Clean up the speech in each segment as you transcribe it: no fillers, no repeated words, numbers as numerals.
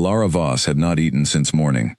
Elara Voss had not eaten since morning.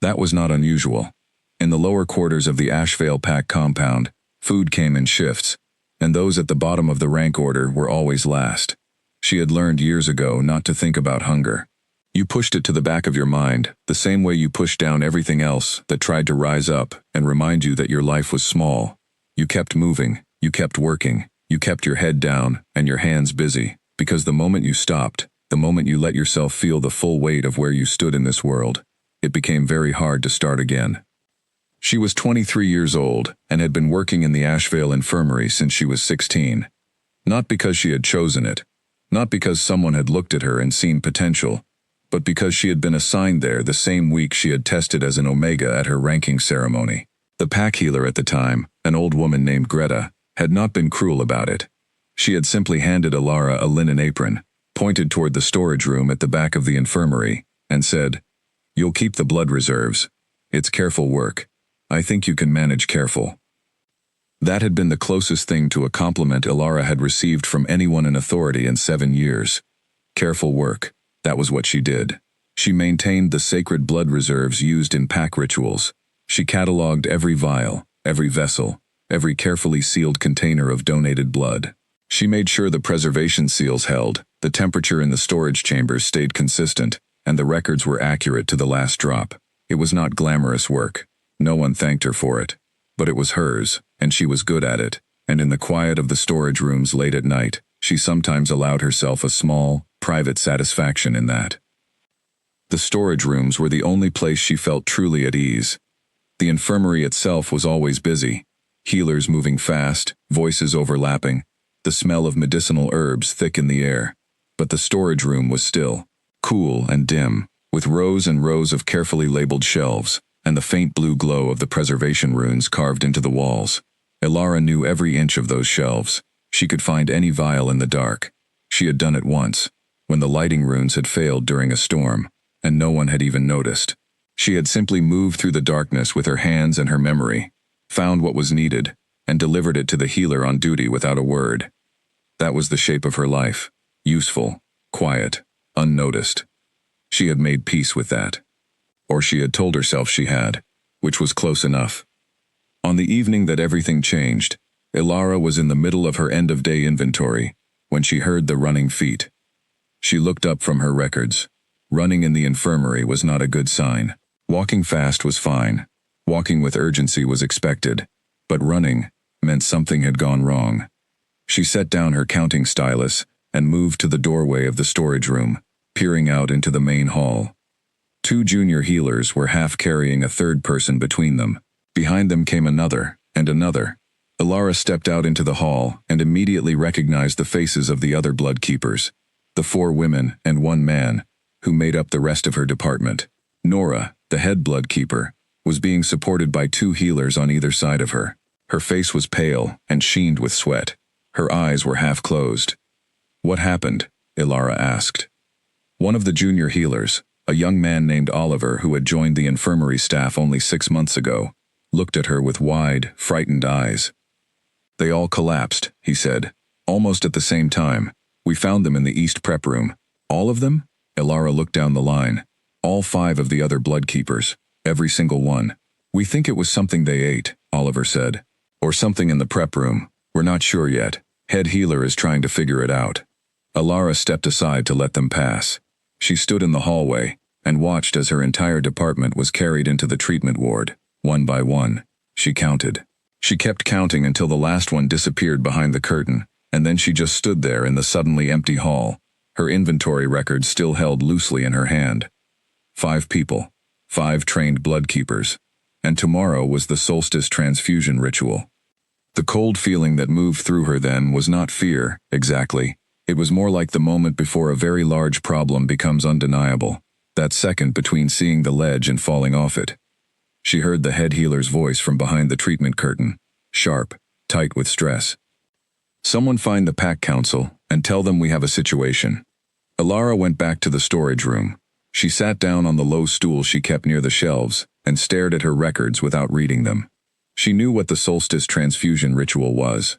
That was not unusual. In the lower quarters of the Ashvale Pack compound, food came in shifts, and those at the bottom of the rank order were always last. She had learned years ago not to think about hunger. You pushed it to the back of your mind, the same way you pushed down everything else that tried to rise up and remind you that your life was small. You kept moving, you kept working, you kept your head down and your hands busy, because the moment you stopped, the moment you let yourself feel the full weight of where you stood in this world, it became very hard to start again. She was 23 years old and had been working in the Ashvale infirmary since she was 16. Not because she had chosen it, not because someone had looked at her and seen potential, but because she had been assigned there the same week she had tested as an Omega at her ranking ceremony. The pack healer at the time, an old woman named Greta, had not been cruel about it. She had simply handed Elara a linen apron, pointed toward the storage room at the back of the infirmary, and said, "You'll keep the blood reserves. It's careful work. I think you can manage careful." That had been the closest thing to a compliment Elara had received from anyone in authority in 7 years. Careful work. That was what she did. She maintained the sacred blood reserves used in pack rituals. She cataloged every vial, every vessel, every carefully sealed container of donated blood. She made sure the preservation seals held, the temperature in the storage chambers stayed consistent, and the records were accurate to the last drop. It was not glamorous work. No one thanked her for it. But it was hers, and she was good at it, and in the quiet of the storage rooms late at night, she sometimes allowed herself a small, private satisfaction in that. The storage rooms were the only place she felt truly at ease. The infirmary itself was always busy, healers moving fast, voices overlapping, the smell of medicinal herbs thick in the air. But the storage room was still, cool and dim, with rows and rows of carefully labeled shelves, and the faint blue glow of the preservation runes carved into the walls. Elara knew every inch of those shelves. She could find any vial in the dark. She had done it once, when the lighting runes had failed during a storm, and no one had even noticed. She had simply moved through the darkness with her hands and her memory, found what was needed, and delivered it to the healer on duty without a word. That was the shape of her life, useful, quiet, unnoticed. She had made peace with that. Or she had told herself she had, which was close enough. On the evening that everything changed, Elara was in the middle of her end-of-day inventory when she heard the running feet. She looked up from her records. Running in the infirmary was not a good sign. Walking fast was fine. Walking with urgency was expected. But running meant something had gone wrong. She set down her counting stylus and moved to the doorway of the storage room, peering out into the main hall. 2 junior healers were half carrying a third person between them. Behind them came another, and another. Elara stepped out into the hall and immediately recognized the faces of the other blood keepers, the 4 women and 1 man, who made up the rest of her department. Nora, the head blood keeper, was being supported by 2 healers on either side of her. Her face was pale and sheened with sweat. Her eyes were half closed. "What happened?" Elara asked. One of the junior healers, a young man named Oliver who had joined the infirmary staff only 6 months ago, looked at her with wide, frightened eyes. "They all collapsed," he said, "almost at the same time. We found them in the East prep room." "All of them?" Elara looked down the line. "All 5 of the other blood keepers, every single one. We think it was something they ate," Oliver said. "Or something in the prep room. We're not sure yet. Head healer is trying to figure it out." Elara stepped aside to let them pass. She stood in the hallway and watched as her entire department was carried into the treatment ward, one by one. She counted. She kept counting until the last one disappeared behind the curtain, and then she just stood there in the suddenly empty hall, her inventory records still held loosely in her hand. 5 people, 5 trained blood keepers, and tomorrow was the solstice transfusion ritual. The cold feeling that moved through her then was not fear, exactly. It was more like the moment before a very large problem becomes undeniable, that second between seeing the ledge and falling off it. She heard the head healer's voice from behind the treatment curtain, sharp, tight with stress. "Someone find the pack council and tell them we have a situation." Elara went back to the storage room. She sat down on the low stool she kept near the shelves and stared at her records without reading them. She knew what the solstice transfusion ritual was.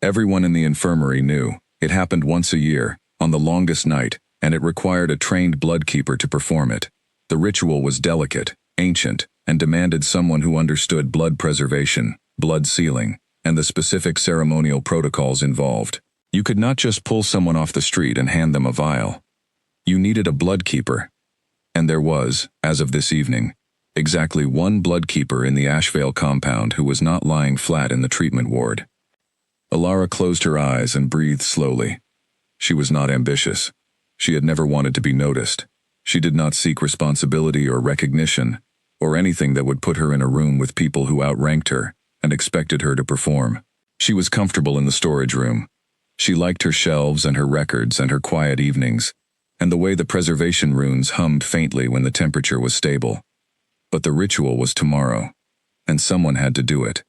Everyone in the infirmary knew. It happened once a year, on the longest night, and it required a trained bloodkeeper to perform it. The ritual was delicate, ancient, and demanded someone who understood blood preservation, blood sealing, and the specific ceremonial protocols involved. You could not just pull someone off the street and hand them a vial. You needed a bloodkeeper. And there was, as of this evening, exactly one bloodkeeper in the Ashvale compound who was not lying flat in the treatment ward. Alara closed her eyes and breathed slowly. She was not ambitious. She had never wanted to be noticed. She did not seek responsibility or recognition, or anything that would put her in a room with people who outranked her and expected her to perform. She was comfortable in the storage room. She liked her shelves and her records and her quiet evenings, and the way the preservation runes hummed faintly when the temperature was stable. But the ritual was tomorrow, and someone had to do it.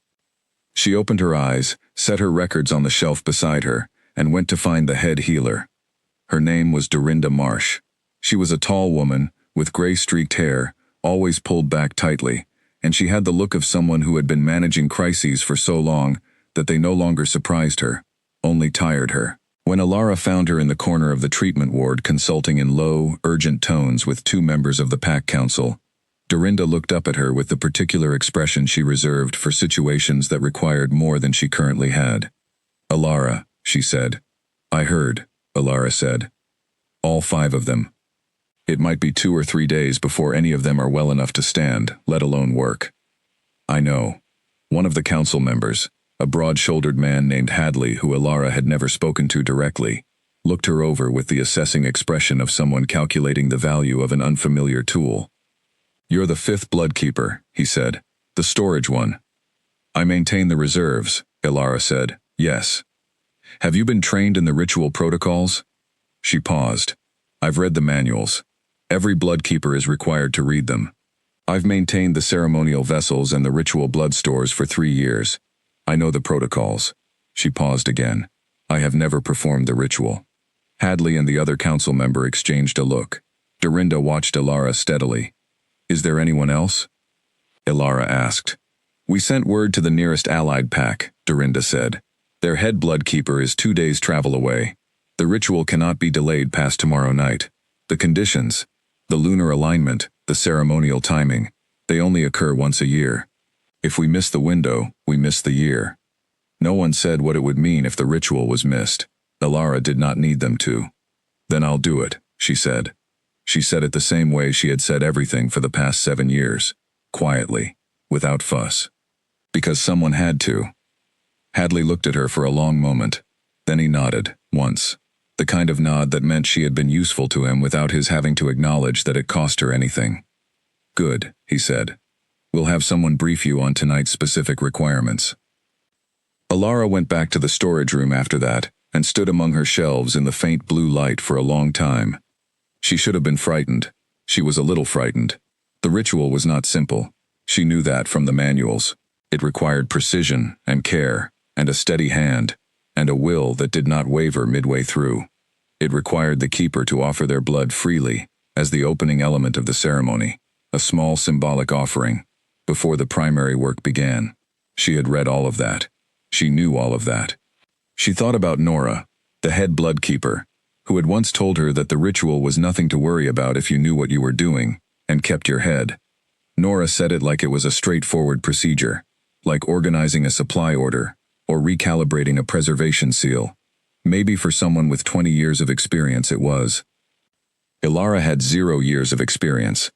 She opened her eyes, set her records on the shelf beside her, and went to find the head healer. Her name was Dorinda Marsh. She was a tall woman, with gray-streaked hair, always pulled back tightly, and she had the look of someone who had been managing crises for so long that they no longer surprised her, only tired her. When Alara found her in the corner of the treatment ward consulting in low, urgent tones with two members of the Pack Council, Dorinda looked up at her with the particular expression she reserved for situations that required more than she currently had. "Alara," she said. "I heard," Alara said. "All 5 of them. It might be 2 or 3 days before any of them are well enough to stand, let alone work." "I know." One of the council members, a broad-shouldered man named Hadley who Alara had never spoken to directly, looked her over with the assessing expression of someone calculating the value of an unfamiliar tool. "You're the 5th bloodkeeper," he said. "The storage one." "I maintain the reserves," Alara said. "Yes." "Have you been trained in the ritual protocols?" She paused. "I've read the manuals. Every bloodkeeper is required to read them. I've maintained the ceremonial vessels and the ritual blood stores for 3 years. I know the protocols." She paused again. "I have never performed the ritual." Hadley and the other council member exchanged a look. Dorinda watched Alara steadily. "Is there anyone else?" Alara asked. "We sent word to the nearest allied pack," Dorinda said. "Their head bloodkeeper is 2 days' travel away. The ritual cannot be delayed past tomorrow night. The conditions, the lunar alignment, the ceremonial timing, they only occur once a year. If we miss the window, we miss the year." No one said what it would mean if the ritual was missed. Alara did not need them to. "Then I'll do it," she said. She said it the same way she had said everything for the past 7 years, quietly, without fuss. Because someone had to. Hadley looked at her for a long moment. Then he nodded, once. The kind of nod that meant she had been useful to him without his having to acknowledge that it cost her anything. "Good," he said. "We'll have someone brief you on tonight's specific requirements." Alara went back to the storage room after that, and stood among her shelves in the faint blue light for a long time. She should have been frightened. She was a little frightened. The ritual was not simple. She knew that from the manuals. It required precision and care, and a steady hand, and a will that did not waver midway through. It required the keeper to offer their blood freely, as the opening element of the ceremony, a small symbolic offering, before the primary work began. She had read all of that. She knew all of that. She thought about Nora, the head bloodkeeper, who had once told her that the ritual was nothing to worry about if you knew what you were doing, and kept your head. Nora said it like it was a straightforward procedure, like organizing a supply order, or recalibrating a preservation seal. Maybe for someone with 20 years of experience it was. Alara had 0 years of experience.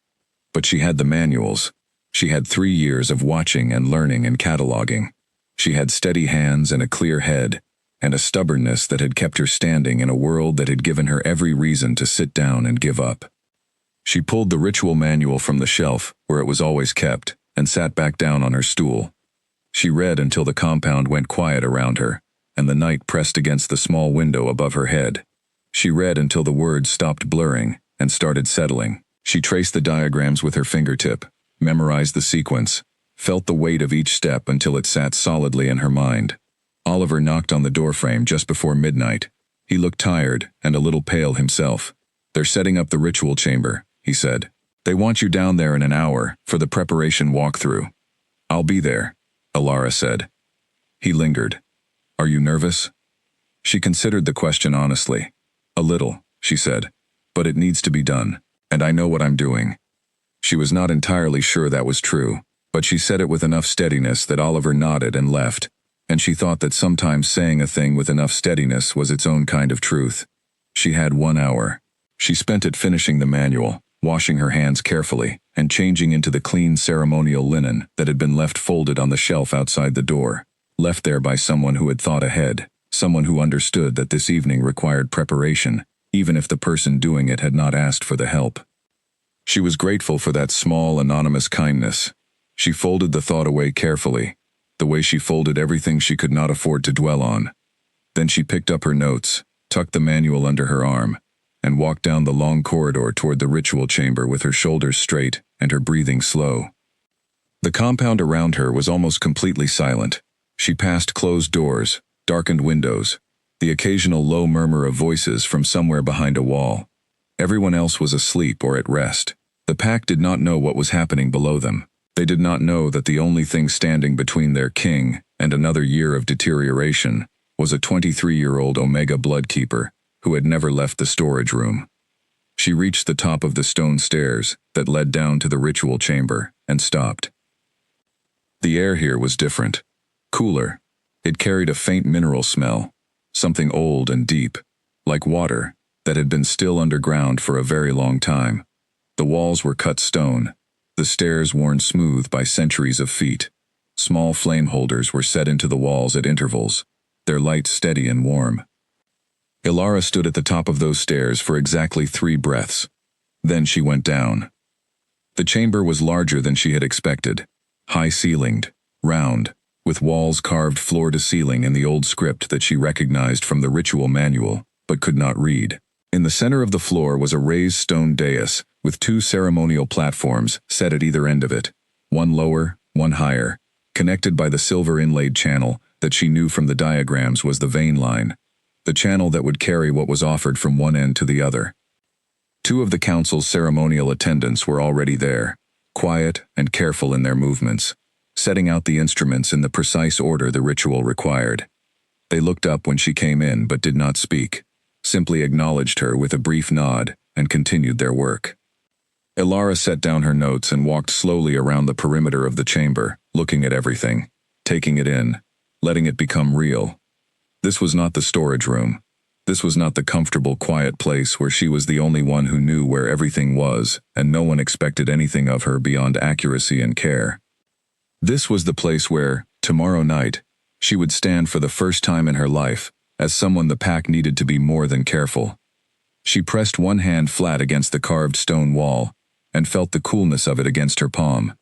But she had the manuals. She had 3 years of watching and learning and cataloging. She had steady hands and a clear head, and a stubbornness that had kept her standing in a world that had given her every reason to sit down and give up. She pulled the ritual manual from the shelf, where it was always kept, and sat back down on her stool. She read until the compound went quiet around her, and the night pressed against the small window above her head. She read until the words stopped blurring and started settling. She traced the diagrams with her fingertip, memorized the sequence, felt the weight of each step until it sat solidly in her mind. Oliver knocked on the doorframe just before midnight. He looked tired and a little pale himself. "They're setting up the ritual chamber," he said. "They want you down there in an hour for the preparation walkthrough." "I'll be there," Alara said. He lingered. "Are you nervous?" She considered the question honestly. "A little," she said. But it needs to be done, and I know what I'm doing." She was not entirely sure that was true, but she said it with enough steadiness that Oliver nodded and left, and she thought that sometimes saying a thing with enough steadiness was its own kind of truth. She had 1 hour. She spent it finishing the manual, washing her hands carefully, and changing into the clean ceremonial linen that had been left folded on the shelf outside the door, left there by someone who had thought ahead, someone who understood that this evening required preparation, even if the person doing it had not asked for the help. She was grateful for that small, anonymous kindness. She folded the thought away carefully, the way she folded everything she could not afford to dwell on. Then she picked up her notes, tucked the manual under her arm, and walked down the long corridor toward the ritual chamber with her shoulders straight and her breathing slow. The compound around her was almost completely silent. She passed closed doors, darkened windows, the occasional low murmur of voices from somewhere behind a wall. Everyone else was asleep or at rest. The pack did not know what was happening below them. They did not know that the only thing standing between their king and another year of deterioration was a 23-year-old Omega Bloodkeeper who had never left the storage room. She reached the top of the stone stairs that led down to the ritual chamber and stopped. The air here was different, cooler. It carried a faint mineral smell, something old and deep, like water, that had been still underground for a very long time. The walls were cut stone, the stairs worn smooth by centuries of feet. Small flame holders were set into the walls at intervals, their light steady and warm. Ilara stood at the top of those stairs for exactly 3 breaths. Then she went down. The chamber was larger than she had expected, high-ceilinged, round, with walls carved floor to ceiling in the old script that she recognized from the ritual manual, but could not read. In the center of the floor was a raised stone dais, with 2 ceremonial platforms set at either end of it, one lower, one higher, connected by the silver inlaid channel that she knew from the diagrams was the vein line, the channel that would carry what was offered from one end to the other. 2 of the council's ceremonial attendants were already there, quiet and careful in their movements, setting out the instruments in the precise order the ritual required. They looked up when she came in but did not speak, simply acknowledged her with a brief nod and continued their work. Ilara set down her notes and walked slowly around the perimeter of the chamber, looking at everything, taking it in, letting it become real. This was not the storage room. This was not the comfortable, quiet place where she was the only one who knew where everything was, and no one expected anything of her beyond accuracy and care. This was the place where, tomorrow night, she would stand for the first time in her life, as someone the pack needed to be more than careful. She pressed one hand flat against the carved stone wall, and felt the coolness of it against her palm.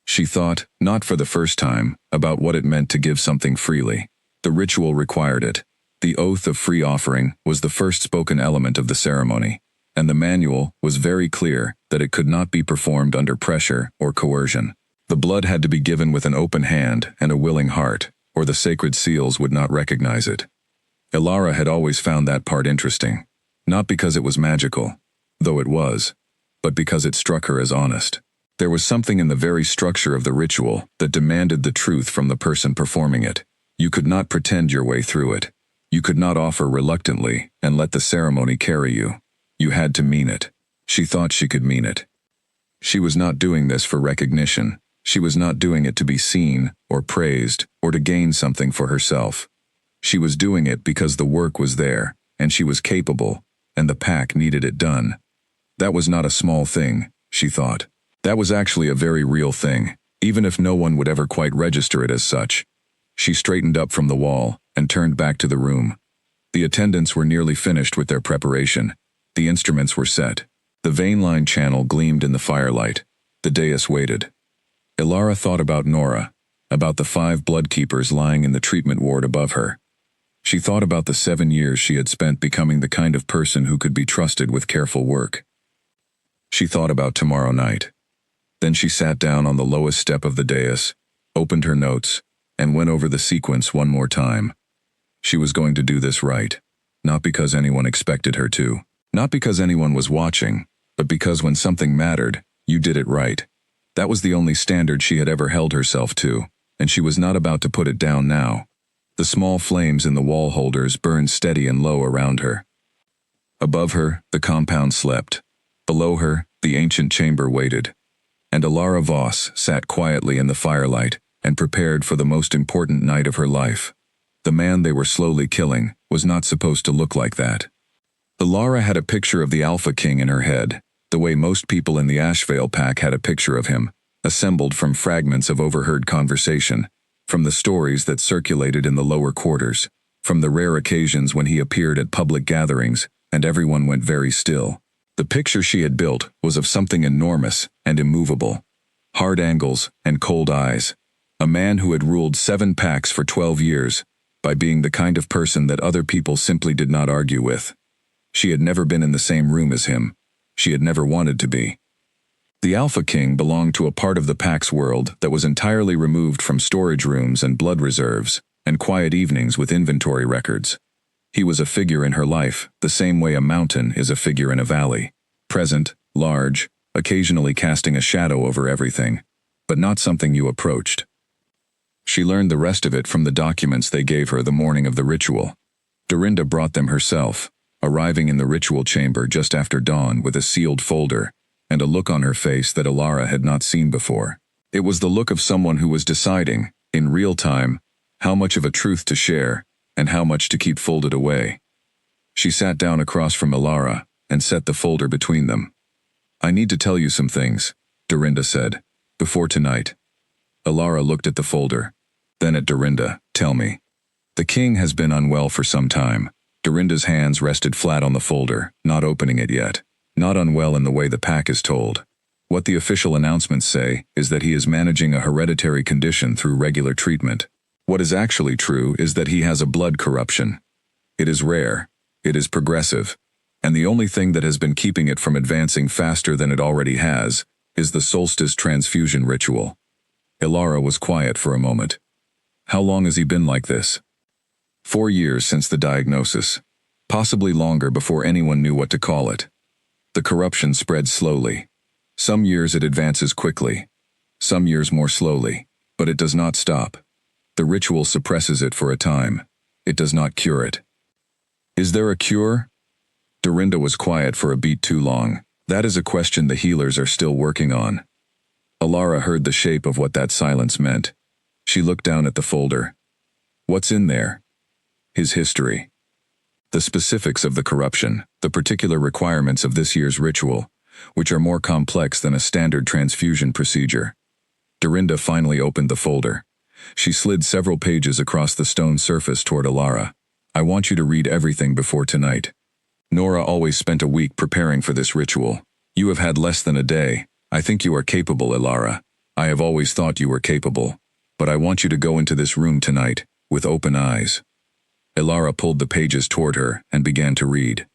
She thought, not for the first time, about what it meant to give something freely. The ritual required it. The oath of free offering was the first spoken element of the ceremony, and the manual was very clear that it could not be performed under pressure or coercion. The blood had to be given with an open hand and a willing heart, or the sacred seals would not recognize it. Ilara had always found that part interesting, not because it was magical, though it was, but because it struck her as honest. There was something in the very structure of the ritual that demanded the truth from the person performing it. You could not pretend your way through it. You could not offer reluctantly and let the ceremony carry you. You had to mean it. She thought she could mean it. She was not doing this for recognition. She was not doing it to be seen or praised or to gain something for herself. She was doing it because the work was there, and she was capable, and the pack needed it done. That was not a small thing, she thought. That was actually a very real thing, even if no one would ever quite register it as such. She straightened up from the wall and turned back to the room. The attendants were nearly finished with their preparation. The instruments were set. The vein line channel gleamed in the firelight. The dais waited. Ilara thought about Nora, about the 5 bloodkeepers lying in the treatment ward above her. She thought about the 7 years she had spent becoming the kind of person who could be trusted with careful work. She thought about tomorrow night. Then she sat down on the lowest step of the dais, opened her notes, and went over the sequence one more time. She was going to do this right, not because anyone expected her to, not because anyone was watching, but because when something mattered, you did it right. That was the only standard she had ever held herself to, and she was not about to put it down now. The small flames in the wall holders burned steady and low around her. Above her, the compound slept. Below her, the ancient chamber waited. And Alara Voss sat quietly in the firelight and prepared for the most important night of her life. The man they were slowly killing was not supposed to look like that. Alara had a picture of the Alpha King in her head, the way most people in the Ashvale pack had a picture of him, assembled from fragments of overheard conversation, from the stories that circulated in the lower quarters, from the rare occasions when he appeared at public gatherings and everyone went very still. The picture she had built was of something enormous and immovable. Hard angles and cold eyes. A man who had ruled 7 packs for 12 years, by being the kind of person that other people simply did not argue with. She had never been in the same room as him. She had never wanted to be. The Alpha King belonged to a part of the pack's world that was entirely removed from storage rooms and blood reserves, and quiet evenings with inventory records. He was a figure in her life, the same way a mountain is a figure in a valley. Present, large, occasionally casting a shadow over everything, but not something you approached. She learned the rest of it from the documents they gave her the morning of the ritual. Dorinda brought them herself, arriving in the ritual chamber just after dawn with a sealed folder, and a look on her face that Alara had not seen before. It was the look of someone who was deciding, in real time, how much of a truth to share, and how much to keep folded away. She sat down across from Alara, and set the folder between them. "I need to tell you some things," Dorinda said, "before tonight." Alara looked at the folder, then at Dorinda. "Tell me." "The king has been unwell for some time." Dorinda's hands rested flat on the folder, not opening it yet. "Not unwell in the way the pack is told. What the official announcements say is that he is managing a hereditary condition through regular treatment. What is actually true is that he has a blood corruption. It is rare, it is progressive, and the only thing that has been keeping it from advancing faster than it already has is the solstice transfusion ritual." Alara was quiet for a moment. "How long has he been like this?" 4 years since the diagnosis. Possibly longer before anyone knew what to call it. The corruption spreads slowly. Some years it advances quickly. Some years more slowly. But it does not stop. The ritual suppresses it for a time. It does not cure it. "Is there a cure?" Dorinda was quiet for a beat too long. "That is a question the healers are still working on." Alara heard the shape of what that silence meant. She looked down at the folder. "What's in there?" "His history. The specifics of the corruption, the particular requirements of this year's ritual, which are more complex than a standard transfusion procedure." Dorinda finally opened the folder. She slid several pages across the stone surface toward Alara. "I want you to read everything before tonight. Nora always spent a week preparing for this ritual. You have had less than a day. I think you are capable, Alara. I have always thought you were capable. But I want you to go into this room tonight, with open eyes." Alara pulled the pages toward her and began to read.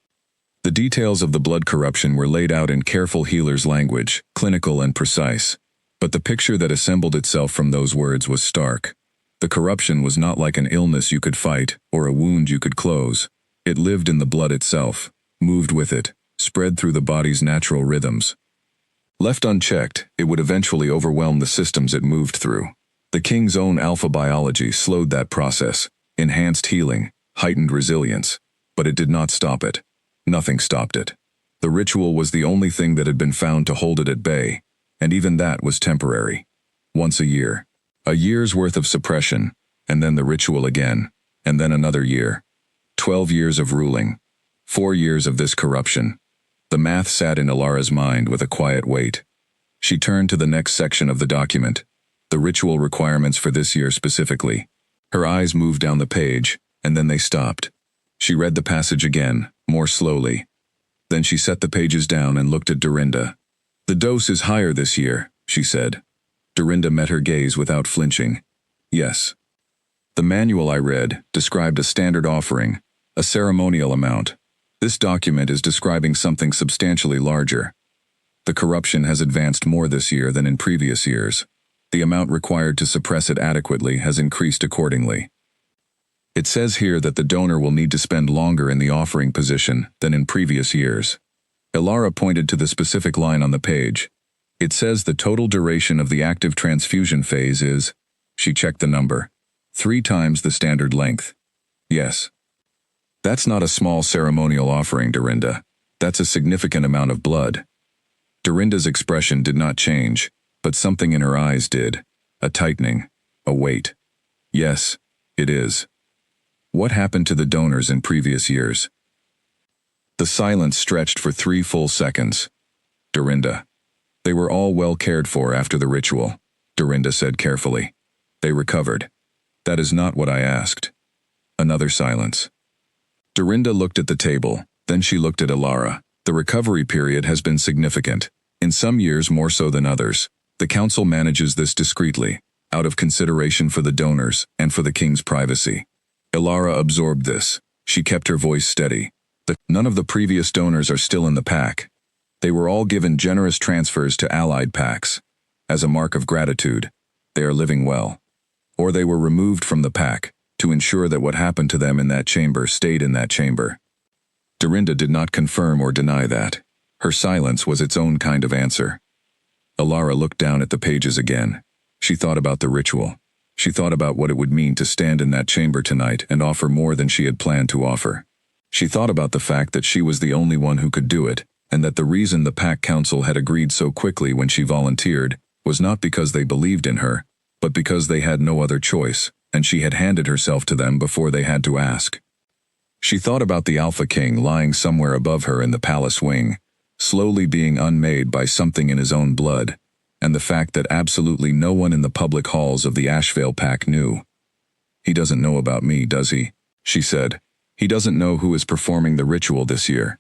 The details of the blood corruption were laid out in careful healer's language, clinical and precise. But the picture that assembled itself from those words was stark. The corruption was not like an illness you could fight or a wound you could close. It lived in the blood itself, moved with it, spread through the body's natural rhythms. Left unchecked, it would eventually overwhelm the systems it moved through. The king's own alpha biology slowed that process, enhanced healing, heightened resilience, but it did not stop it. Nothing stopped it. The ritual was the only thing that had been found to hold it at bay. And even that was temporary. Once a year. A year's worth of suppression, and then the ritual again, and then another year. 12 years of ruling. 4 years of this corruption. The math sat in Alara's mind with a quiet weight. She turned to the next section of the document, the ritual requirements for this year specifically. Her eyes moved down the page, and then they stopped. She read the passage again, more slowly. Then she set the pages down and looked at Dorinda. "The dose is higher this year," she said. Dorinda met her gaze without flinching. "Yes." "The manual I read described a standard offering, a ceremonial amount. This document is describing something substantially larger. The corruption has advanced more this year than in previous years. The amount required to suppress it adequately has increased accordingly. It says here that the donor will need to spend longer in the offering position than in previous years." Alara pointed to the specific line on the page. "It says the total duration of the active transfusion phase is," she checked the number, "3 times the standard length." "Yes." That's not a small ceremonial offering, Dorinda. That's a significant amount of blood. Dorinda's expression did not change, but something in her eyes did. A tightening. A weight. Yes, it is. What happened to the donors in previous years? The silence stretched for 3 full seconds. Dorinda. They were all well cared for after the ritual, Dorinda said carefully. They recovered. That is not what I asked. Another silence. Dorinda looked at the table, then she looked at Alara. The recovery period has been significant, in some years more so than others. The council manages this discreetly, out of consideration for the donors and for the king's privacy. Alara absorbed this. She kept her voice steady. None of the previous donors are still in the pack. They were all given generous transfers to allied packs. As a mark of gratitude, they are living well. Or they were removed from the pack, to ensure that what happened to them in that chamber stayed in that chamber. Dorinda did not confirm or deny that. Her silence was its own kind of answer. Alara looked down at the pages again. She thought about the ritual. She thought about what it would mean to stand in that chamber tonight and offer more than she had planned to offer. She thought about the fact that she was the only one who could do it, and that the reason the Pack Council had agreed so quickly when she volunteered was not because they believed in her, but because they had no other choice, and she had handed herself to them before they had to ask. She thought about the Alpha King lying somewhere above her in the palace wing, slowly being unmade by something in his own blood, and the fact that absolutely no one in the public halls of the Ashvale Pack knew. He doesn't know about me, does he? She said. He doesn't know who is performing the ritual this year.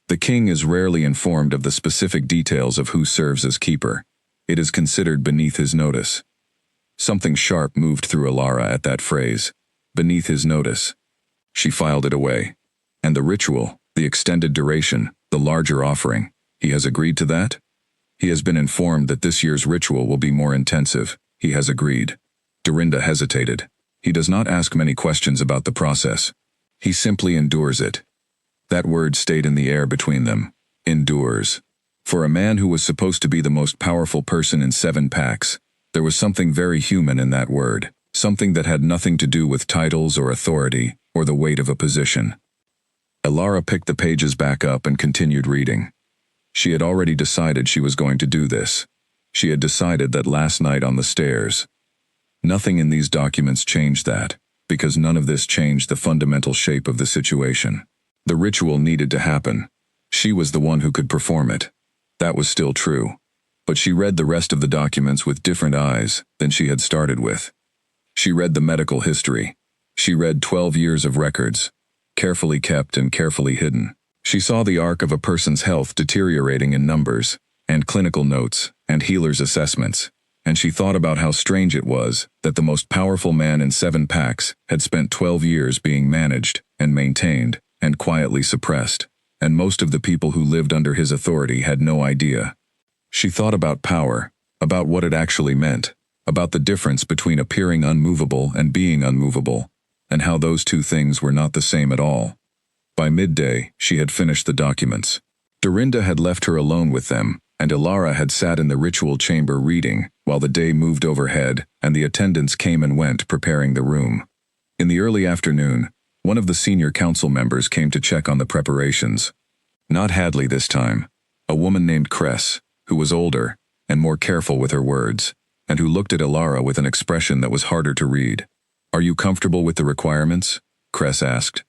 The king is rarely informed of the specific details of who serves as keeper. It is considered beneath his notice. Something sharp moved through Alara at that phrase. Beneath his notice. She filed it away. And the ritual, the extended duration, the larger offering, he has agreed to that? He has been informed that this year's ritual will be more intensive. He has agreed. Dorinda hesitated. He does not ask many questions about the process. He simply endures it. That word stayed in the air between them. Endures. For a man who was supposed to be the most powerful person in 7 packs, there was something very human in that word, something that had nothing to do with titles or authority, or the weight of a position. Alara picked the pages back up and continued reading. She had already decided she was going to do this. She had decided that last night on the stairs. Nothing in these documents changed that, because none of this changed the fundamental shape of the situation. The ritual needed to happen. She was the one who could perform it. That was still true. But she read the rest of the documents with different eyes than she had started with. She read the medical history. She read 12 years of records, carefully kept and carefully hidden. She saw the arc of a person's health deteriorating in numbers, and clinical notes, and healers' assessments, and she thought about how strange it was that the most powerful man in 7 packs had spent 12 years being managed, and maintained, and quietly suppressed, and most of the people who lived under his authority had no idea. She thought about power, about what it actually meant, about the difference between appearing unmovable and being unmovable, and how those two things were not the same at all. By midday, she had finished the documents. Dorinda had left her alone with them, and Alara had sat in the ritual chamber reading, while the day moved overhead and the attendants came and went preparing the room. In the early afternoon, one of the senior council members came to check on the preparations. Not Hadley this time. A woman named Cress, who was older, and more careful with her words, and who looked at Alara with an expression that was harder to read. "Are you comfortable with the requirements?" Cress asked.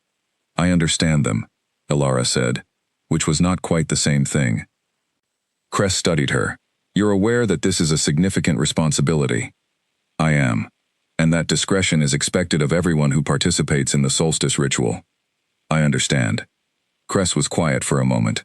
"I understand them," Alara said, which was not quite the same thing. Cress studied her. "You're aware that this is a significant responsibility." "I am. And that discretion is expected of everyone who participates in the solstice ritual." "I understand." Cress was quiet for a moment.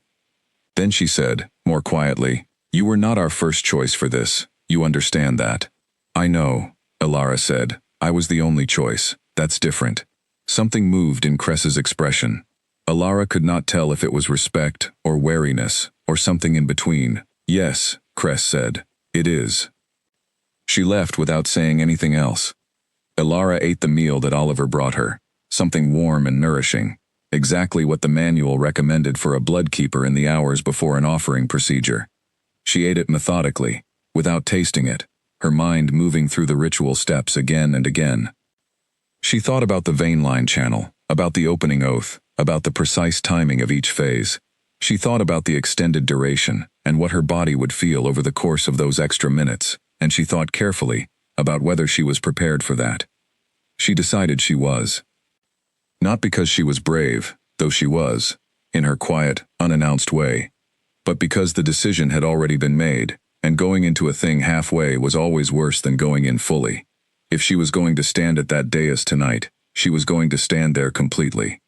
Then she said, more quietly, "You were not our first choice for this. You understand that." "I know," Alara said. "I was the only choice. That's different." Something moved in Cress's expression. Alara could not tell if it was respect or wariness or something in between. "Yes," Cress said. "It is." She left without saying anything else. Alara ate the meal that Oliver brought her, something warm and nourishing, exactly what the manual recommended for a bloodkeeper in the hours before an offering procedure. She ate it methodically, without tasting it, her mind moving through the ritual steps again and again. She thought about the vein line channel, about the opening oath, about the precise timing of each phase. She thought about the extended duration and what her body would feel over the course of those extra minutes, and she thought carefully about whether she was prepared for that. She decided she was. Not because she was brave, though she was, in her quiet, unannounced way, but because the decision had already been made, and going into a thing halfway was always worse than going in fully. If she was going to stand at that dais tonight, she was going to stand there completely.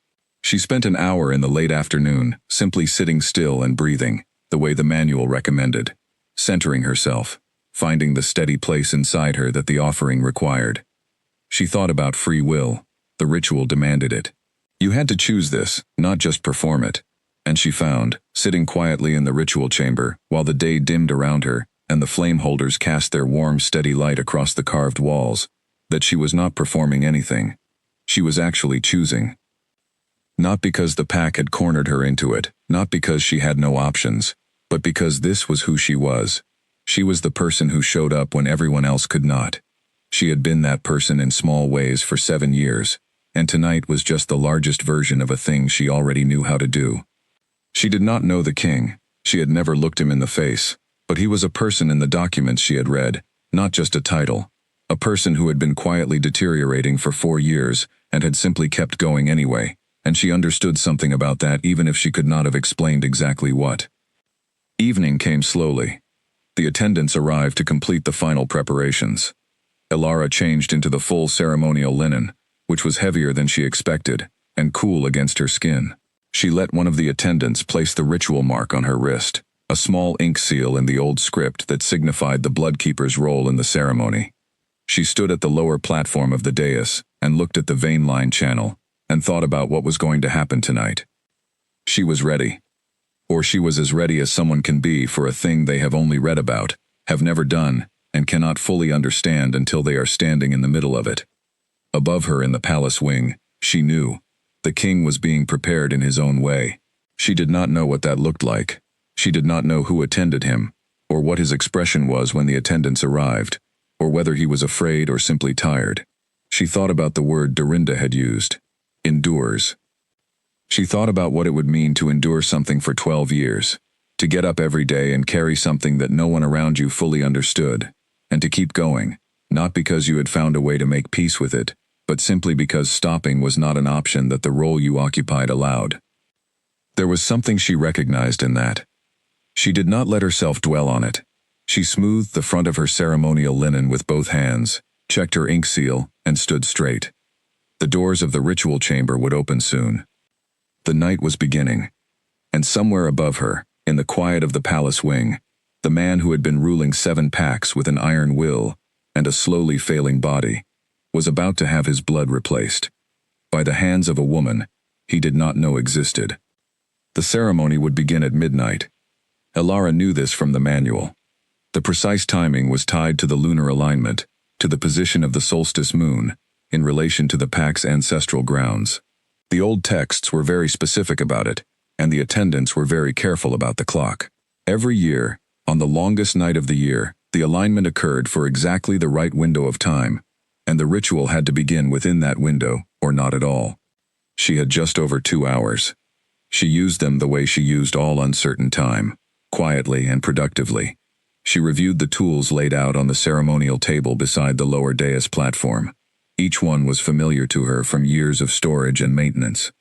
She spent an hour in the late afternoon, simply sitting still and breathing, the way the manual recommended, centering herself, finding the steady place inside her that the offering required. She thought about free will. The ritual demanded it. You had to choose this, not just perform it. And she found, sitting quietly in the ritual chamber, while the day dimmed around her, and the flame holders cast their warm, steady light across the carved walls, that she was not performing anything. She was actually choosing. Not because the pack had cornered her into it, not because she had no options, but because this was who she was. She was the person who showed up when everyone else could not. She had been that person in small ways for 7 years, and tonight was just the largest version of a thing she already knew how to do. She did not know the king. She had never looked him in the face, but he was a person in the documents she had read, not just a title. A person who had been quietly deteriorating for 4 years and had simply kept going anyway, and she understood something about that even if she could not have explained exactly what. Evening came slowly. The attendants arrived to complete the final preparations. Elara changed into the full ceremonial linen, which was heavier than she expected, and cool against her skin. She let one of the attendants place the ritual mark on her wrist, a small ink seal in the old script that signified the bloodkeeper's role in the ceremony. She stood at the lower platform of the dais and looked at the vein line channel and thought about what was going to happen tonight. She was ready. Or she was as ready as someone can be for a thing they have only read about, have never done, and cannot fully understand until they are standing in the middle of it. Above her in the palace wing, she knew. The king was being prepared in his own way. She did not know what that looked like. She did not know who attended him, or what his expression was when the attendants arrived, or whether he was afraid or simply tired. She thought about the word Dorinda had used. Endures. She thought about what it would mean to endure something for 12 years, to get up every day and carry something that no one around you fully understood, and to keep going, not because you had found a way to make peace with it, but simply because stopping was not an option that the role you occupied allowed. There was something she recognized in that. She did not let herself dwell on it. She smoothed the front of her ceremonial linen with both hands, checked her ink seal, and stood straight. The doors of the ritual chamber would open soon. The night was beginning, and somewhere above her, in the quiet of the palace wing, the man who had been ruling 7 packs with an iron will and a slowly failing body, was about to have his blood replaced, by the hands of a woman he did not know existed. The ceremony would begin at midnight. Elara knew this from the manual. The precise timing was tied to the lunar alignment, to the position of the solstice moon, in relation to the pack's ancestral grounds. The old texts were very specific about it, and the attendants were very careful about the clock. Every year, on the longest night of the year, the alignment occurred for exactly the right window of time, and the ritual had to begin within that window, or not at all. She had just over 2 hours. She used them the way she used all uncertain time, quietly and productively. She reviewed the tools laid out on the ceremonial table beside the lower dais platform. Each one was familiar to her from years of storage and maintenance.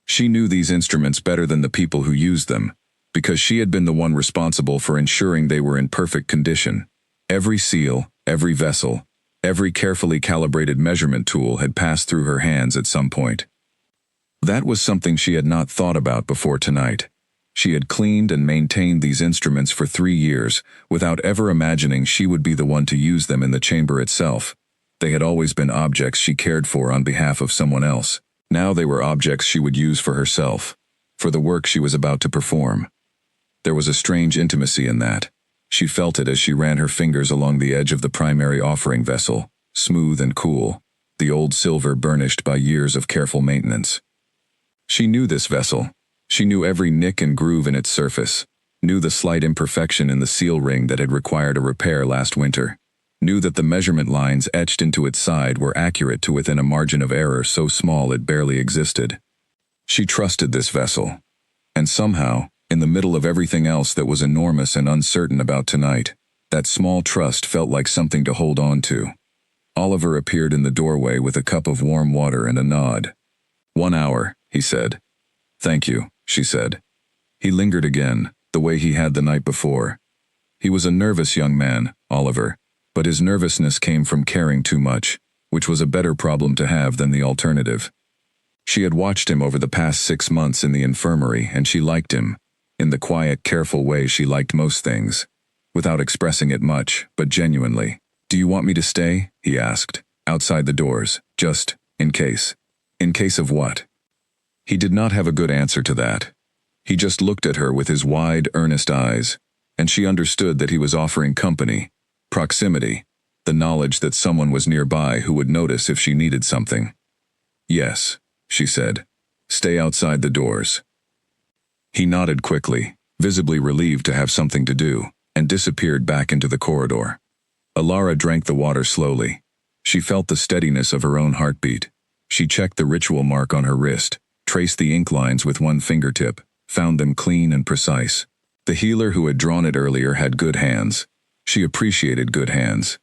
She knew these instruments better than the people who used them, because she had been the one responsible for ensuring they were in perfect condition. Every seal, every vessel, every carefully calibrated measurement tool had passed through her hands at some point. That was something she had not thought about before tonight. She had cleaned and maintained these instruments for 3 years without ever imagining she would be the one to use them in the chamber itself. They had always been objects she cared for on behalf of someone else. Now they were objects she would use for herself, for the work she was about to perform. There was a strange intimacy in that. She felt it as she ran her fingers along the edge of the primary offering vessel, smooth and cool, the old silver burnished by years of careful maintenance. She knew this vessel. She knew every nick and groove in its surface, knew the slight imperfection in the seal ring that had required a repair last winter. knew that the measurement lines etched into its side were accurate to within a margin of error so small it barely existed. She trusted this vessel. And somehow, in the middle of everything else that was enormous and uncertain about tonight, that small trust felt like something to hold on to. Oliver appeared in the doorway with a cup of warm water and a nod. 1 hour, he said. Thank you, she said. He lingered again, the way he had the night before. He was a nervous young man, Oliver, but his nervousness came from caring too much, which was a better problem to have than the alternative. She had watched him over the past 6 months in the infirmary, and she liked him, in the quiet, careful way she liked most things, without expressing it much, but genuinely. Do you want me to stay? He asked, outside the doors, just, in case. In case of what? He did not have a good answer to that. He just looked at her with his wide, earnest eyes, and she understood that he was offering company, proximity, the knowledge that someone was nearby who would notice if she needed something. Yes, she said. Stay outside the doors. He nodded quickly, visibly relieved to have something to do, and disappeared back into the corridor. Alara drank the water slowly. She felt the steadiness of her own heartbeat. She checked the ritual mark on her wrist, traced the ink lines with one fingertip, found them clean and precise. The healer who had drawn it earlier had good hands. She appreciated good hands.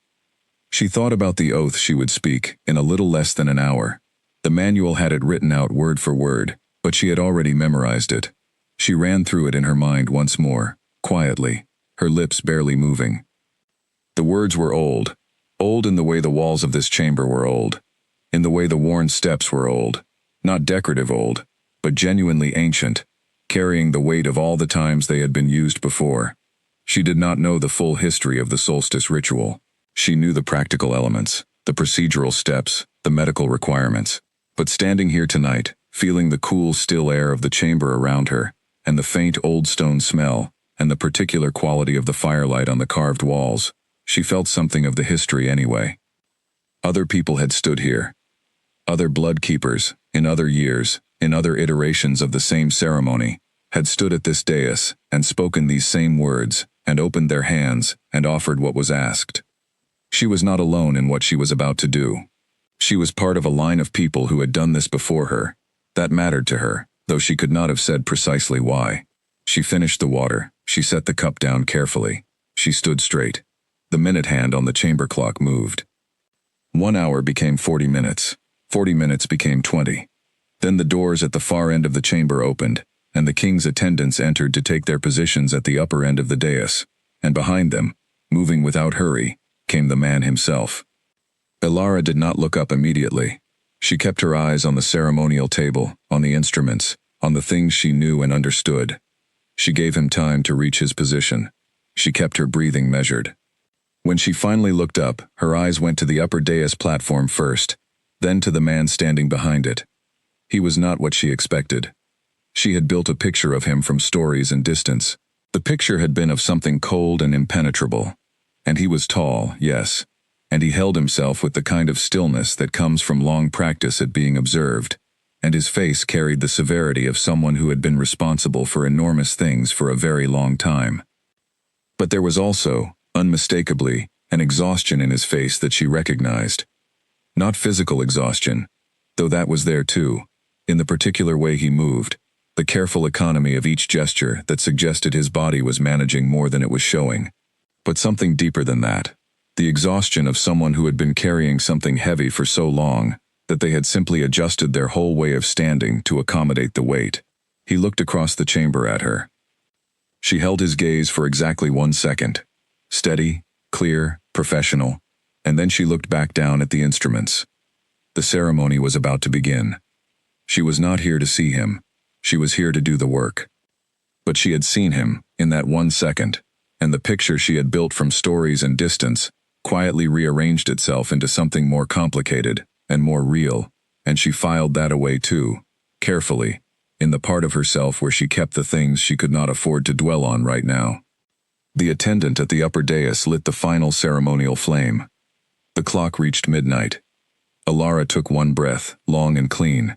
She thought about the oath she would speak in a little less than an hour. The manual had it written out word for word, but she had already memorized it. She ran through it in her mind once more, quietly, her lips barely moving. The words were old in the way the walls of this chamber were old, in the way the worn steps were old, not decorative old, but genuinely ancient, carrying the weight of all the times they had been used before. She did not know the full history of the solstice ritual. She knew the practical elements, the procedural steps, the medical requirements. But standing here tonight, feeling the cool, still air of the chamber around her, and the faint old stone smell, and the particular quality of the firelight on the carved walls, she felt something of the history anyway. Other people had stood here. Other blood keepers, in other years, in other iterations of the same ceremony, had stood at this dais and spoken these same words, and opened their hands and offered what was asked. She was not alone in what she was about to do. She was part of a line of people who had done this before her. That mattered to her, though she could not have said precisely why. She finished the water. She set the cup down carefully. She stood straight. The minute hand on the chamber clock moved. 1 hour became 40 minutes. 40 minutes became 20. Then the doors at the far end of the chamber opened, and the king's attendants entered to take their positions at the upper end of the dais, and behind them, moving without hurry, came the man himself. Alara did not look up immediately. She kept her eyes on the ceremonial table, on the instruments, on the things she knew and understood. She gave him time to reach his position. She kept her breathing measured. When she finally looked up, her eyes went to the upper dais platform first, then to the man standing behind it. He was not what she expected. She had built a picture of him from stories and distance. The picture had been of something cold and impenetrable. And he was tall, yes, and he held himself with the kind of stillness that comes from long practice at being observed, and his face carried the severity of someone who had been responsible for enormous things for a very long time. But there was also, unmistakably, an exhaustion in his face that she recognized. Not physical exhaustion, though that was there too, in the particular way he moved, the careful economy of each gesture that suggested his body was managing more than it was showing. But something deeper than that, the exhaustion of someone who had been carrying something heavy for so long that they had simply adjusted their whole way of standing to accommodate the weight. He looked across the chamber at her. She held his gaze for exactly 1 second, steady, clear, professional, and then she looked back down at the instruments. The ceremony was about to begin. She was not here to see him. She was here to do the work. But she had seen him, in that 1 second, and the picture she had built from stories and distance quietly rearranged itself into something more complicated and more real, and she filed that away too, carefully, in the part of herself where she kept the things she could not afford to dwell on right now. The attendant at the upper dais lit the final ceremonial flame. The clock reached midnight. Alara took one breath, long and clean.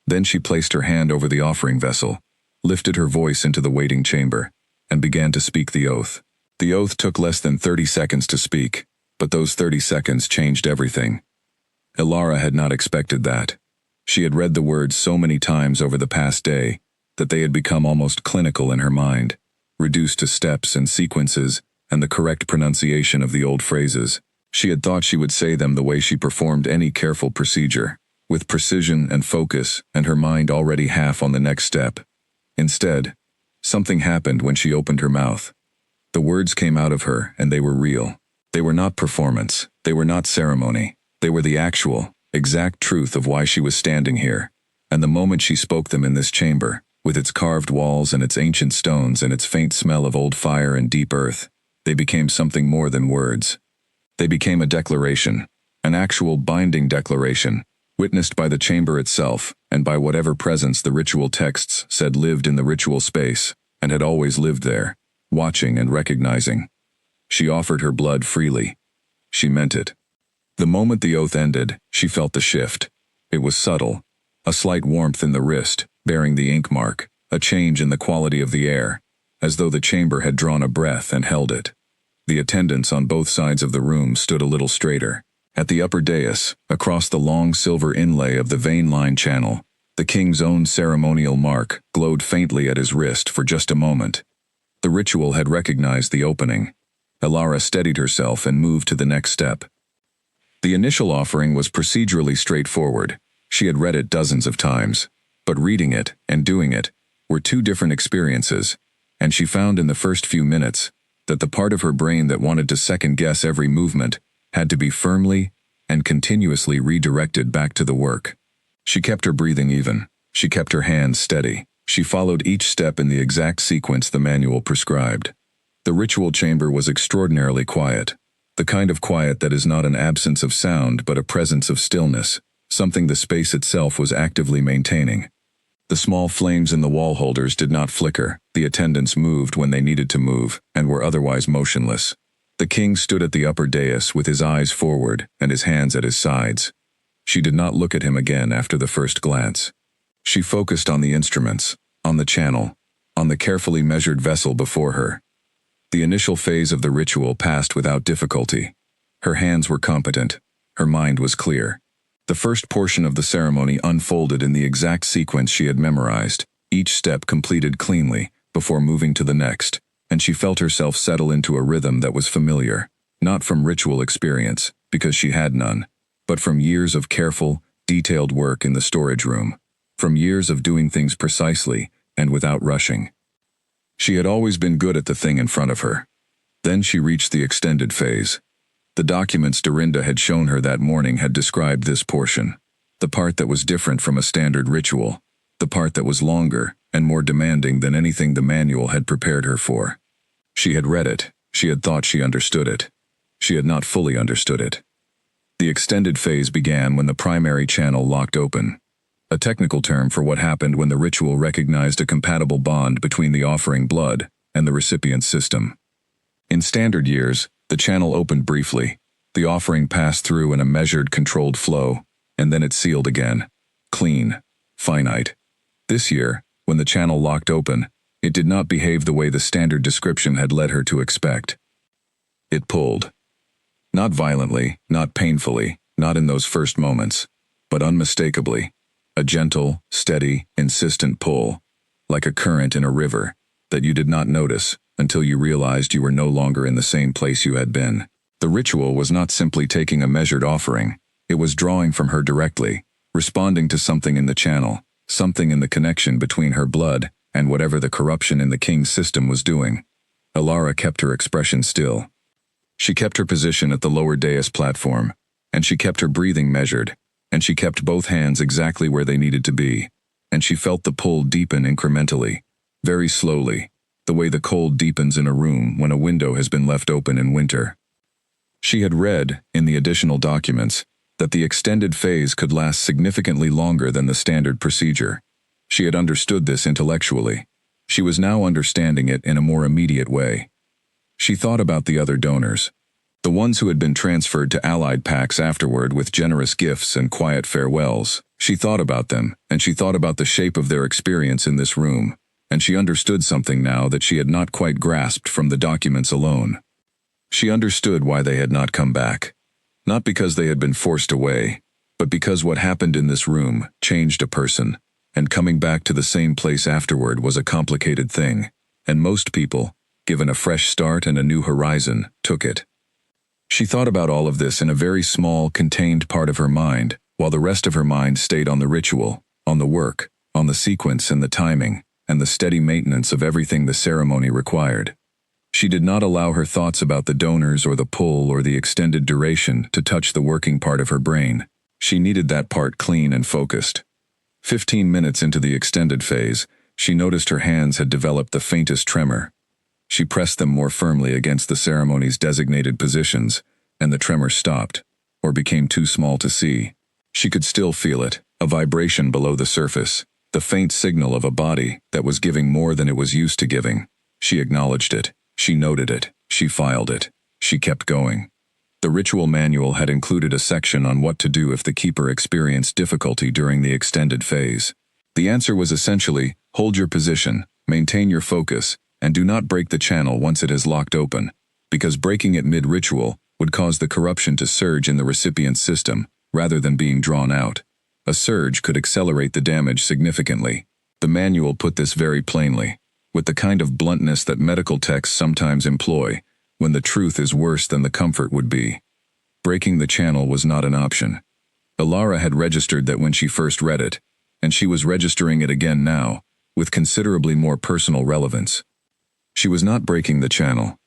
Then she placed her hand over the offering vessel, lifted her voice into the waiting chamber, and began to speak the oath. The oath took less than 30 seconds to speak, But those 30 seconds changed everything. Ilara had not expected that. She had read the words so many times over the past day that they had become almost clinical in her mind, reduced to steps and sequences and the correct pronunciation of the old phrases. She had thought she would say them the way she performed any careful procedure, with precision and focus, and her mind already half on the next step. Instead, something happened when she opened her mouth. The words came out of her, and they were real. They were not performance. They were not ceremony. They were the actual, exact truth of why she was standing here. And the moment she spoke them in this chamber, with its carved walls and its ancient stones and its faint smell of old fire and deep earth, they became something more than words. They became a declaration, an actual binding declaration, witnessed by the chamber itself and by whatever presence the ritual texts said lived in the ritual space and had always lived there, watching and recognizing. She offered her blood freely. She meant it. The moment the oath ended, she felt the shift. It was subtle, a slight warmth in the wrist, bearing the ink mark, a change in the quality of the air, as though the chamber had drawn a breath and held it. The attendants on both sides of the room stood a little straighter. At the upper dais, across the long silver inlay of the vein line channel, the king's own ceremonial mark glowed faintly at his wrist for just a moment. The ritual had recognized the opening. Ilara steadied herself and moved to the next step. The initial offering was procedurally straightforward. She had read it dozens of times, but reading it and doing it were two different experiences, and she found in the first few minutes that the part of her brain that wanted to second-guess every movement had to be firmly and continuously redirected back to the work. She kept her breathing even. She kept her hands steady. She followed each step in the exact sequence the manual prescribed. The ritual chamber was extraordinarily quiet, the kind of quiet that is not an absence of sound but a presence of stillness, something the space itself was actively maintaining. The small flames in the wall holders did not flicker. The attendants moved when they needed to move and were otherwise motionless. The king stood at the upper dais with his eyes forward and his hands at his sides. She did not look at him again after the first glance. She focused on the instruments, on the channel, on the carefully measured vessel before her. The initial phase of the ritual passed without difficulty. Her hands were competent. Her mind was clear. The first portion of the ceremony unfolded in the exact sequence she had memorized, each step completed cleanly, before moving to the next, and she felt herself settle into a rhythm that was familiar, not from ritual experience, because she had none, but from years of careful, detailed work in the storage room, from years of doing things precisely and without rushing. She had always been good at the thing in front of her. Then she reached the extended phase. The documents Dorinda had shown her that morning had described this portion, the part that was different from a standard ritual, the part that was longer and more demanding than anything the manual had prepared her for. She had read it. She had thought she understood it. She had not fully understood it. The extended phase began when the primary channel locked open, a technical term for what happened when the ritual recognized a compatible bond between the offering blood and the recipient's system. In standard years, the channel opened briefly, the offering passed through in a measured, controlled flow, and then it sealed again. Clean. Finite. This year, when the channel locked open, it did not behave the way the standard description had led her to expect. It pulled. Not violently, not painfully, not in those first moments, but unmistakably. A gentle, steady, insistent pull, like a current in a river, that you did not notice until you realized you were no longer in the same place you had been. The ritual was not simply taking a measured offering, it was drawing from her directly, responding to something in the channel, something in the connection between her blood and whatever the corruption in the king's system was doing. Ilara kept her expression still. She kept her position at the lower dais platform, and she kept her breathing measured, and she kept both hands exactly where they needed to be, and she felt the pull deepen incrementally, very slowly, the way the cold deepens in a room when a window has been left open in winter. She had read, in the additional documents, that the extended phase could last significantly longer than the standard procedure. She had understood this intellectually. She was now understanding it in a more immediate way. She thought about the other donors, the ones who had been transferred to allied packs afterward with generous gifts and quiet farewells. She thought about them, and she thought about the shape of their experience in this room, and she understood something now that she had not quite grasped from the documents alone. She understood why they had not come back. Not because they had been forced away, but because what happened in this room changed a person, and coming back to the same place afterward was a complicated thing, and most people, given a fresh start and a new horizon, took it. She thought about all of this in a very small, contained part of her mind, while the rest of her mind stayed on the ritual, on the work, on the sequence and the timing, and the steady maintenance of everything the ceremony required. She did not allow her thoughts about the donors or the pull or the extended duration to touch the working part of her brain. She needed that part clean and focused. 15 minutes into the extended phase, she noticed her hands had developed the faintest tremor. She pressed them more firmly against the ceremony's designated positions, and the tremor stopped, or became too small to see. She could still feel it, a vibration below the surface, the faint signal of a body that was giving more than it was used to giving. She acknowledged it, she noted it, she filed it, she kept going. The ritual manual had included a section on what to do if the keeper experienced difficulty during the extended phase. The answer was essentially, hold your position, maintain your focus, and do not break the channel once it has locked open, because breaking it mid-ritual would cause the corruption to surge in the recipient's system, rather than being drawn out. A surge could accelerate the damage significantly. The manual put this very plainly, with the kind of bluntness that medical texts sometimes employ, when the truth is worse than the comfort would be. Breaking the channel was not an option. Ilara had registered that when she first read it, and she was registering it again now, with considerably more personal relevance. She was not breaking the channel.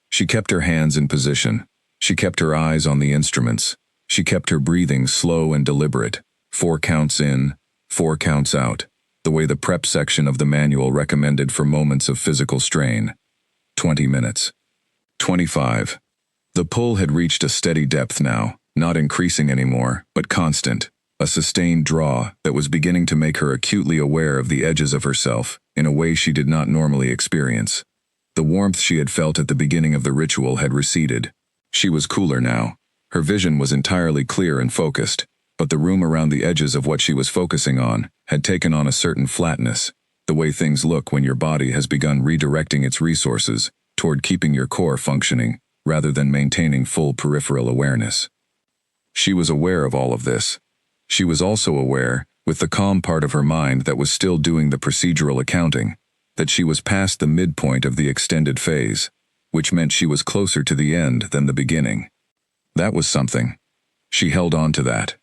She kept her hands in position. She kept her eyes on the instruments. She kept her breathing slow and deliberate, 4 counts in, 4 counts out, the way the prep section of the manual recommended for moments of physical strain. 20 minutes. 25. The pull had reached a steady depth now, not increasing anymore, but constant, a sustained draw that was beginning to make her acutely aware of the edges of herself in a way she did not normally experience. The warmth she had felt at the beginning of the ritual had receded. She was cooler now. Her vision was entirely clear and focused, but the room around the edges of what she was focusing on had taken on a certain flatness, the way things look when your body has begun redirecting its resources toward keeping your core functioning, rather than maintaining full peripheral awareness. She was aware of all of this. She was also aware, with the calm part of her mind that was still doing the procedural accounting, that she was past the midpoint of the extended phase, which meant she was closer to the end than the beginning. That was something. She held on to that.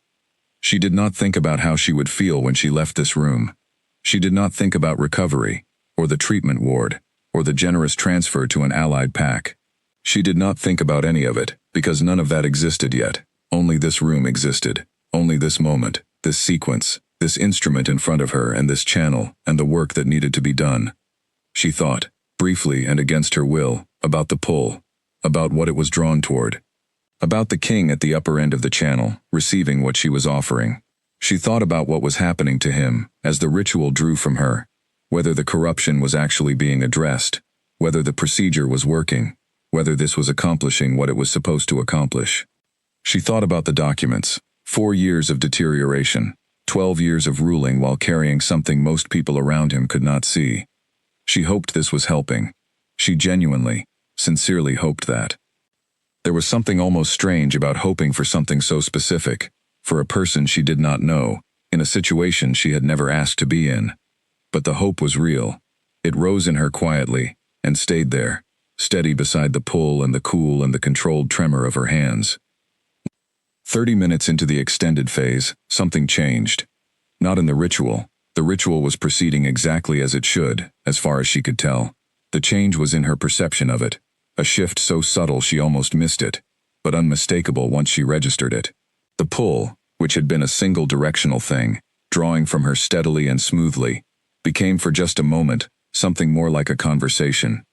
She did not think about how she would feel when she left this room. She did not think about recovery, or the treatment ward, or the generous transfer to an allied pack. She did not think about any of it, because none of that existed yet. Only this room existed. Only this moment, this sequence, this instrument in front of her and this channel, and the work that needed to be done. She thought, briefly and against her will, about the pull, about what it was drawn toward, about the king at the upper end of the channel, receiving what she was offering. She thought about what was happening to him as the ritual drew from her, whether the corruption was actually being addressed, whether the procedure was working, whether this was accomplishing what it was supposed to accomplish. She thought about the documents, 4 years of deterioration, 12 years of ruling while carrying something most people around him could not see. She hoped this was helping. She genuinely, sincerely hoped that. There was something almost strange about hoping for something so specific, for a person she did not know, in a situation she had never asked to be in. But the hope was real. It rose in her quietly, and stayed there, steady beside the pull and the cool and the controlled tremor of her hands. 30 minutes into the extended phase, something changed. Not in the ritual. The ritual was proceeding exactly as it should, as far as she could tell. The change was in her perception of it, a shift so subtle she almost missed it, but unmistakable once she registered it. The pull, which had been a single-directional thing, drawing from her steadily and smoothly, became for just a moment something more like a conversation.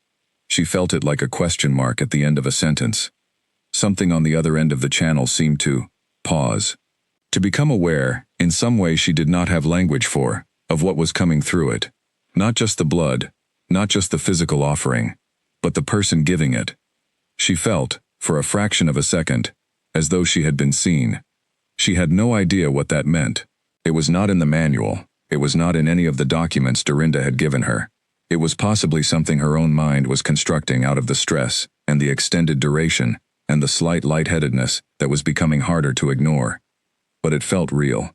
She felt it like a question mark at the end of a sentence. Something on the other end of the channel seemed to pause. To become aware, in some way she did not have language for, of what was coming through it. Not just the blood, not just the physical offering, but the person giving it. She felt, for a fraction of a second, as though she had been seen. She had no idea what that meant. It was not in the manual. It was not in any of the documents Dorinda had given her. It was possibly something her own mind was constructing out of the stress and the extended duration, and the slight lightheadedness that was becoming harder to ignore. But it felt real.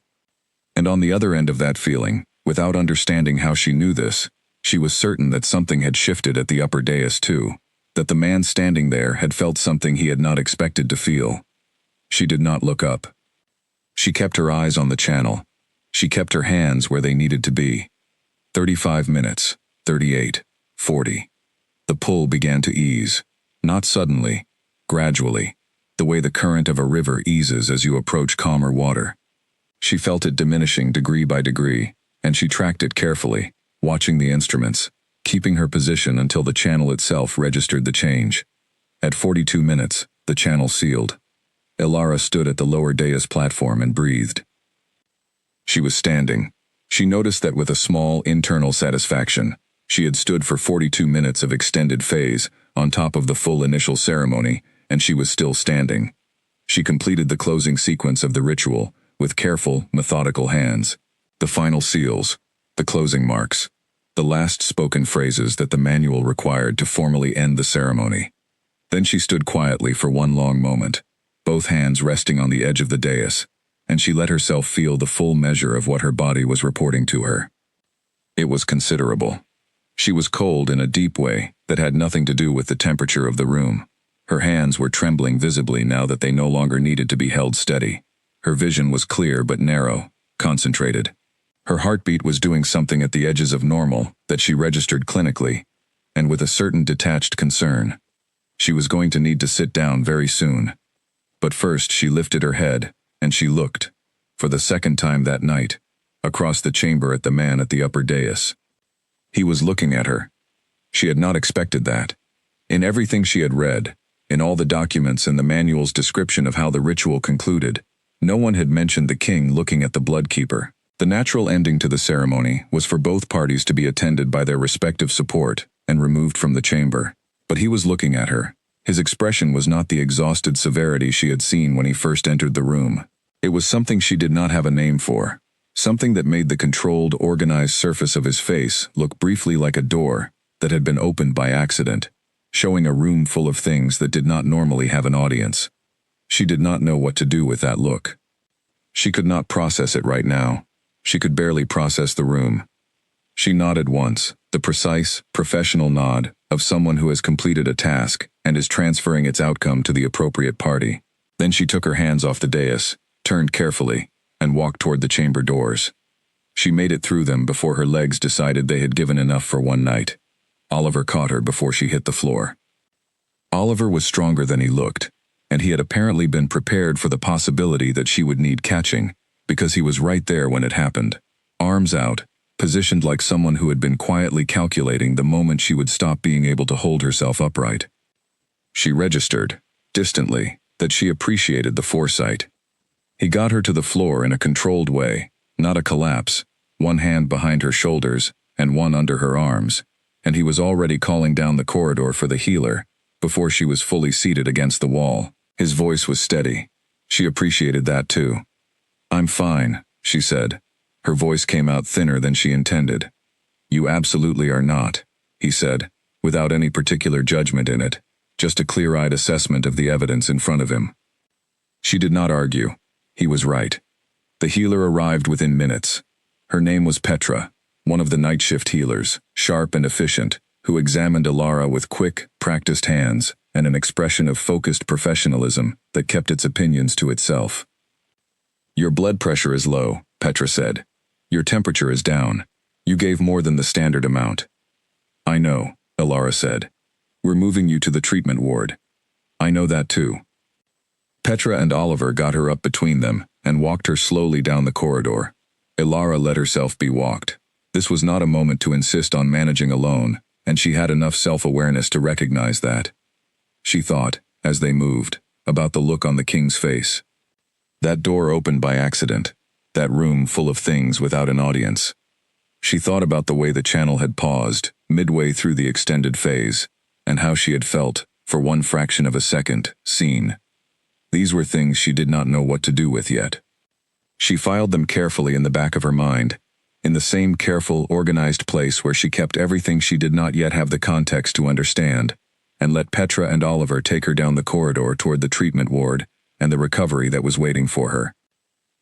And on the other end of that feeling, without understanding how she knew this, she was certain that something had shifted at the upper dais too, that the man standing there had felt something he had not expected to feel. She did not look up. She kept her eyes on the channel. She kept her hands where they needed to be. 35 minutes, 38, 40. The pull began to ease. Not suddenly, gradually, the way the current of a river eases as you approach calmer water. She felt it diminishing degree by degree, and she tracked it carefully, watching the instruments, keeping her position until the channel itself registered the change. At 42 minutes, the channel sealed. Ilara stood at the lower dais platform and breathed. She was standing. She noticed that with a small internal satisfaction, she had stood for 42 minutes of extended phase, on top of the full initial ceremony, and she was still standing. She completed the closing sequence of the ritual, with careful, methodical hands. The final seals, the closing marks, the last spoken phrases that the manual required to formally end the ceremony. Then she stood quietly for one long moment, both hands resting on the edge of the dais, and she let herself feel the full measure of what her body was reporting to her. It was considerable. She was cold in a deep way that had nothing to do with the temperature of the room. Her hands were trembling visibly now that they no longer needed to be held steady. Her vision was clear but narrow, concentrated. Her heartbeat was doing something at the edges of normal that she registered clinically, and with a certain detached concern. She was going to need to sit down very soon. But first she lifted her head, and she looked, for the second time that night, across the chamber at the man at the upper dais. He was looking at her. She had not expected that. In everything she had read, in all the documents and the manual's description of how the ritual concluded, no one had mentioned the king looking at the bloodkeeper. The natural ending to the ceremony was for both parties to be attended by their respective support and removed from the chamber. But he was looking at her. His expression was not the exhausted severity she had seen when he first entered the room. It was something she did not have a name for, something that made the controlled, organized surface of his face look briefly like a door that had been opened by accident, showing a room full of things that did not normally have an audience. She did not know what to do with that look. She could not process it right now. She could barely process the room. She nodded once, the precise, professional nod of someone who has completed a task and is transferring its outcome to the appropriate party. Then she took her hands off the dais, turned carefully, and walked toward the chamber doors. She made it through them before her legs decided they had given enough for one night. Oliver caught her before she hit the floor. Oliver was stronger than he looked, and he had apparently been prepared for the possibility that she would need catching, because he was right there when it happened, arms out, positioned like someone who had been quietly calculating the moment she would stop being able to hold herself upright. She registered, distantly, that she appreciated the foresight. He got her to the floor in a controlled way, not a collapse, one hand behind her shoulders and one under her arms, and he was already calling down the corridor for the healer before she was fully seated against the wall. His voice was steady. She appreciated that too. "I'm fine," she said. Her voice came out thinner than she intended. "You absolutely are not," he said, without any particular judgment in it, just a clear-eyed assessment of the evidence in front of him. She did not argue. He was right. The healer arrived within minutes. Her name was Petra, one of the night shift healers, sharp and efficient, who examined Ilara with quick, practiced hands and an expression of focused professionalism that kept its opinions to itself. "Your blood pressure is low," Petra said. "Your temperature is down. You gave more than the standard amount." "I know," Ilara said. "We're moving you to the treatment ward." "I know that too." Petra and Oliver got her up between them and walked her slowly down the corridor. Ilara let herself be walked. This was not a moment to insist on managing alone, and she had enough self-awareness to recognize that. She thought, as they moved, about the look on the king's face. That door opened by accident, that room full of things without an audience. She thought about the way the channel had paused, midway through the extended phase, and how she had felt, for one fraction of a second, seen. These were things she did not know what to do with yet. She filed them carefully in the back of her mind, in the same careful, organized place where she kept everything she did not yet have the context to understand, and let Petra and Oliver take her down the corridor toward the treatment ward and the recovery that was waiting for her.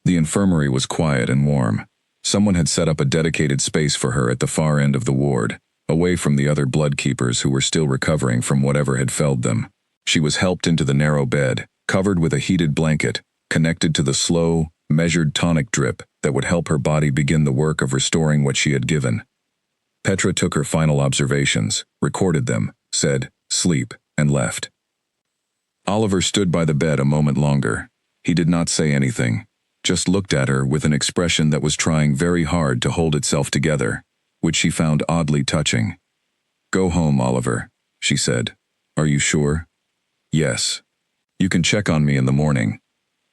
The infirmary was quiet and warm. Someone had set up a dedicated space for her at the far end of the ward, away from the other blood keepers who were still recovering from whatever had felled them. She was helped into the narrow bed, covered with a heated blanket, connected to the slow, measured tonic drip that would help her body begin the work of restoring what she had given. Petra took her final observations, recorded them, said, "Sleep," and left. Oliver stood by the bed a moment longer. He did not say anything, just looked at her with an expression that was trying very hard to hold itself together, which she found oddly touching. "Go home, Oliver," she said. "Are you sure?" "Yes. You can check on me in the morning."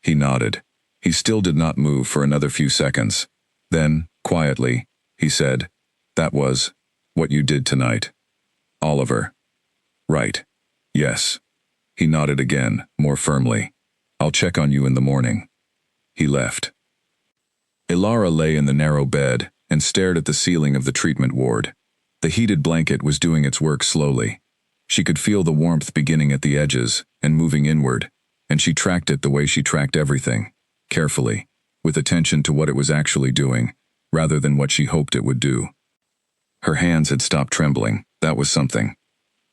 He nodded. He still did not move for another few seconds. Then, quietly, he said, "That was what you did tonight." Oliver. "Right. Yes." He nodded again, more firmly. "I'll check on you in the morning." He left. Ilara lay in the narrow bed and stared at the ceiling of the treatment ward. The heated blanket was doing its work slowly. She could feel the warmth beginning at the edges and moving inward, and she tracked it the way she tracked everything, carefully, with attention to what it was actually doing, rather than what she hoped it would do. Her hands had stopped trembling. That was something.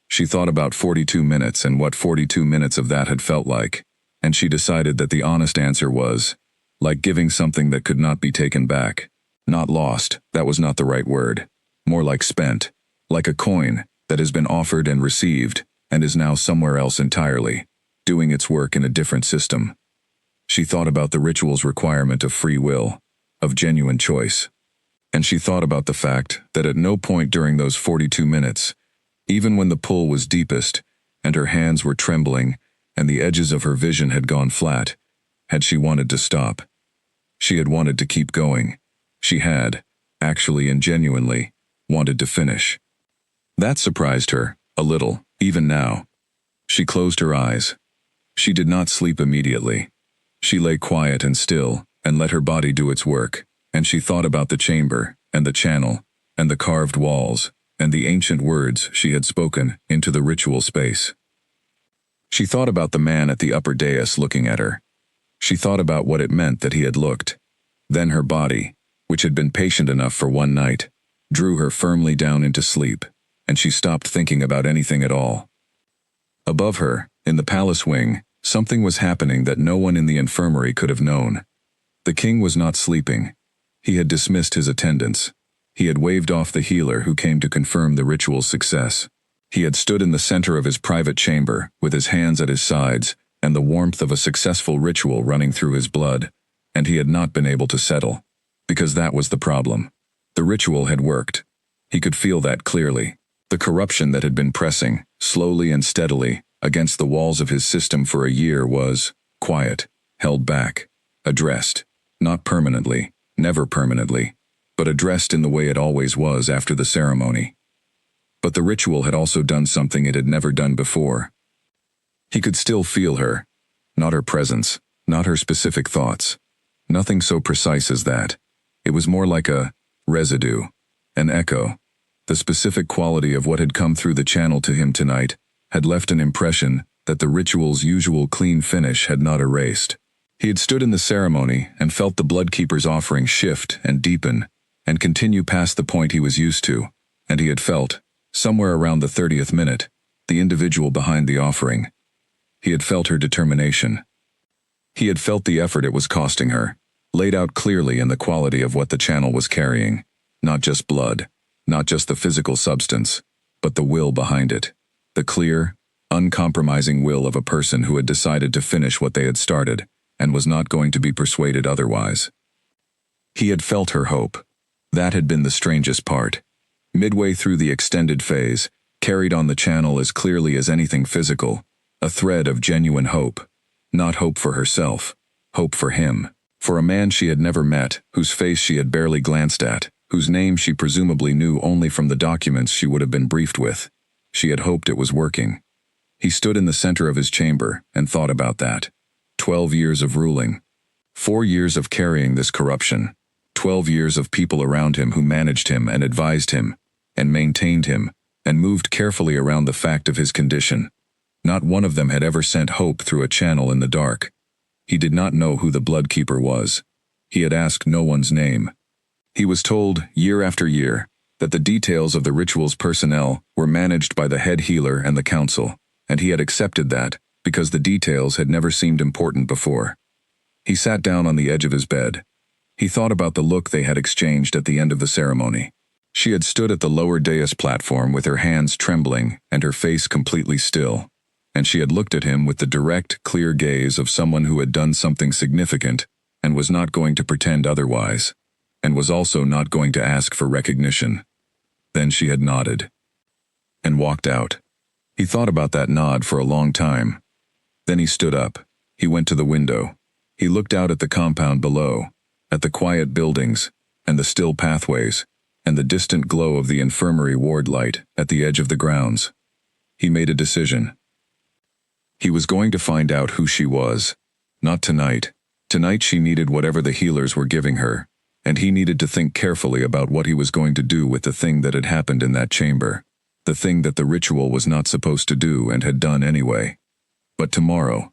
She thought about 42 minutes and what 42 minutes of that had felt like, and she decided that the honest answer was, like giving something that could not be taken back. Not lost, that was not the right word. More like spent, like a coin that has been offered and received, and is now somewhere else entirely, doing its work in a different system. She thought about the ritual's requirement of free will, of genuine choice. And she thought about the fact that at no point during those 42 minutes, even when the pull was deepest, and her hands were trembling, and the edges of her vision had gone flat, had she wanted to stop. She had wanted to keep going. She had, actually and genuinely, wanted to finish. That surprised her, a little, even now. She closed her eyes. She did not sleep immediately. She lay quiet and still, and let her body do its work, and she thought about the chamber, and the channel, and the carved walls, and the ancient words she had spoken into the ritual space. She thought about the man at the upper dais looking at her. She thought about what it meant that he had looked. Then her body, which had been patient enough for one night, drew her firmly down into sleep, and she stopped thinking about anything at all. Above her, in the palace wing, something was happening that no one in the infirmary could have known. The king was not sleeping. He had dismissed his attendants. He had waved off the healer who came to confirm the ritual's success. He had stood in the center of his private chamber, with his hands at his sides, and the warmth of a successful ritual running through his blood, and he had not been able to settle. Because that was the problem. The ritual had worked. He could feel that clearly. The corruption that had been pressing, slowly and steadily, against the walls of his system for a year was quiet, held back, addressed, not permanently, never permanently, but addressed in the way it always was after the ceremony. But the ritual had also done something it had never done before. He could still feel her, not her presence, not her specific thoughts. Nothing so precise as that. It was more like a residue, an echo. The specific quality of what had come through the channel to him tonight had left an impression that the ritual's usual clean finish had not erased. He had stood in the ceremony and felt the bloodkeeper's offering shift and deepen and continue past the point he was used to, and he had felt, somewhere around the 30th minute, the individual behind the offering. He had felt her determination. He had felt the effort it was costing her, laid out clearly in the quality of what the channel was carrying, not just blood, not just the physical substance, but the will behind it, the clear, uncompromising will of a person who had decided to finish what they had started and was not going to be persuaded otherwise. He had felt her hope. That had been the strangest part. Midway through the extended phase, carried on the channel as clearly as anything physical, a thread of genuine hope. Not hope for herself, hope for him, for a man she had never met, whose face she had barely glanced at, whose name she presumably knew only from the documents she would have been briefed with. She had hoped it was working. He stood in the center of his chamber and thought about that. 12 years of ruling. 4 years of carrying this corruption. 12 years of people around him who managed him and advised him, and maintained him, and moved carefully around the fact of his condition. Not one of them had ever sent hope through a channel in the dark. He did not know who the bloodkeeper was. He had asked no one's name. He was told, year after year, that the details of the ritual's personnel were managed by the head healer and the council, and he had accepted that, because the details had never seemed important before. He sat down on the edge of his bed. He thought about the look they had exchanged at the end of the ceremony. She had stood at the lower dais platform with her hands trembling and her face completely still, and she had looked at him with the direct, clear gaze of someone who had done something significant and was not going to pretend otherwise, and was also not going to ask for recognition. Then she had nodded and walked out. He thought about that nod for a long time. Then he stood up. He went to the window. He looked out at the compound below, at the quiet buildings, and the still pathways, and the distant glow of the infirmary ward light at the edge of the grounds. He made a decision. He was going to find out who she was. Not tonight. Tonight she needed whatever the healers were giving her, and he needed to think carefully about what he was going to do with the thing that had happened in that chamber. The thing that the ritual was not supposed to do and had done anyway. But tomorrow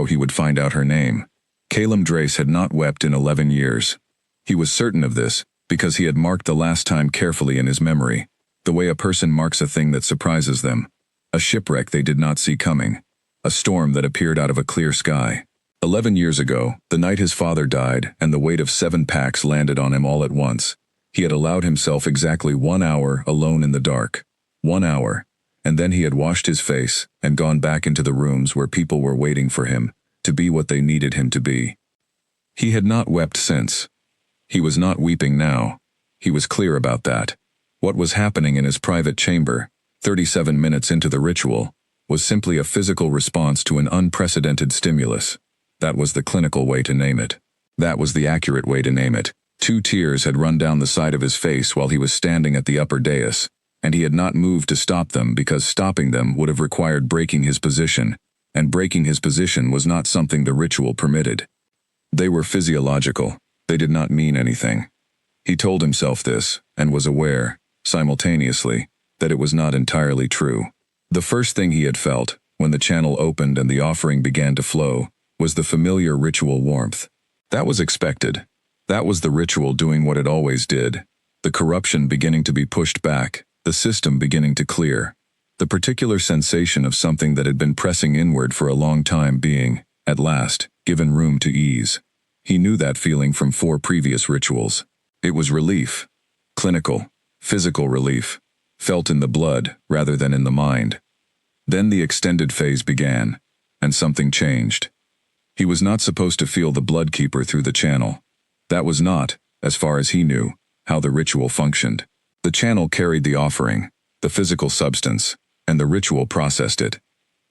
he would find out her name. Calum Drace had not wept in 11 years. He was certain of this, because he had marked the last time carefully in his memory, the way a person marks a thing that surprises them. A shipwreck they did not see coming. A storm that appeared out of a clear sky. 11 years ago, the night his father died and the weight of 7 packs landed on him all at once, he had allowed himself exactly 1 hour alone in the dark. 1 hour. And then he had washed his face and gone back into the rooms where people were waiting for him, to be what they needed him to be. He had not wept since. He was not weeping now. He was clear about that. What was happening in his private chamber, 37 minutes into the ritual, was simply a physical response to an unprecedented stimulus. That was the clinical way to name it. That was the accurate way to name it. 2 tears had run down the side of his face while he was standing at the upper dais, and he had not moved to stop them because stopping them would have required breaking his position, and breaking his position was not something the ritual permitted. They were physiological. They did not mean anything. He told himself this, and was aware, simultaneously, that it was not entirely true. The first thing he had felt, when the channel opened and the offering began to flow, was the familiar ritual warmth. That was expected. That was the ritual doing what it always did. The corruption beginning to be pushed back, the system beginning to clear. The particular sensation of something that had been pressing inward for a long time being, at last, given room to ease. He knew that feeling from 4 previous rituals. It was relief. Clinical, physical relief. Felt in the blood rather than in the mind. Then the extended phase began, and something changed. He was not supposed to feel the bloodkeeper through the channel. That was not, as far as he knew, how the ritual functioned. The channel carried the offering, the physical substance, and the ritual processed it.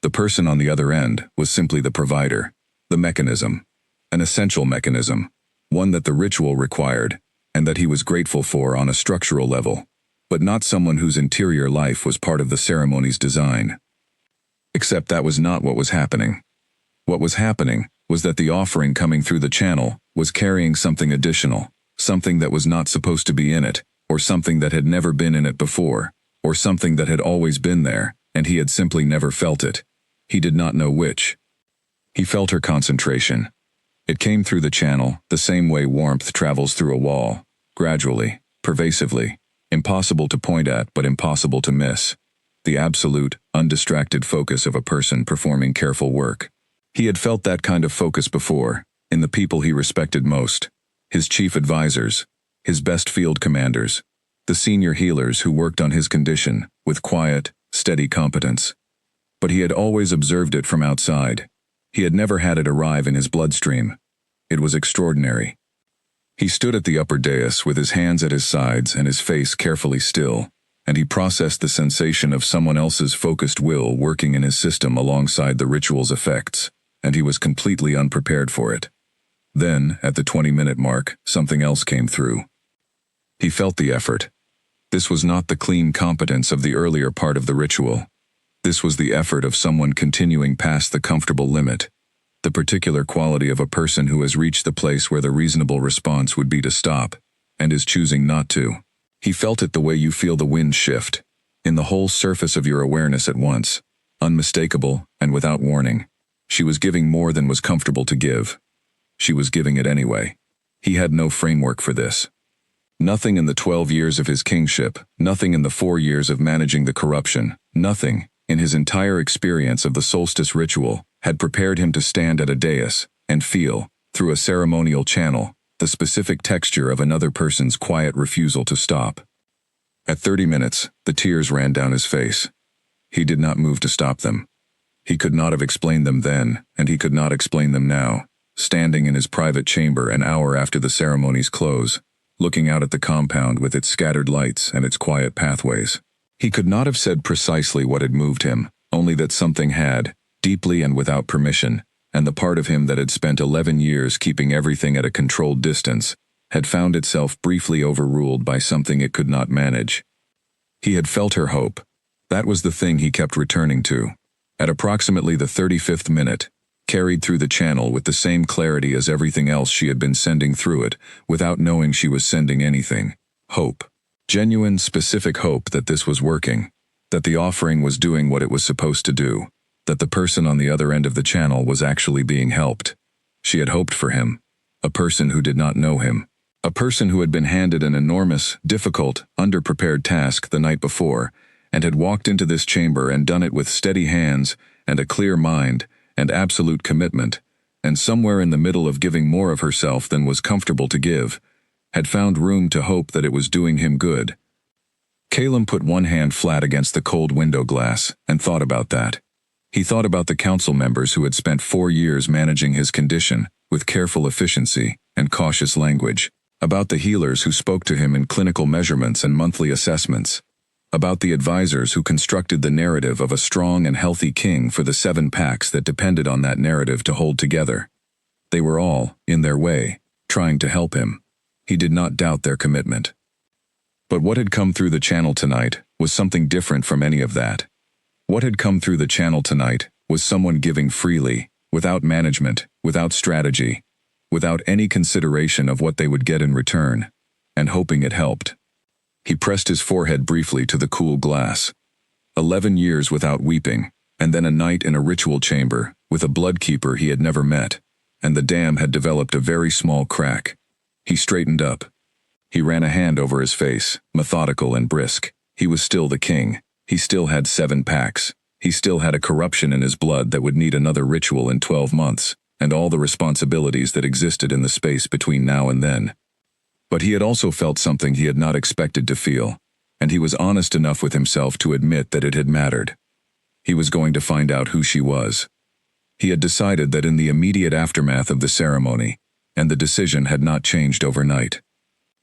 The person on the other end was simply the provider, the mechanism, an essential mechanism, one that the ritual required, and that he was grateful for on a structural level, but not someone whose interior life was part of the ceremony's design. Except that was not what was happening. What was happening was that the offering coming through the channel was carrying something additional, something that was not supposed to be in it, or something that had never been in it before, or something that had always been there, and he had simply never felt it. He did not know which. He felt her concentration. It came through the channel, the same way warmth travels through a wall, gradually, pervasively, impossible to point at but impossible to miss. The absolute, undistracted focus of a person performing careful work. He had felt that kind of focus before, in the people he respected most, his chief advisors, his best field commanders, the senior healers who worked on his condition with quiet, steady competence. But he had always observed it from outside. He had never had it arrive in his bloodstream. It was extraordinary. He stood at the upper dais with his hands at his sides and his face carefully still, and he processed the sensation of someone else's focused will working in his system alongside the ritual's effects, and he was completely unprepared for it. Then, at the 20-minute mark, something else came through. He felt the effort. This was not the clean competence of the earlier part of the ritual. This was the effort of someone continuing past the comfortable limit, the particular quality of a person who has reached the place where the reasonable response would be to stop, and is choosing not to. He felt it the way you feel the wind shift, in the whole surface of your awareness at once, unmistakable and without warning. She was giving more than was comfortable to give. She was giving it anyway. He had no framework for this. Nothing in the 12 years of his kingship, nothing in the 4 years of managing the corruption, nothing, in his entire experience of the solstice ritual, had prepared him to stand at a dais and feel, through a ceremonial channel, the specific texture of another person's quiet refusal to stop. At 30 minutes, the tears ran down his face. He did not move to stop them. He could not have explained them then, and he could not explain them now, standing in his private chamber an hour after the ceremony's close, looking out at the compound with its scattered lights and its quiet pathways. He could not have said precisely what had moved him, only that something had, deeply and without permission, and the part of him that had spent 11 years keeping everything at a controlled distance, had found itself briefly overruled by something it could not manage. He had felt her hope. That was the thing he kept returning to. At approximately the 35th minute, carried through the channel with the same clarity as everything else she had been sending through it, without knowing she was sending anything. Hope. Genuine, specific hope that this was working, that the offering was doing what it was supposed to do, that the person on the other end of the channel was actually being helped. She had hoped for him, a person who did not know him, a person who had been handed an enormous, difficult, underprepared task the night before, and had walked into this chamber and done it with steady hands and a clear mind and absolute commitment, and somewhere in the middle of giving more of herself than was comfortable to give, had found room to hope that it was doing him good. Calum put one hand flat against the cold window glass and thought about that. He thought about the council members who had spent 4 years managing his condition with careful efficiency and cautious language, about the healers who spoke to him in clinical measurements and monthly assessments, about the advisors who constructed the narrative of a strong and healthy king for the 7 packs that depended on that narrative to hold together. They were all, in their way, trying to help him. He did not doubt their commitment. But what had come through the channel tonight was something different from any of that. What had come through the channel tonight was someone giving freely, without management, without strategy, without any consideration of what they would get in return, and hoping it helped. He pressed his forehead briefly to the cool glass. 11 years without weeping, and then a night in a ritual chamber with a bloodkeeper he had never met, and the dam had developed a very small crack. He straightened up. He ran a hand over his face, methodical and brisk. He was still the king. He still had 7 packs. He still had a corruption in his blood that would need another ritual in 12 months, and all the responsibilities that existed in the space between now and then. But he had also felt something he had not expected to feel, and he was honest enough with himself to admit that it had mattered. He was going to find out who she was. He had decided that in the immediate aftermath of the ceremony, and the decision had not changed overnight.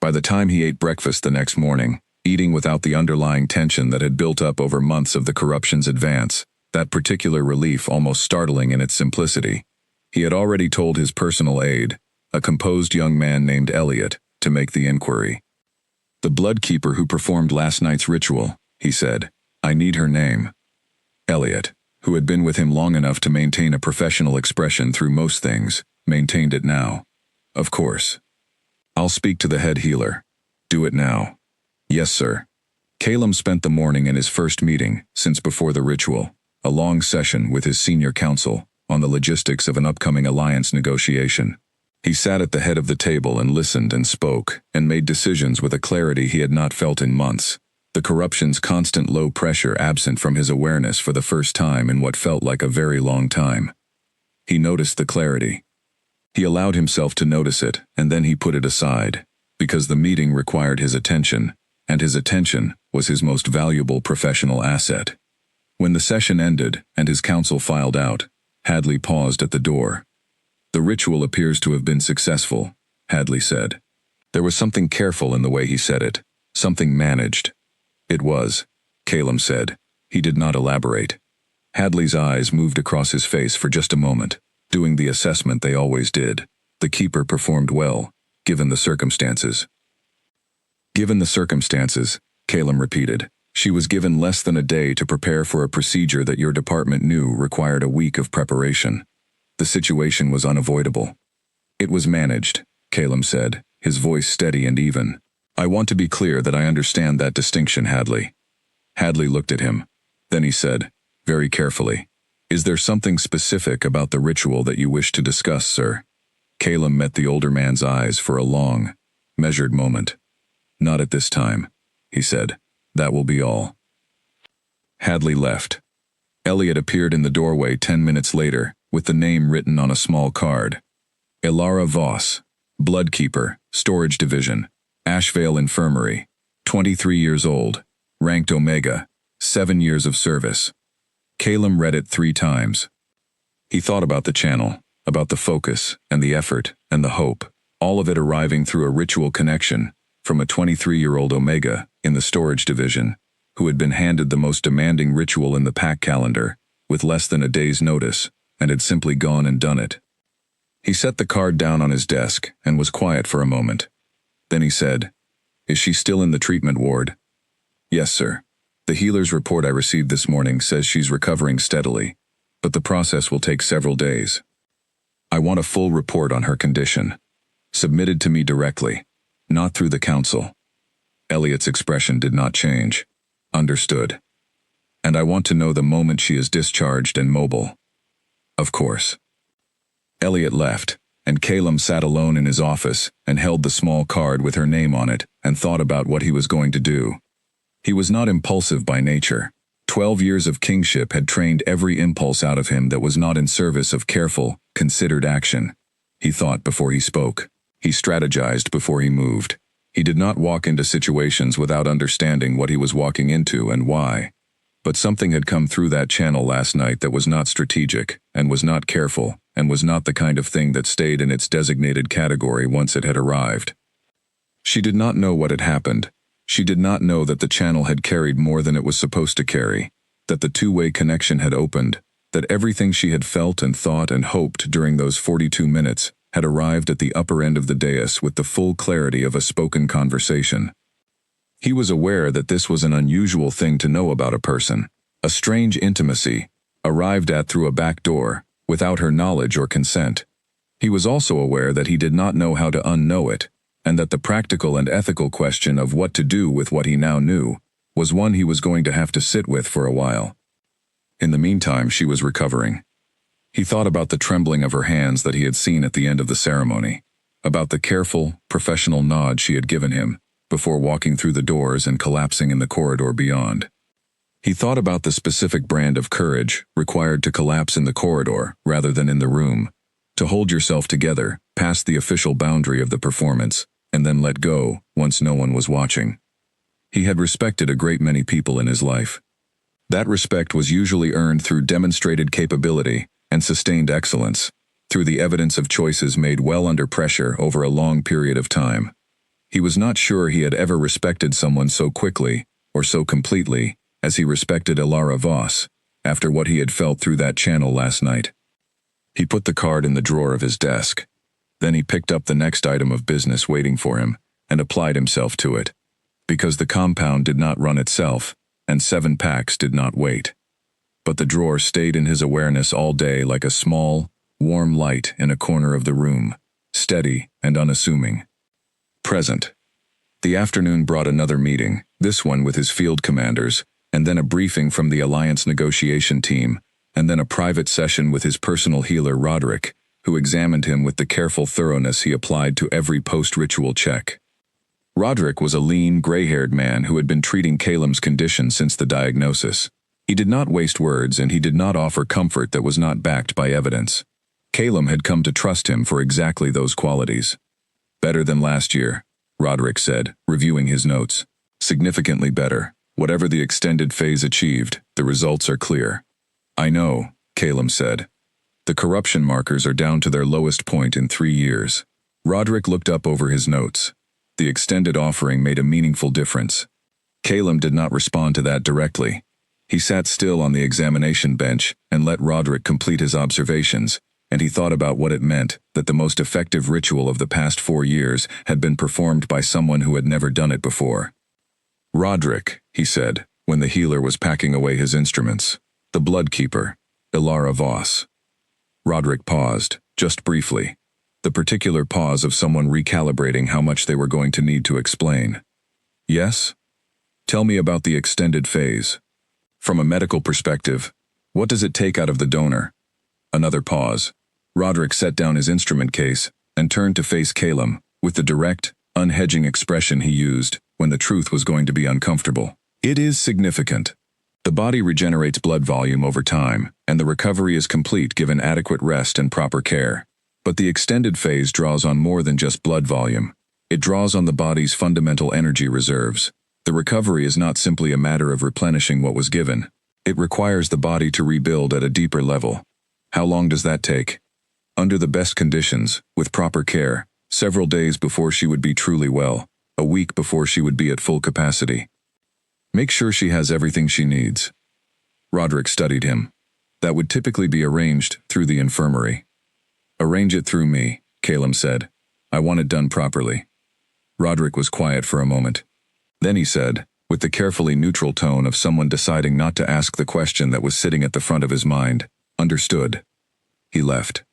By the time he ate breakfast the next morning, eating without the underlying tension that had built up over months of the corruption's advance, that particular relief almost startling in its simplicity, he had already told his personal aide, a composed young man named Elliot, to make the inquiry. "The bloodkeeper who performed last night's ritual," he said. "I need her name." Elliot, who had been with him long enough to maintain a professional expression through most things, maintained it now. "Of course. I'll speak to the head healer. Do it now." "Yes, sir." Calum spent the morning in his first meeting, since before the ritual, a long session with his senior counsel, on the logistics of an upcoming alliance negotiation. He sat at the head of the table and listened and spoke, and made decisions with a clarity he had not felt in months, the corruption's constant low pressure absent from his awareness for the first time in what felt like a very long time. He noticed the clarity. He allowed himself to notice it, and then he put it aside, because the meeting required his attention, and his attention was his most valuable professional asset. When the session ended and his counsel filed out, Hadley paused at the door. "The ritual appears to have been successful," Hadley said. There was something careful in the way he said it, something managed. "It was," Calum said. He did not elaborate. Hadley's eyes moved across his face for just a moment, doing the assessment they always did. The keeper performed well, given the circumstances. "Given the circumstances," Calum repeated. "She was given less than a day to prepare for a procedure that your department knew required a week of preparation. The situation was unavoidable." "It was managed," Calum said, his voice steady and even. "I want to be clear that I understand that distinction, Hadley. Hadley looked at him. Then he said, very carefully, "Is there something specific about the ritual that you wish to discuss, sir?" Calum met the older man's eyes for a long, measured moment. "Not at this time," he said. "That will be all." Hadley left. Elliot appeared in the doorway 10 minutes later, with the name written on a small card. Ilara Voss, Bloodkeeper, Storage Division, Ashvale Infirmary, 23 years old, ranked Omega, 7 years of service. Calum read it 3 times. He thought about the channel, about the focus, and the effort, and the hope, all of it arriving through a ritual connection, from a 23-year-old Omega, in the storage division, who had been handed the most demanding ritual in the pack calendar, with less than a day's notice, and had simply gone and done it. He set the card down on his desk, and was quiet for a moment. Then he said, "Is she still in the treatment ward?" "Yes, sir. The healer's report I received this morning says she's recovering steadily, but the process will take several days. I want a full report on her condition, submitted to me directly, not through the council." Elliot's expression did not change. "Understood. And I want to know the moment she is discharged and mobile." "Of course." Elliot left, and Calum sat alone in his office and held the small card with her name on it and thought about what he was going to do. He was not impulsive by nature. 12 years of kingship had trained every impulse out of him that was not in service of careful, considered action. He thought before he spoke. He strategized before he moved. He did not walk into situations without understanding what he was walking into and why. But something had come through that channel last night that was not strategic, and was not careful, and was not the kind of thing that stayed in its designated category once it had arrived. She did not know what had happened. She did not know that the channel had carried more than it was supposed to carry, that the two-way connection had opened, that everything she had felt and thought and hoped during those 42 minutes had arrived at the upper end of the dais with the full clarity of a spoken conversation. He was aware that this was an unusual thing to know about a person, a strange intimacy, arrived at through a back door, without her knowledge or consent. He was also aware that he did not know how to unknow it, and that the practical and ethical question of what to do with what he now knew was one he was going to have to sit with for a while. In the meantime, she was recovering. He thought about the trembling of her hands that he had seen at the end of the ceremony, about the careful, professional nod she had given him before walking through the doors and collapsing in the corridor beyond. He thought about the specific brand of courage required to collapse in the corridor rather than in the room, to hold yourself together past the official boundary of the performance, and then let go once no one was watching. He had respected a great many people in his life. That respect was usually earned through demonstrated capability and sustained excellence, through the evidence of choices made well under pressure over a long period of time. He was not sure he had ever respected someone so quickly, or so completely, as he respected Ilara Voss, after what he had felt through that channel last night. He put the card in the drawer of his desk. Then he picked up the next item of business waiting for him, and applied himself to it. Because the compound did not run itself, and 7 packs did not wait. But the drawer stayed in his awareness all day like a small, warm light in a corner of the room, steady and unassuming. Present. The afternoon brought another meeting, this one with his field commanders, and then a briefing from the Alliance negotiation team, and then a private session with his personal healer Roderick, who examined him with the careful thoroughness he applied to every post-ritual check. Roderick was a lean, gray-haired man who had been treating Calum's condition since the diagnosis. He did not waste words, and he did not offer comfort that was not backed by evidence. Calum had come to trust him for exactly those qualities. "Better than last year," Roderick said, reviewing his notes. "Significantly better. Whatever the extended phase achieved, the results are clear." "I know," Calum said. "The corruption markers are down to their lowest point in 3 years." Roderick looked up over his notes. The extended offering made a meaningful difference. Calum did not respond to that directly. He sat still on the examination bench and let Roderick complete his observations, and he thought about what it meant that the most effective ritual of the past 4 years had been performed by someone who had never done it before. "Roderick," he said, when the healer was packing away his instruments, "the Bloodkeeper, Ilara Voss." Roderick paused, just briefly, the particular pause of someone recalibrating how much they were going to need to explain. "Yes?" Tell me about the extended phase. From a medical perspective, what does it take out of the donor? Another pause. Roderick set down his instrument case and turned to face Calum with the direct, unhedging expression he used when the truth was going to be uncomfortable. It is significant. The body regenerates blood volume over time, and the recovery is complete given adequate rest and proper care. But the extended phase draws on more than just blood volume. It draws on the body's fundamental energy reserves. The recovery is not simply a matter of replenishing what was given. It requires the body to rebuild at a deeper level. How long does that take? Under the best conditions, with proper care, several days before she would be truly well, a week before she would be at full capacity. Make sure she has everything she needs. Roderick studied him. That would typically be arranged through the infirmary. Arrange it through me, Calum said. I want it done properly. Roderick was quiet for a moment. Then he said, with the carefully neutral tone of someone deciding not to ask the question that was sitting at the front of his mind, understood. He left.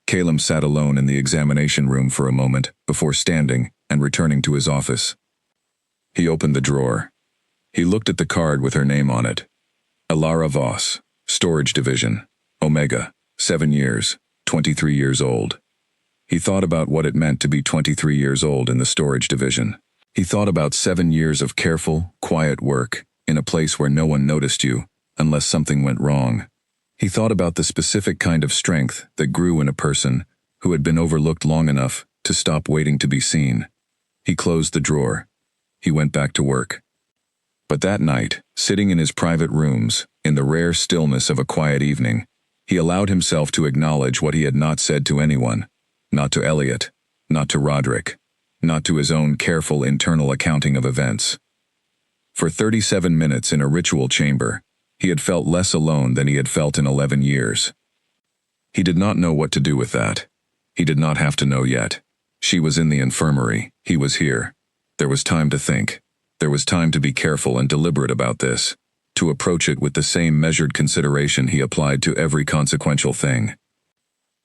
Calum sat alone in the examination room for a moment before standing and returning to his office. He opened the drawer. He looked at the card with her name on it. Elara Voss, Storage Division, Omega, 7 years, 23 years old. He thought about what it meant to be 23 years old in the storage division. He thought about 7 years of careful, quiet work in a place where no one noticed you, unless something went wrong. He thought about the specific kind of strength that grew in a person who had been overlooked long enough to stop waiting to be seen. He closed the drawer. He went back to work. But that night, sitting in his private rooms, in the rare stillness of a quiet evening, he allowed himself to acknowledge what he had not said to anyone, not to Elliot, not to Roderick, not to his own careful internal accounting of events. For 37 minutes in a ritual chamber, he had felt less alone than he had felt in 11 years. He did not know what to do with that. He did not have to know yet. She was in the infirmary. He was here. There was time to think. There was time to be careful and deliberate about this, to approach it with the same measured consideration he applied to every consequential thing.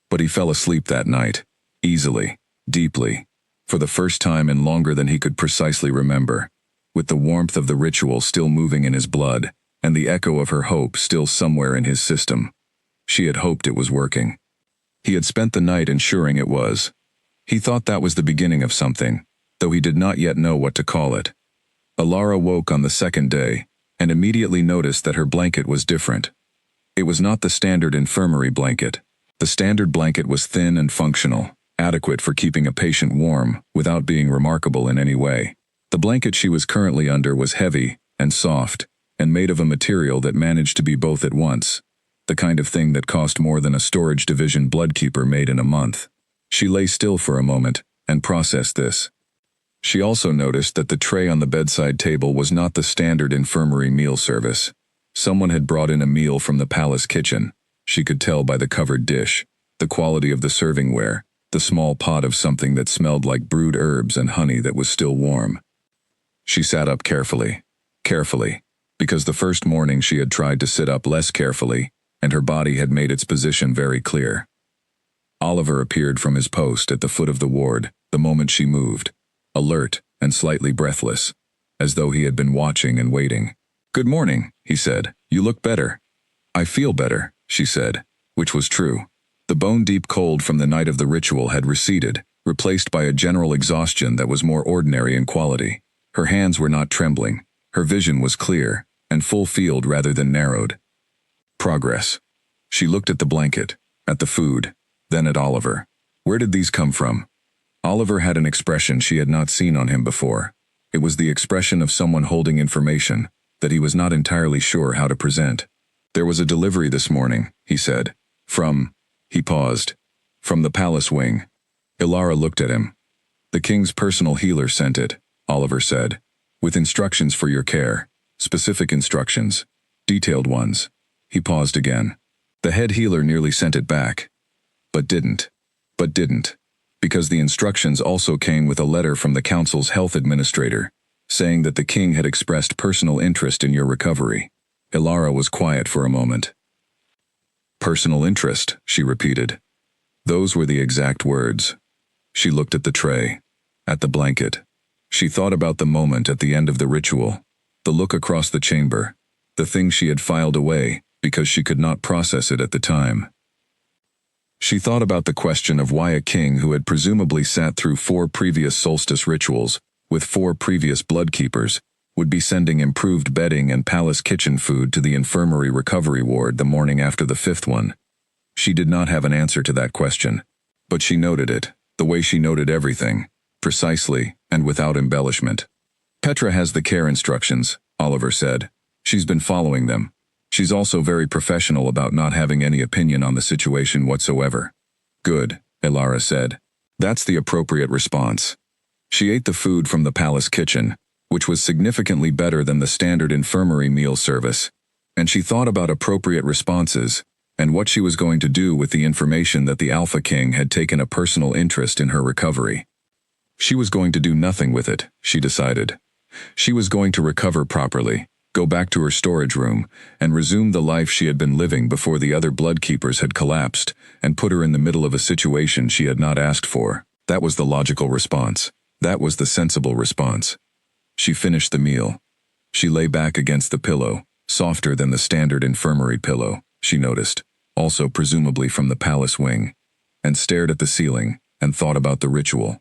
But he fell asleep that night, easily, deeply, for the first time in longer than he could precisely remember, with the warmth of the ritual still moving in his blood, and the echo of her hope still somewhere in his system. She had hoped it was working. He had spent the night ensuring it was. He thought that was the beginning of something, though he did not yet know what to call it. Elara woke on the second day, and immediately noticed that her blanket was different. It was not the standard infirmary blanket. The standard blanket was thin and functional, adequate for keeping a patient warm without being remarkable in any way. The blanket she was currently under was heavy and soft, and made of a material that managed to be both at once, the kind of thing that cost more than a storage division bloodkeeper made in a month. She lay still for a moment and processed this. She also noticed that the tray on the bedside table was not the standard infirmary meal service. Someone had brought in a meal from the palace kitchen. She could tell by the covered dish, the quality of the servingware, the small pot of something that smelled like brewed herbs and honey that was still warm. She sat up carefully, because the first morning she had tried to sit up less carefully, and her body had made its position very clear. Oliver appeared from his post at the foot of the ward the moment she moved, alert and slightly breathless, as though he had been watching and waiting. "Good morning," he said. "You look better." "I feel better," she said, which was true. The bone-deep cold from the night of the ritual had receded, replaced by a general exhaustion that was more ordinary in quality. Her hands were not trembling. Her vision was clear, and full field rather than narrowed. Progress. She looked at the blanket, at the food, then at Oliver. Where did these come from? Oliver had an expression she had not seen on him before. It was the expression of someone holding information that he was not entirely sure how to present. "There was a delivery this morning," he said. He paused. "From the palace wing." Elara looked at him. "The king's personal healer sent it," Oliver said, "with instructions for your care, specific instructions, detailed ones." He paused again. "The head healer nearly sent it back, but didn't, because the instructions also came with a letter from the council's health administrator, saying that the king had expressed personal interest in your recovery." Elara was quiet for a moment. "Personal interest," she repeated. Those were the exact words. She looked at the tray, at the blanket. She thought about the moment at the end of the ritual. the look across the chamber, the thing she had filed away because she could not process it at the time. She thought about the question of why a king who had presumably sat through 4 previous solstice rituals with 4 previous bloodkeepers would be sending improved bedding and palace kitchen food to the infirmary recovery ward the morning after the 5th one. She did not have an answer to that question, but she noted it, the way she noted everything, precisely and without embellishment. Petra has the care instructions, Oliver said. She's been following them. She's also very professional about not having any opinion on the situation whatsoever. Good, Elara said. That's the appropriate response. She ate the food from the palace kitchen, which was significantly better than the standard infirmary meal service, and she thought about appropriate responses and what she was going to do with the information that the Alpha King had taken a personal interest in her recovery. She was going to do nothing with it, she decided. She was going to recover properly, go back to her storage room, and resume the life she had been living before the other bloodkeepers had collapsed and put her in the middle of a situation she had not asked for. That was the logical response. That was the sensible response. She finished the meal. She lay back against the pillow, softer than the standard infirmary pillow, she noticed, also presumably from the palace wing, and stared at the ceiling and thought about the ritual.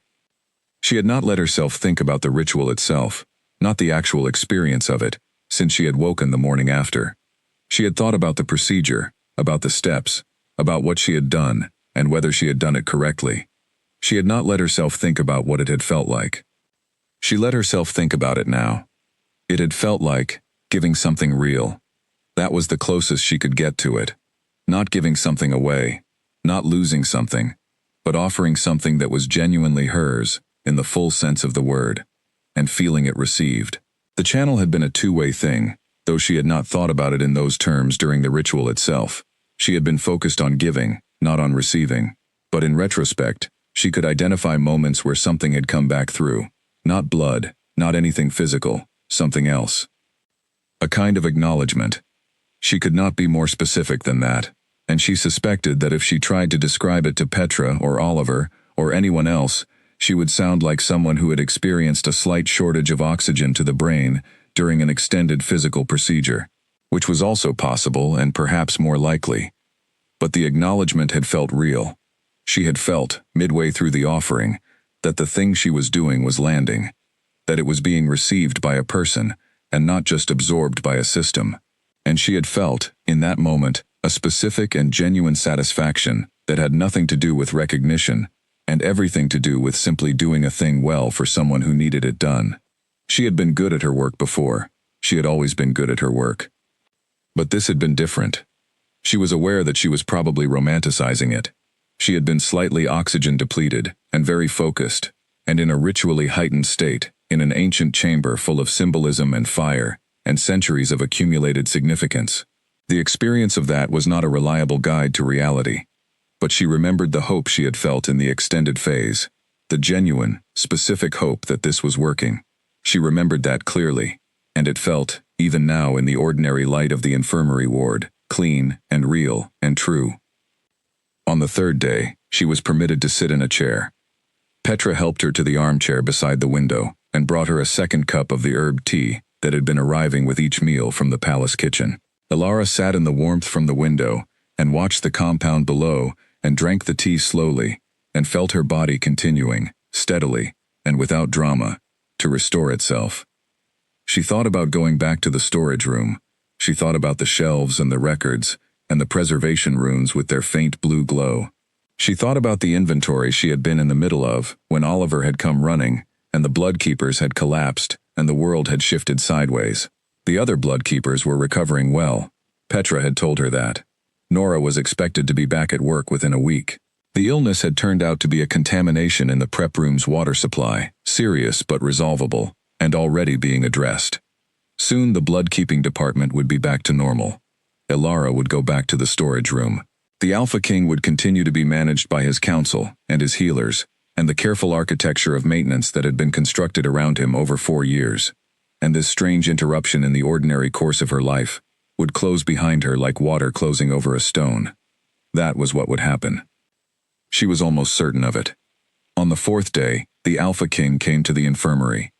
She had not let herself think about the ritual itself, not the actual experience of it, since she had woken the morning after. She had thought about the procedure, about the steps, about what she had done, and whether she had done it correctly. She had not let herself think about what it had felt like. She let herself think about it now. It had felt like giving something real. That was the closest she could get to it. Not giving something away, not losing something, but offering something that was genuinely hers, in the full sense of the word, and feeling it received. The channel had been a two-way thing, though she had not thought about it in those terms during the ritual itself. She had been focused on giving, not on receiving. But in retrospect, she could identify moments where something had come back through. Not blood, not anything physical, something else. A kind of acknowledgement. She could not be more specific than that, and she suspected that if she tried to describe it to Petra or Oliver or anyone else, she would sound like someone who had experienced a slight shortage of oxygen to the brain during an extended physical procedure, which was also possible and perhaps more likely. But the acknowledgement had felt real. She had felt, midway through the offering, that the thing she was doing was landing, that it was being received by a person and not just absorbed by a system. And she had felt, in that moment, a specific and genuine satisfaction that had nothing to do with recognition and everything to do with simply doing a thing well for someone who needed it done. She had been good at her work before. She had always been good at her work. But this had been different. She was aware that she was probably romanticizing it. She had been slightly oxygen depleted and very focused, and in a ritually heightened state, in an ancient chamber full of symbolism and fire, and centuries of accumulated significance. The experience of that was not a reliable guide to reality. But she remembered the hope she had felt in the extended phase, the genuine, specific hope that this was working. She remembered that clearly, and it felt, even now in the ordinary light of the infirmary ward, clean and real and true. On the 3rd day, she was permitted to sit in a chair. Petra helped her to the armchair beside the window and brought her a 2nd cup of the herb tea that had been arriving with each meal from the palace kitchen. Elara sat in the warmth from the window and watched the compound below and drank the tea slowly and felt her body continuing, steadily, and without drama, to restore itself. She thought about going back to the storage room. She thought about the shelves and the records and the preservation runes with their faint blue glow. She thought about the inventory she had been in the middle of when Oliver had come running and the bloodkeepers had collapsed and the world had shifted sideways. The other bloodkeepers were recovering well. Petra had told her that. Nora was expected to be back at work within a week. The illness had turned out to be a contamination in the prep room's water supply, serious but resolvable, and already being addressed. Soon the blood-keeping department would be back to normal. Elara would go back to the storage room. The Alpha King would continue to be managed by his council and his healers, and the careful architecture of maintenance that had been constructed around him over 4 years. And this strange interruption in the ordinary course of her life would close behind her like water closing over a stone. That was what would happen. She was almost certain of it. On the 4th day, the Alpha King came to the infirmary.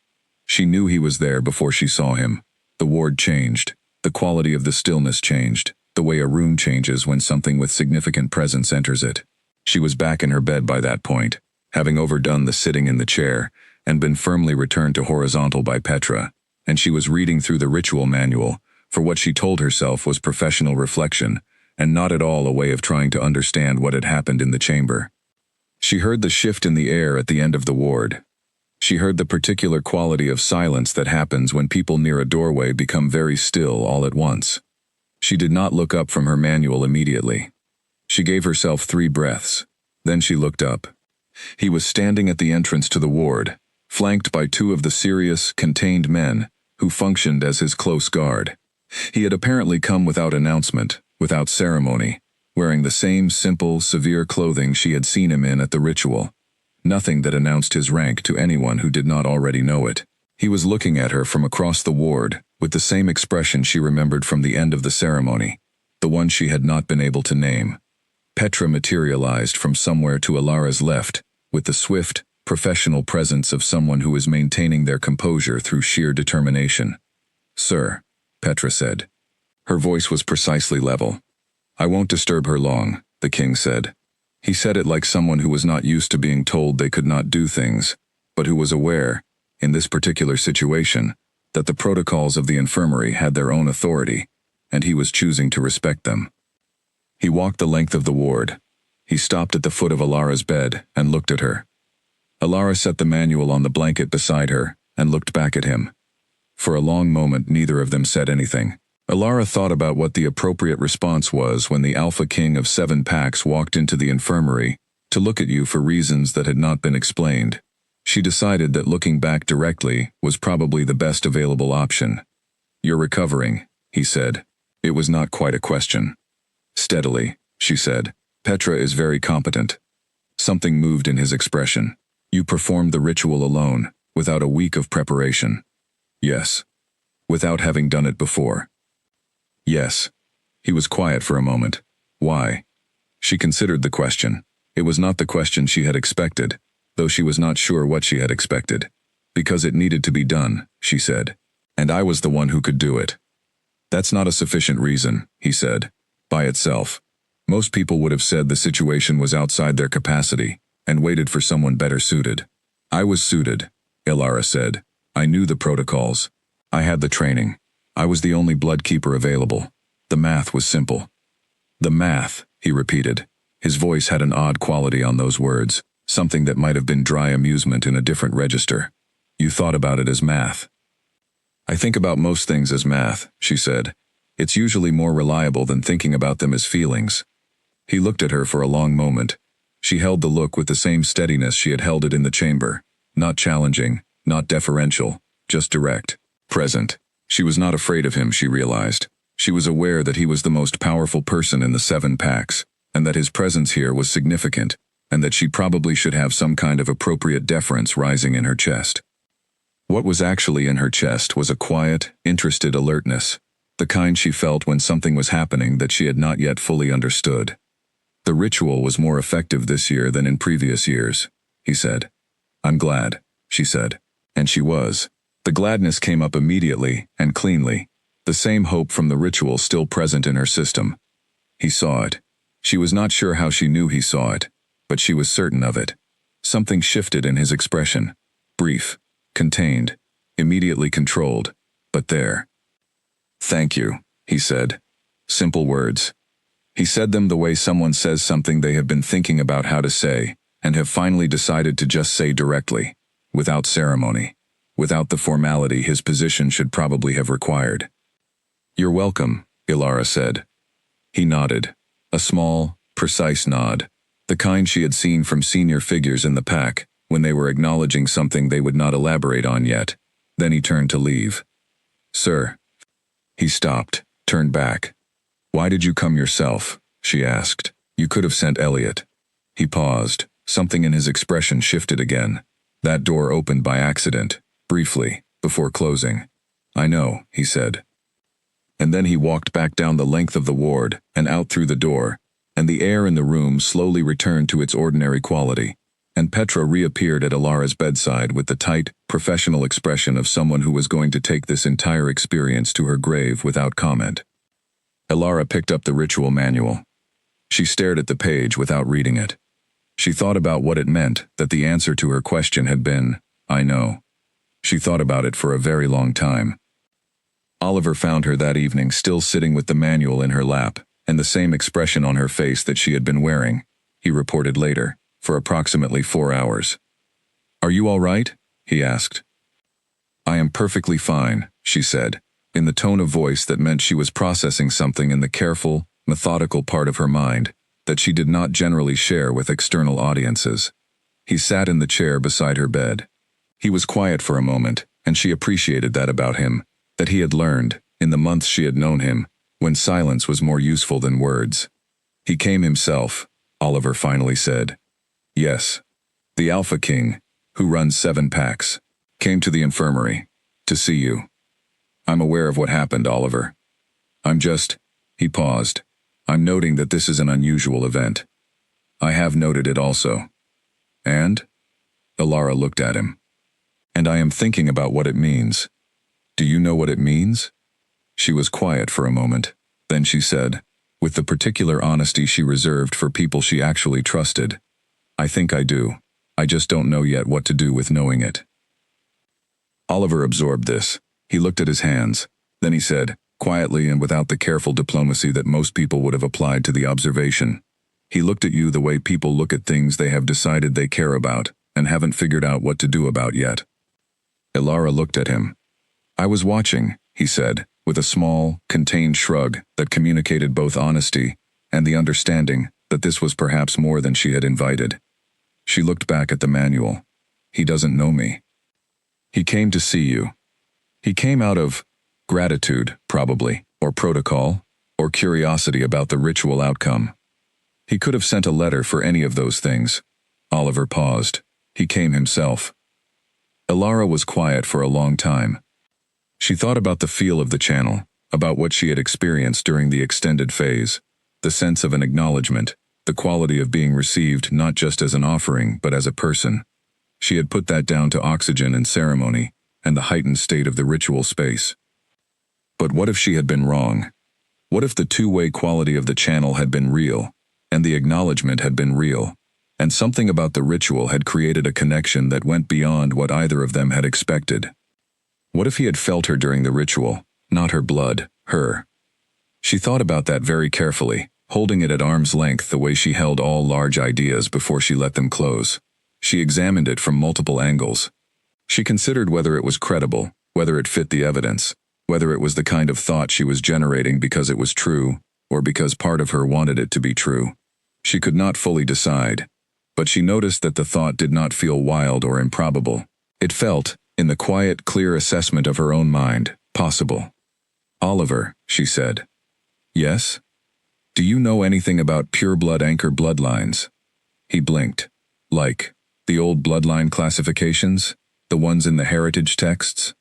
She knew he was there before she saw him. The ward changed. The quality of the stillness changed, the way a room changes when something with significant presence enters it. She was back in her bed by that point, having overdone the sitting in the chair, and been firmly returned to horizontal by Petra, and she was reading through the ritual manual for what she told herself was professional reflection, and not at all a way of trying to understand what had happened in the chamber. She heard the shift in the air at the end of the ward. She heard the particular quality of silence that happens when people near a doorway become very still all at once. She did not look up from her manual immediately. She gave herself 3 breaths. Then she looked up. He was standing at the entrance to the ward, flanked by 2 of the serious, contained men who functioned as his close guard. He had apparently come without announcement, without ceremony, wearing the same simple, severe clothing she had seen him in at the ritual. Nothing that announced his rank to anyone who did not already know it. He was looking at her from across the ward, with the same expression she remembered from the end of the ceremony, the one she had not been able to name. Petra materialized from somewhere to Alara's left, with the swift, professional presence of someone who is maintaining their composure through sheer determination. "Sir," Petra said. Her voice was precisely level. "I won't disturb her long," the king said. He said it like someone who was not used to being told they could not do things, but who was aware, in this particular situation, that the protocols of the infirmary had their own authority, and he was choosing to respect them. He walked the length of the ward. He stopped at the foot of Alara's bed and looked at her. Alara set the manual on the blanket beside her and looked back at him. For a long moment, neither of them said anything. Alara thought about what the appropriate response was when the Alpha King of 7 packs walked into the infirmary to look at you for reasons that had not been explained. She decided that looking back directly was probably the best available option. "You're recovering," he said. It was not quite a question. "Steadily," she said. "Petra is very competent." Something moved in his expression. "You performed the ritual alone, without a week of preparation." "Yes." "Without having done it before." "Yes." He was quiet for a moment. "Why?" She considered the question. It was not the question she had expected, though she was not sure what she had expected. "Because it needed to be done," she said. "And I was the one who could do it." "That's not a sufficient reason," he said, "by itself. Most people would have said the situation was outside their capacity, and waited for someone better suited." "I was suited," Alara said. "I knew the protocols. I had the training. I was the only blood keeper available. The math was simple." "The math," he repeated. His voice had an odd quality on those words, something that might have been dry amusement in a different register. "You thought about it as math." "I think about most things as math," she said. "It's usually more reliable than thinking about them as feelings." He looked at her for a long moment. She held the look with the same steadiness she had held it in the chamber, not challenging, not deferential, just direct, present. She was not afraid of him, she realized. She was aware that he was the most powerful person in the 7 packs, and that his presence here was significant, and that she probably should have some kind of appropriate deference rising in her chest. What was actually in her chest was a quiet, interested alertness, the kind she felt when something was happening that she had not yet fully understood. "The ritual was more effective this year than in previous years," he said. "I'm glad," she said. And she was. The gladness came up immediately and cleanly, the same hope from the ritual still present in her system. He saw it. She was not sure how she knew he saw it, but she was certain of it. Something shifted in his expression. Brief, contained, immediately controlled, but there. "Thank you," he said. Simple words. He said them the way someone says something they have been thinking about how to say, and have finally decided to just say directly, without ceremony, without the formality his position should probably have required. "You're welcome," Alara said. He nodded. A small, precise nod, the kind she had seen from senior figures in the pack, when they were acknowledging something they would not elaborate on yet. Then he turned to leave. "Sir." He stopped, turned back. "Why did you come yourself?" she asked. "You could have sent Elliot." He paused. Something in his expression shifted again. That door opened by accident, briefly, before closing. "I know," he said. And then he walked back down the length of the ward and out through the door, and the air in the room slowly returned to its ordinary quality, and Petra reappeared at Ilara's bedside with the tight, professional expression of someone who was going to take this entire experience to her grave without comment. Ilara picked up the ritual manual. She stared at the page without reading it. She thought about what it meant that the answer to her question had been, "I know." She thought about it for a very long time. Oliver found her that evening still sitting with the manual in her lap, and the same expression on her face that she had been wearing, he reported later, for approximately 4 hours. "Are you all right?" he asked. "I am perfectly fine," she said, in the tone of voice that meant she was processing something in the careful, methodical part of her mind that she did not generally share with external audiences. He sat in the chair beside her bed. He was quiet for a moment, and she appreciated that about him, that he had learned, in the months she had known him, when silence was more useful than words. "He came himself," Oliver finally said. "Yes. The Alpha King, who runs 7 packs, came to the infirmary, to see you. I'm aware of what happened, Oliver. He paused. "I'm noting that this is an unusual event. I have noted it also." "And?" Ilara looked at him. "And I am thinking about what it means." "Do you know what it means?" She was quiet for a moment. Then she said, with the particular honesty she reserved for people she actually trusted, "I think I do. I just don't know yet what to do with knowing it." Oliver absorbed this. He looked at his hands. Then he said, quietly and without the careful diplomacy that most people would have applied to the observation, "He looked at you the way people look at things they have decided they care about and haven't figured out what to do about yet." Ilara looked at him. "I was watching," he said, with a small, contained shrug that communicated both honesty and the understanding that this was perhaps more than she had invited. She looked back at the manual. "He doesn't know me." "He came to see you. He came out of gratitude, probably, or protocol, or curiosity about the ritual outcome. He could have sent a letter for any of those things." Oliver paused. "He came himself." Ilara was quiet for a long time. She thought about the feel of the channel, about what she had experienced during the extended phase, the sense of an acknowledgement, the quality of being received not just as an offering but as a person. She had put that down to oxygen and ceremony, and the heightened state of the ritual space. But what if she had been wrong? What if the two-way quality of the channel had been real, and the acknowledgement had been real, and something about the ritual had created a connection that went beyond what either of them had expected? What if he had felt her during the ritual, not her blood, her? She thought about that very carefully, holding it at arm's length the way she held all large ideas before she let them close. She examined it from multiple angles. She considered whether it was credible, whether it fit the evidence, whether it was the kind of thought she was generating because it was true, or because part of her wanted it to be true. She could not fully decide, but she noticed that the thought did not feel wild or improbable. It felt, in the quiet, clear assessment of her own mind, possible. "Oliver," she said. "Yes? Do you know anything about pure-blood anchor bloodlines?" He blinked. "Like, the old bloodline classifications? The ones in the heritage texts?"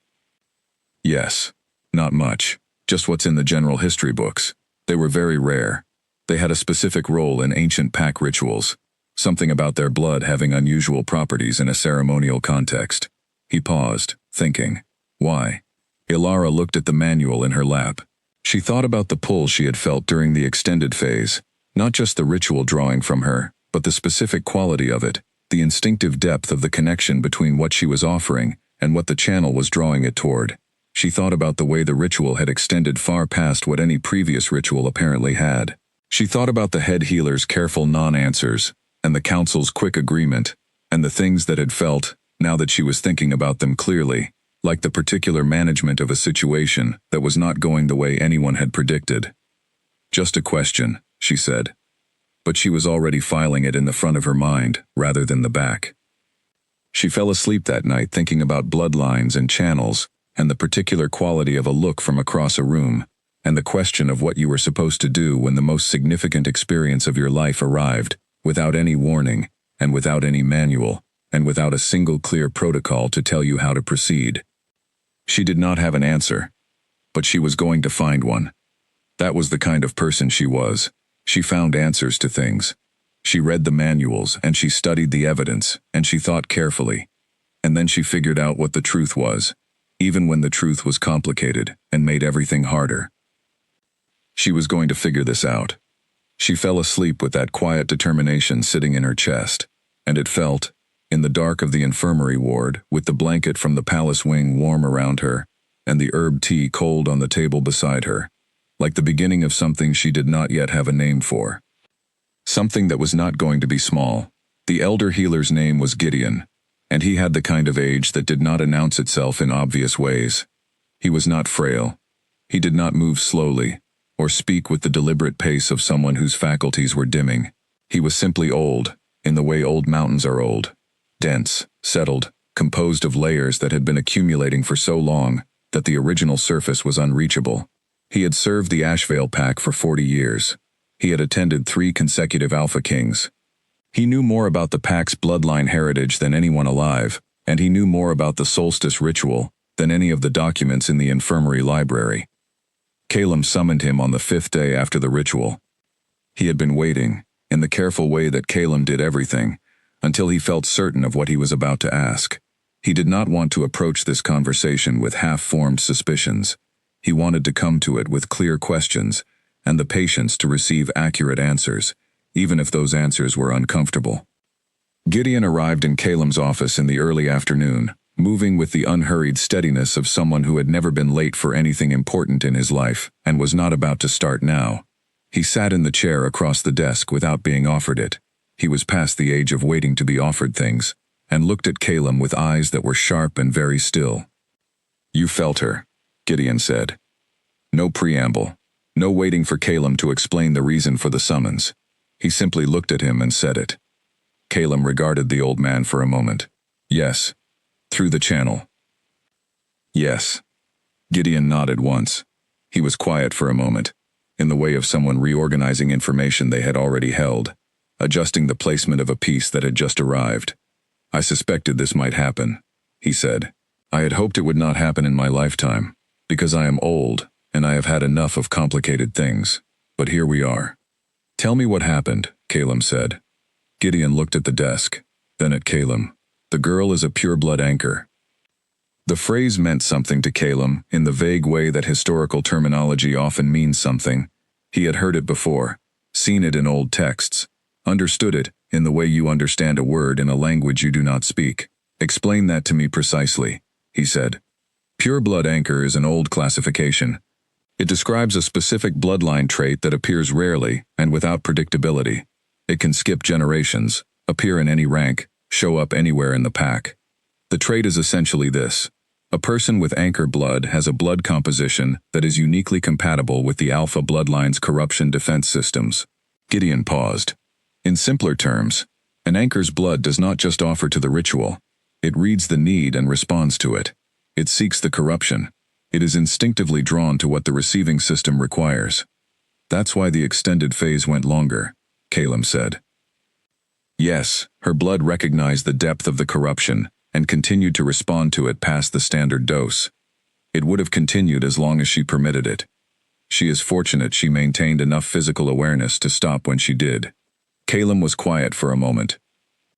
"Yes. Not much. Just what's in the general history books. They were very rare. They had a specific role in ancient pack rituals, something about their blood having unusual properties in a ceremonial context." He paused, thinking. Why? Ilara looked at the manual in her lap. She thought about the pull she had felt during the extended phase, not just the ritual drawing from her, but the specific quality of it, the instinctive depth of the connection between what she was offering and what the channel was drawing it toward. She thought about the way the ritual had extended far past what any previous ritual apparently had. She thought about the head healer's careful non-answers, and the council's quick agreement, and the things that had felt, now that she was thinking about them clearly, like the particular management of a situation that was not going the way anyone had predicted. "Just a question," she said. But she was already filing it in the front of her mind, rather than the back. She fell asleep that night thinking about bloodlines and channels, and the particular quality of a look from across a room, and the question of what you were supposed to do when the most significant experience of your life arrived, without any warning, and without any manual, and without a single clear protocol to tell you how to proceed. She did not have an answer, but she was going to find one. That was the kind of person she was. She found answers to things. She read the manuals, and she studied the evidence, and she thought carefully. And then she figured out what the truth was, even when the truth was complicated and made everything harder. She was going to figure this out. She fell asleep with that quiet determination sitting in her chest, and it felt, in the dark of the infirmary ward, with the blanket from the palace wing warm around her, and the herb tea cold on the table beside her, like the beginning of something she did not yet have a name for. Something that was not going to be small. The elder healer's name was Gideon, and he had the kind of age that did not announce itself in obvious ways. He was not frail. He did not move slowly, or speak with the deliberate pace of someone whose faculties were dimming. He was simply old, in the way old mountains are old. Dense, settled, composed of layers that had been accumulating for so long that the original surface was unreachable. He had served the Ashvale Pack for 40 years. He had attended 3 consecutive Alpha Kings. He knew more about the Pack's bloodline heritage than anyone alive, and he knew more about the solstice ritual than any of the documents in the infirmary library. Calum summoned him on the 5th day after the ritual. He had been waiting, in the careful way that Calum did everything, until he felt certain of what he was about to ask. He did not want to approach this conversation with half-formed suspicions. He wanted to come to it with clear questions, and the patience to receive accurate answers, even if those answers were uncomfortable. Gideon arrived in Calum's office in the early afternoon, moving with the unhurried steadiness of someone who had never been late for anything important in his life and was not about to start now. He sat in the chair across the desk without being offered it. He was past the age of waiting to be offered things, and looked at Calum with eyes that were sharp and very still. "You felt her," Gideon said. No preamble, no waiting for Calum to explain the reason for the summons. He simply looked at him and said it. Calum regarded the old man for a moment. "Yes. Through the channel." "Yes." Gideon nodded once. He was quiet for a moment, in the way of someone reorganizing information they had already held, adjusting the placement of a piece that had just arrived. "I suspected this might happen," he said. "I had hoped it would not happen in my lifetime, because I am old, and I have had enough of complicated things. But here we are." "Tell me what happened," Calum said. Gideon looked at the desk, then at Calum. "The girl is a pure-blood anchor." The phrase meant something to Calum in the vague way that historical terminology often means something. He had heard it before, seen it in old texts, understood it in the way you understand a word in a language you do not speak. "Explain that to me precisely," he said. Pure-blood anchor is an old classification. It describes a specific bloodline trait that appears rarely and without predictability. It can skip generations, appear in any rank, show up anywhere in the pack. The trait is essentially this. A person with anchor blood has a blood composition that is uniquely compatible with the alpha bloodline's corruption defense systems. Gideon paused. In simpler terms, an anchor's blood does not just offer to the ritual. It reads the need and responds to it. It seeks the corruption. It is instinctively drawn to what the receiving system requires. That's why the extended phase went longer, Calum said. Yes, her blood recognized the depth of the corruption and continued to respond to it past the standard dose. It would have continued as long as she permitted it. She is fortunate she maintained enough physical awareness to stop when she did. Calum was quiet for a moment.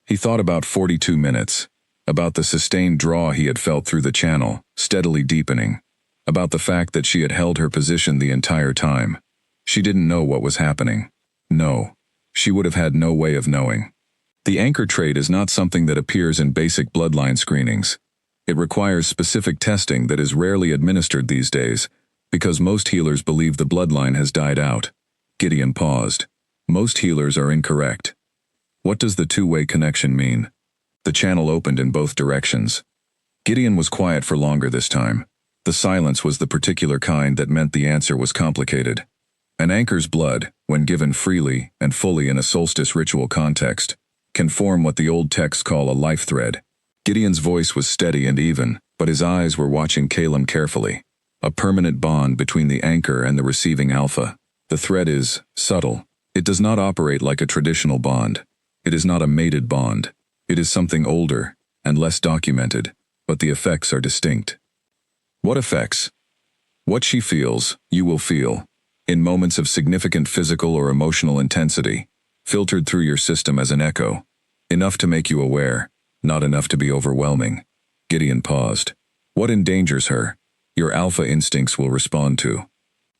He thought about 42 minutes, about the sustained draw he had felt through the channel, steadily deepening, about the fact that she had held her position the entire time. She didn't know what was happening. No, she would have had no way of knowing. The anchor trait is not something that appears in basic bloodline screenings. It requires specific testing that is rarely administered these days, because most healers believe the bloodline has died out. Gideon paused. Most healers are incorrect. What does the two-way connection mean? The channel opened in both directions. Gideon was quiet for longer this time. The silence was the particular kind that meant the answer was complicated. An anchor's blood, when given freely and fully in a solstice ritual context, can form what the old texts call a life thread. Gideon's voice was steady and even, but his eyes were watching Calum carefully. A permanent bond between the anchor and the receiving alpha. The thread is subtle. It does not operate like a traditional bond. It is not a mated bond. It is something older and less documented, but the effects are distinct. What effects? What she feels, you will feel. In moments of significant physical or emotional intensity. filtered through your system as an echo. Enough to make you aware, not enough to be overwhelming. Gideon paused. What endangers her? Your alpha instincts will respond to.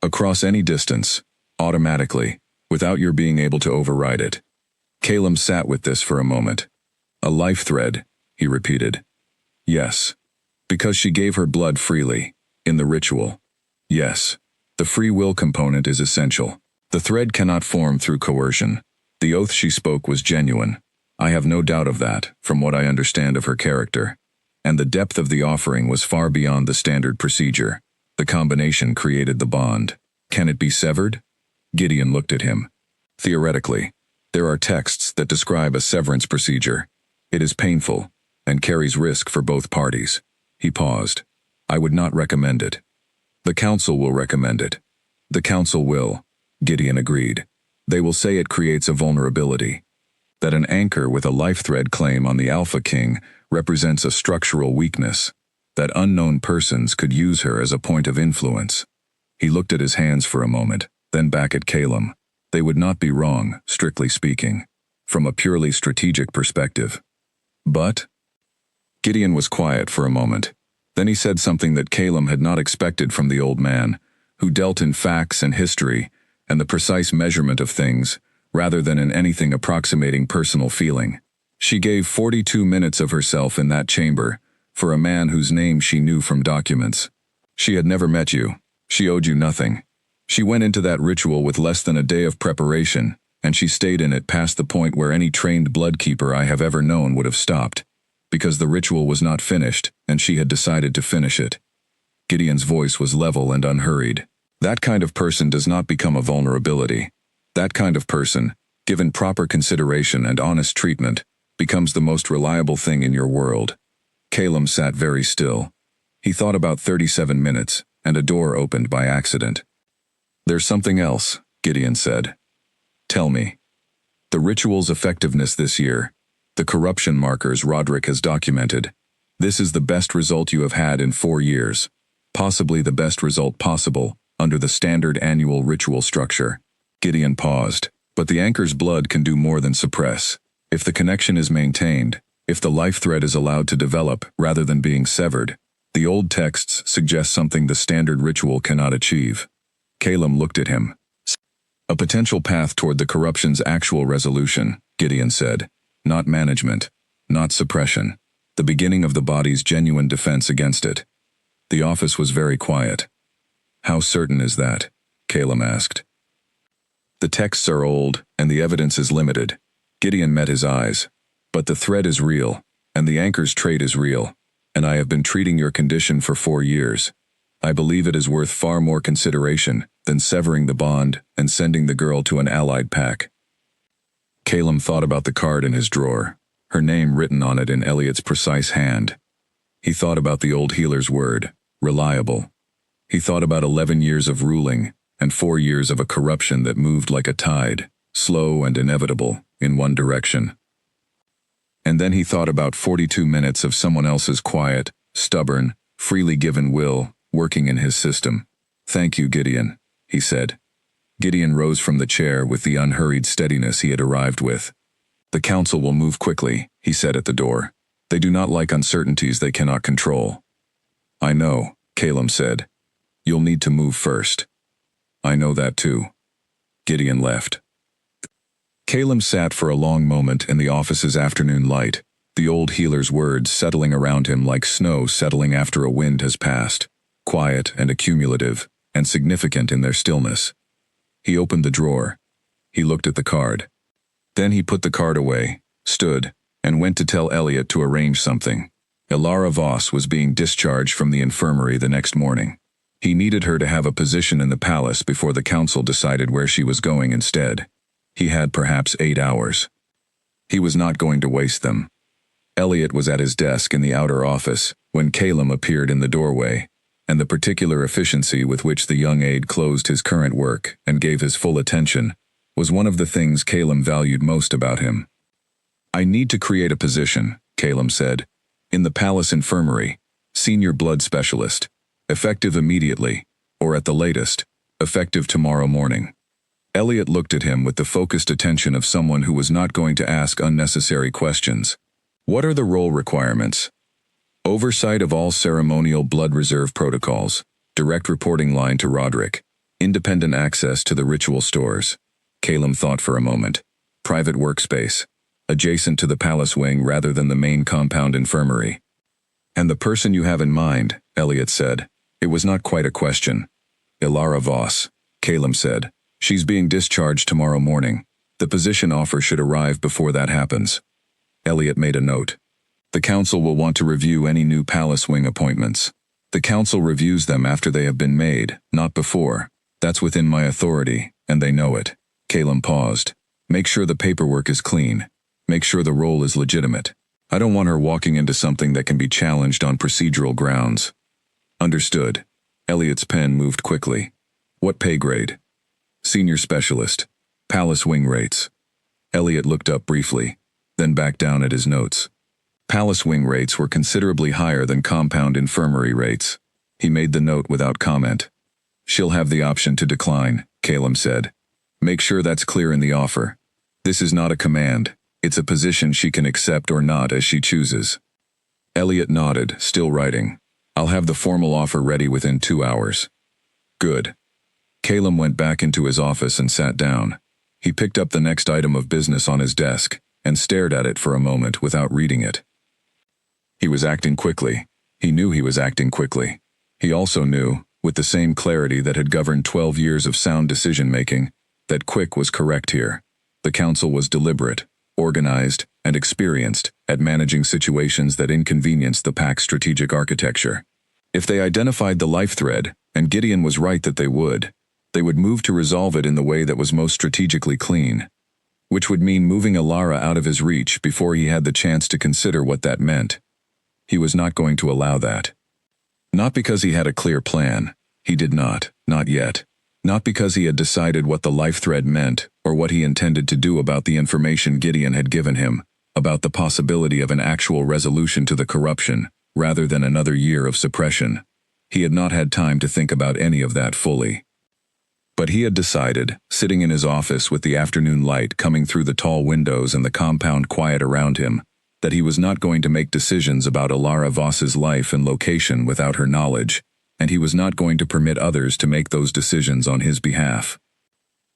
Across any distance, automatically, without your being able to override it. Calum sat with this for a moment. A life thread, he repeated. Yes. Because she gave her blood freely, in the ritual. Yes. The free will component is essential. The thread cannot form through coercion. The oath she spoke was genuine. I have no doubt of that, from what I understand of her character. And the depth of the offering was far beyond the standard procedure. The combination created the bond. Can it be severed? Gideon looked at him. Theoretically, there are texts that describe a severance procedure. It is painful, and carries risk for both parties. He paused. I would not recommend it. The council will recommend it. The council will, Gideon agreed. They will say it creates a vulnerability. That an anchor with a life thread claim on the Alpha King represents a structural weakness. That unknown persons could use her as a point of influence. He looked at his hands for a moment, then back at Calum. They would not be wrong, strictly speaking, from a purely strategic perspective. But? Gideon was quiet for a moment. Then he said something that Calum had not expected from the old man, who dealt in facts and history, and the precise measurement of things, rather than in anything approximating personal feeling. She gave 42 minutes of herself in that chamber, for a man whose name she knew from documents. She had never met you. She owed you nothing. She went into that ritual with less than a day of preparation, and she stayed in it past the point where any trained bloodkeeper I have ever known would have stopped, because the ritual was not finished, and she had decided to finish it. Gideon's voice was level and unhurried. That kind of person does not become a vulnerability. That kind of person, given proper consideration and honest treatment, becomes the most reliable thing in your world. Calum sat very still. He thought about 37 minutes, and a door opened by accident. There's something else, Gideon said. Tell me. The ritual's effectiveness this year. The corruption markers Roderick has documented. This is the best result you have had in 4 years. Possibly the best result possible, under the standard annual ritual structure. Gideon paused. But the anchor's blood can do more than suppress. If the connection is maintained, if the life thread is allowed to develop rather than being severed, the old texts suggest something the standard ritual cannot achieve. Calum looked at him. A potential path toward the corruption's actual resolution, Gideon said. Not management, not suppression. The beginning of the body's genuine defense against it. The office was very quiet. How certain is that? Calum asked. The texts are old, and the evidence is limited. Gideon met his eyes. But the thread is real, and the anchor's trait is real, and I have been treating your condition for 4 years. I believe it is worth far more consideration than severing the bond and sending the girl to an allied pack. Calum thought about the card in his drawer, her name written on it in Elliot's precise hand. He thought about the old healer's word, reliable. He thought about 11 years of ruling and 4 years of a corruption that moved like a tide, slow and inevitable, in one direction. And then he thought about 42 minutes of someone else's quiet, stubborn, freely given will working in his system. Thank you, Gideon, he said. Gideon rose from the chair with the unhurried steadiness he had arrived with. The council will move quickly, he said at the door. They do not like uncertainties they cannot control. I know, Calum said. You'll need to move first. I know that too. Gideon left. Calum sat for a long moment in the office's afternoon light, the old healer's words settling around him like snow settling after a wind has passed, quiet and accumulative, and significant in their stillness. He opened the drawer. He looked at the card. Then he put the card away, stood, and went to tell Elliot to arrange something. Ilara Voss was being discharged from the infirmary the next morning. He needed her to have a position in the palace before the council decided where she was going instead. He had perhaps 8 hours. He was not going to waste them. Elliot was at his desk in the outer office when Calum appeared in the doorway, and the particular efficiency with which the young aide closed his current work and gave his full attention was one of the things Calum valued most about him. I need to create a position, Calum said, in the palace infirmary, senior blood specialist, effective immediately, or at the latest, effective tomorrow morning. Elliot looked at him with the focused attention of someone who was not going to ask unnecessary questions. What are the role requirements? Oversight of all ceremonial blood reserve protocols, direct reporting line to Roderick, independent access to the ritual stores. Calum thought for a moment. Private workspace, adjacent to the palace wing rather than the main compound infirmary. And the person you have in mind, Elliot said. It was not quite a question. Ilara Voss, Calum said. She's being discharged tomorrow morning. The position offer should arrive before that happens. Elliot made a note. The council will want to review any new palace wing appointments. The council reviews them after they have been made, not before. That's within my authority, and they know it. Calum paused. Make sure the paperwork is clean. Make sure the role is legitimate. I don't want her walking into something that can be challenged on procedural grounds. Understood. Elliot's pen moved quickly. What pay grade? Senior specialist. Palace wing rates. Elliot looked up briefly, then back down at his notes. Palace wing rates were considerably higher than compound infirmary rates. He made the note without comment. She'll have the option to decline, Calum said. Make sure that's clear in the offer. This is not a command. It's a position she can accept or not as she chooses. Elliot nodded, still writing. I'll have the formal offer ready within 2 hours. Good. Calum went back into his office and sat down. He picked up the next item of business on his desk and stared at it for a moment without reading it. He was acting quickly. He knew he was acting quickly. He also knew, with the same clarity that had governed 12 years of sound decision-making, that quick was correct here. The council was deliberate, organized, and experienced at managing situations that inconvenienced the pack's strategic architecture. If they identified the life thread, and Gideon was right that they would move to resolve it in the way that was most strategically clean, which would mean moving Ilara out of his reach before he had the chance to consider what that meant. He was not going to allow that. Not because he had a clear plan. He did not yet. Not because he had decided what the life thread meant or what he intended to do about the information Gideon had given him, about the possibility of an actual resolution to the corruption, rather than another year of suppression. He had not had time to think about any of that fully. But he had decided, sitting in his office with the afternoon light coming through the tall windows and the compound quiet around him, that he was not going to make decisions about Ilara Voss's life and location without her knowledge, and he was not going to permit others to make those decisions on his behalf.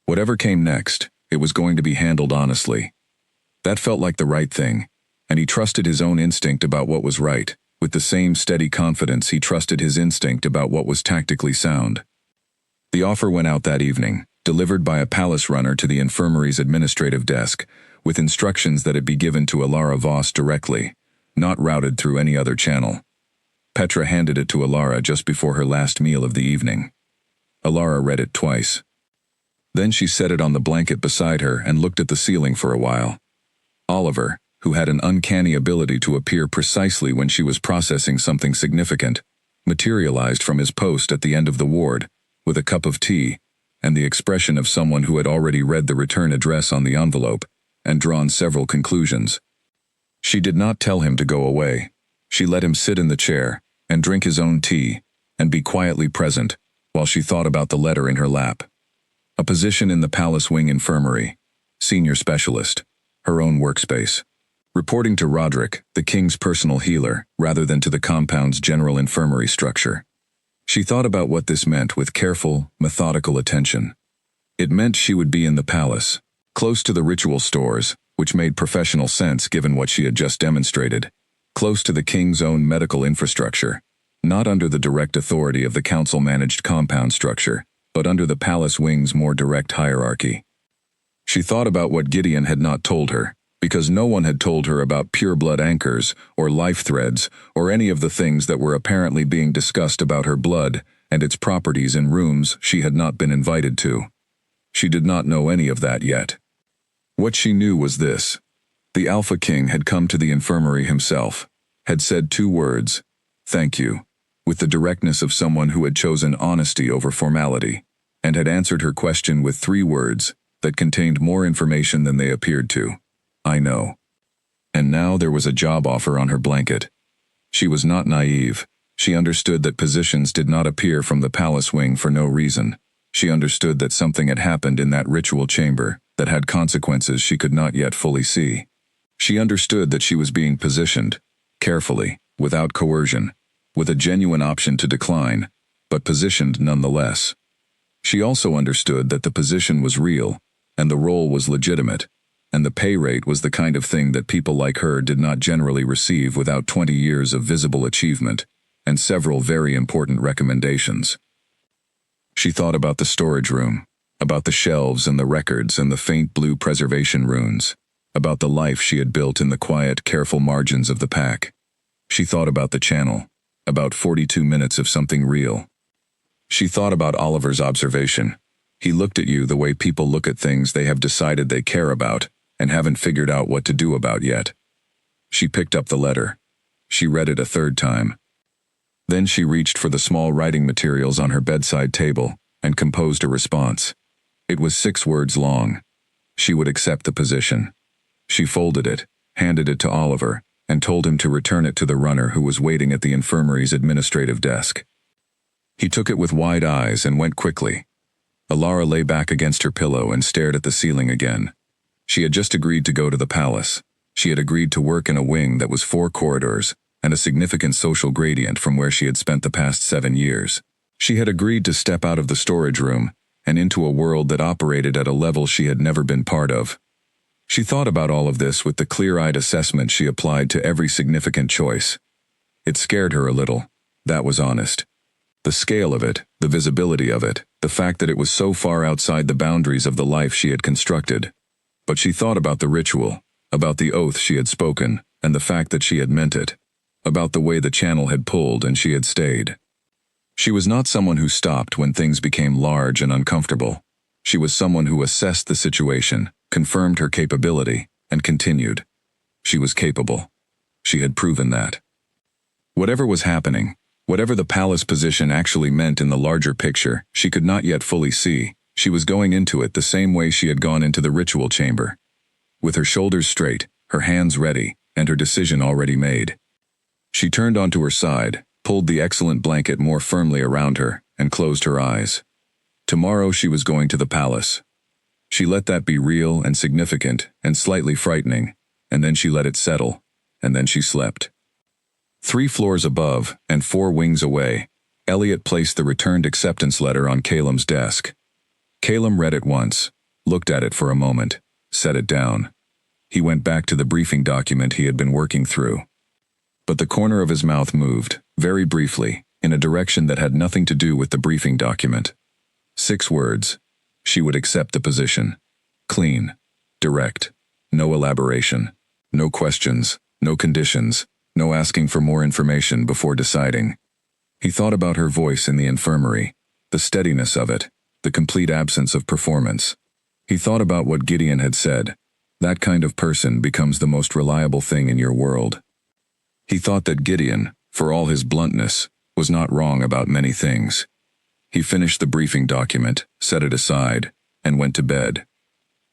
Whatever came next, it was going to be handled honestly. That felt like the right thing, and he trusted his own instinct about what was right, with the same steady confidence he trusted his instinct about what was tactically sound. The offer went out that evening, delivered by a palace runner to the infirmary's administrative desk, with instructions that it be given to Ilara Voss directly, not routed through any other channel. Petra handed it to Ilara just before her last meal of the evening. Ilara read it twice. Then she set it on the blanket beside her and looked at the ceiling for a while. Oliver, who had an uncanny ability to appear precisely when she was processing something significant, materialized from his post at the end of the ward, with a cup of tea, and the expression of someone who had already read the return address on the envelope, and drawn several conclusions. She did not tell him to go away. She let him sit in the chair, and drink his own tea, and be quietly present, while she thought about the letter in her lap. A position in the Palace Wing Infirmary, senior specialist, her own workspace. Reporting to Roderick, the king's personal healer, rather than to the compound's general infirmary structure. She thought about what this meant with careful, methodical attention. It meant she would be in the palace, close to the ritual stores, which made professional sense given what she had just demonstrated, close to the king's own medical infrastructure, not under the direct authority of the council-managed compound structure, but under the palace wing's more direct hierarchy. She thought about what Gideon had not told her, because no one had told her about pureblood anchors, or life threads, or any of the things that were apparently being discussed about her blood and its properties in rooms she had not been invited to. She did not know any of that yet. What she knew was this. The Alpha King had come to the infirmary himself, had said 2 words, "Thank you," with the directness of someone who had chosen honesty over formality, and had answered her question with 3 words that contained more information than they appeared to. "I know." And now there was a job offer on her blanket. She was not naive. She understood that positions did not appear from the palace wing for no reason. She understood that something had happened in that ritual chamber that had consequences she could not yet fully see. She understood that she was being positioned, carefully, without coercion, with a genuine option to decline, but positioned nonetheless. She also understood that the position was real, and the role was legitimate, and the pay rate was the kind of thing that people like her did not generally receive without 20 years of visible achievement, and several very important recommendations. She thought about the storage room, about the shelves and the records and the faint blue preservation runes, about the life she had built in the quiet, careful margins of the pack. She thought about the channel, about 42 minutes of something real. She thought about Oliver's observation. He looked at you the way people look at things they have decided they care about and haven't figured out what to do about yet. She picked up the letter. She read it a third time. Then she reached for the small writing materials on her bedside table and composed a response. It was 6 words long. She would accept the position. She folded it, handed it to Oliver, and told him to return it to the runner who was waiting at the infirmary's administrative desk. He took it with wide eyes and went quickly. Alara lay back against her pillow and stared at the ceiling again. She had just agreed to go to the palace. She had agreed to work in a wing that was 4 corridors and a significant social gradient from where she had spent the past 7 years. She had agreed to step out of the storage room and into a world that operated at a level she had never been part of. She thought about all of this with the clear-eyed assessment she applied to every significant choice. It scared her a little. That was honest. The scale of it, the visibility of it, the fact that it was so far outside the boundaries of the life she had constructed. But she thought about the ritual, about the oath she had spoken, and the fact that she had meant it, about the way the channel had pulled and she had stayed. She was not someone who stopped when things became large and uncomfortable. She was someone who assessed the situation, confirmed her capability, and continued. She was capable. She had proven that. Whatever was happening, whatever the palace position actually meant in the larger picture, she could not yet fully see. She was going into it the same way she had gone into the ritual chamber, with her shoulders straight, her hands ready, and her decision already made. She turned onto her side, pulled the excellent blanket more firmly around her, and closed her eyes. Tomorrow she was going to the palace. She let that be real and significant and slightly frightening, and then she let it settle, and then she slept. 3 floors above and 4 wings away, Elliot placed the returned acceptance letter on Calum's desk. Calum read it once, looked at it for a moment, set it down. He went back to the briefing document he had been working through. But the corner of his mouth moved, very briefly, in a direction that had nothing to do with the briefing document. 6 words. She would accept the position. Clean. Direct. No elaboration. No questions. No conditions. No asking for more information before deciding. He thought about her voice in the infirmary, the steadiness of it, the complete absence of performance. He thought about what Gideon had said. That kind of person becomes the most reliable thing in your world. He thought that Gideon, for all his bluntness, was not wrong about many things. He finished the briefing document, set it aside, and went to bed.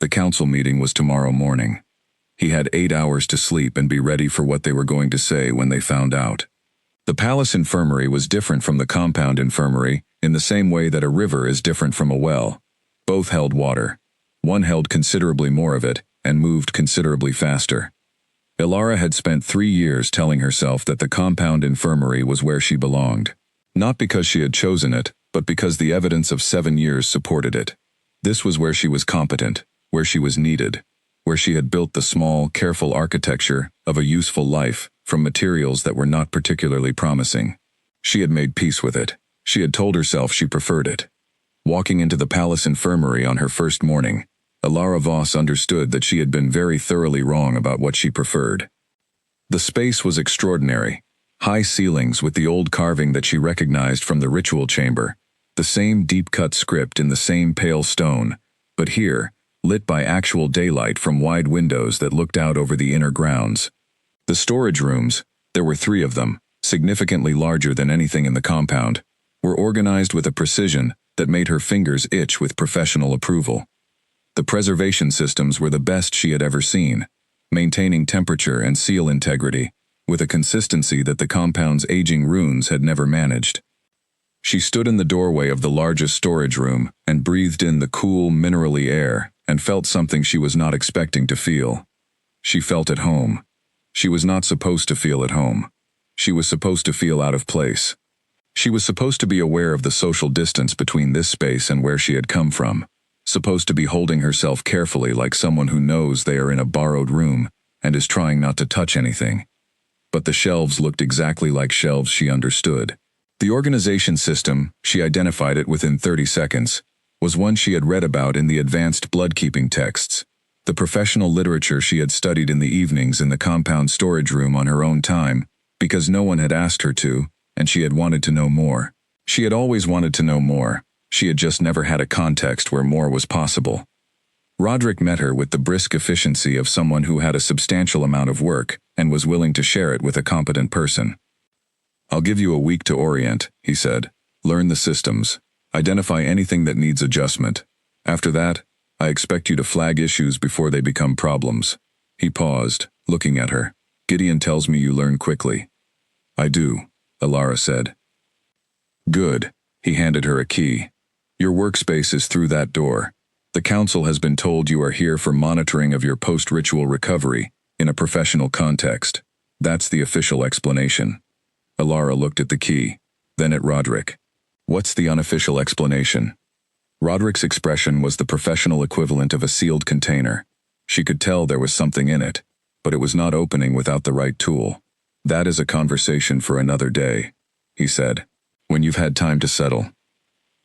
The council meeting was tomorrow morning. He had 8 hours to sleep and be ready for what they were going to say when they found out. The palace infirmary was different from the compound infirmary in the same way that a river is different from a well. Both held water. One held considerably more of it and moved considerably faster. Ilara had spent 3 years telling herself that the compound infirmary was where she belonged. Not because she had chosen it, but because the evidence of 7 years supported it. This was where she was competent, where she was needed, where she had built the small, careful architecture of a useful life from materials that were not particularly promising. She had made peace with it. She had told herself she preferred it. Walking into the palace infirmary on her first morning, Ilara Voss understood that she had been very thoroughly wrong about what she preferred. The space was extraordinary. High ceilings with the old carving that she recognized from the ritual chamber, the same deep-cut script in the same pale stone, but here, lit by actual daylight from wide windows that looked out over the inner grounds. The storage rooms, there were 3 of them, significantly larger than anything in the compound, were organized with a precision that made her fingers itch with professional approval. The preservation systems were the best she had ever seen, maintaining temperature and seal integrity, with a consistency that the compound's aging runes had never managed. She stood in the doorway of the largest storage room and breathed in the cool, minerally air and felt something she was not expecting to feel. She felt at home. She was not supposed to feel at home. She was supposed to feel out of place. She was supposed to be aware of the social distance between this space and where she had come from, supposed to be holding herself carefully like someone who knows they are in a borrowed room and is trying not to touch anything. But the shelves looked exactly like shelves she understood. The organization system, she identified it within 30 seconds, was one she had read about in the advanced blood-keeping texts, the professional literature she had studied in the evenings in the compound storage room on her own time, because no one had asked her to, and she had wanted to know more. She had always wanted to know more. She had just never had a context where more was possible. Roderick met her with the brisk efficiency of someone who had a substantial amount of work and was willing to share it with a competent person. "I'll give you a week to orient," he said. "Learn the systems. Identify anything that needs adjustment. After that, I expect you to flag issues before they become problems." He paused, looking at her. "Gideon tells me you learn quickly." "I do," Alara said. "Good." He handed her a key. "Your workspace is through that door. The council has been told you are here for monitoring of your post-ritual recovery in a professional context. That's the official explanation." Alara looked at the key, then at Roderick. "What's the unofficial explanation?" Roderick's expression was the professional equivalent of a sealed container. She could tell there was something in it, but it was not opening without the right tool. "That is a conversation for another day," he said, "when you've had time to settle."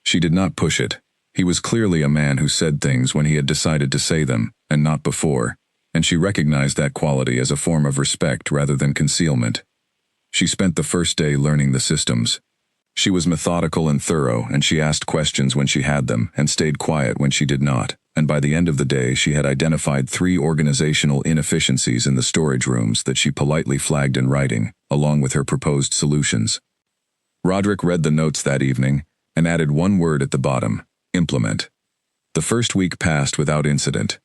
She did not push it. He was clearly a man who said things when he had decided to say them, and not before, and she recognized that quality as a form of respect rather than concealment. She spent the first day learning the systems. She was methodical and thorough, and she asked questions when she had them and stayed quiet when she did not, and by the end of the day she had identified 3 organizational inefficiencies in the storage rooms that she politely flagged in writing, along with her proposed solutions. Roderick read the notes that evening and added one word at the bottom: implement. The first week passed without incident.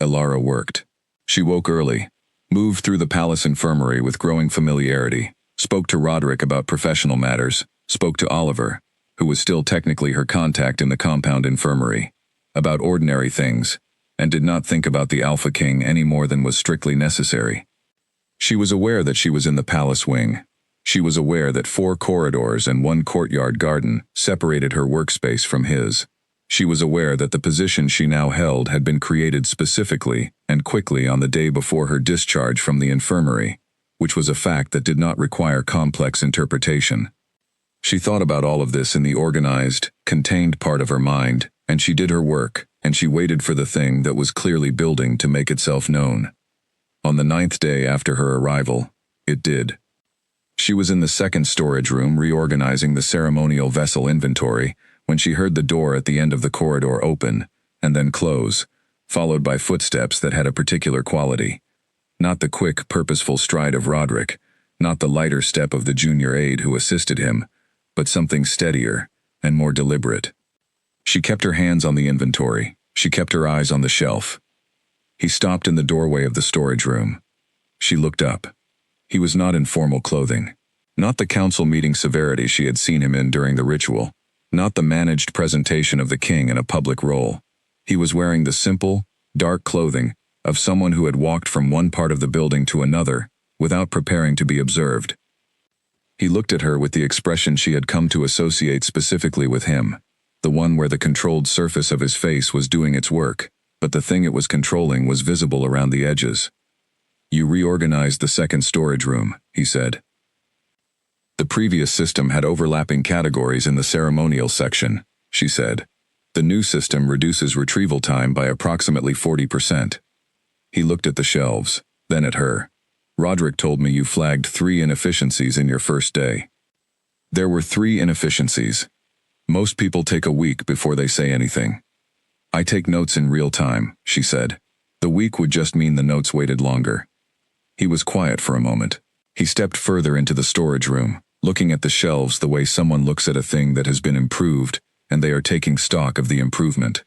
Alara worked. She woke early, moved through the palace infirmary with growing familiarity, spoke to Roderick about professional matters, spoke to Oliver, who was still technically her contact in the compound infirmary, about ordinary things, and did not think about the Alpha King any more than was strictly necessary. She was aware that she was in the palace wing. She was aware that 4 corridors and 1 courtyard garden separated her workspace from his. She was aware that the position she now held had been created specifically and quickly on the day before her discharge from the infirmary, which was a fact that did not require complex interpretation. She thought about all of this in the organized, contained part of her mind, and she did her work, and she waited for the thing that was clearly building to make itself known. On the 9th day after her arrival, it did. She was in the 2nd storage room reorganizing the ceremonial vessel inventory when she heard the door at the end of the corridor open and then close, followed by footsteps that had a particular quality. Not the quick, purposeful stride of Roderick, not the lighter step of the junior aide who assisted him, but something steadier and more deliberate. She kept her hands on the inventory. She kept her eyes on the shelf. He stopped in the doorway of the storage room. She looked up. He was not in formal clothing. Not the council meeting severity she had seen him in during the ritual. Not the managed presentation of the king in a public role. He was wearing the simple, dark clothing of someone who had walked from one part of the building to another without preparing to be observed. He looked at her with the expression she had come to associate specifically with him, the one where the controlled surface of his face was doing its work, but the thing it was controlling was visible around the edges. "You reorganized the 2nd storage room," he said. "The previous system had overlapping categories in the ceremonial section," she said. "The new system reduces retrieval time by approximately 40%. He looked at the shelves, then at her. "Roderick told me you flagged 3 inefficiencies in your first day." "There were 3 inefficiencies. Most people take a week before they say anything. I take notes in real time," she said. "The week would just mean the notes waited longer." He was quiet for a moment. He stepped further into the storage room, looking at the shelves the way someone looks at a thing that has been improved, and they are taking stock of the improvement.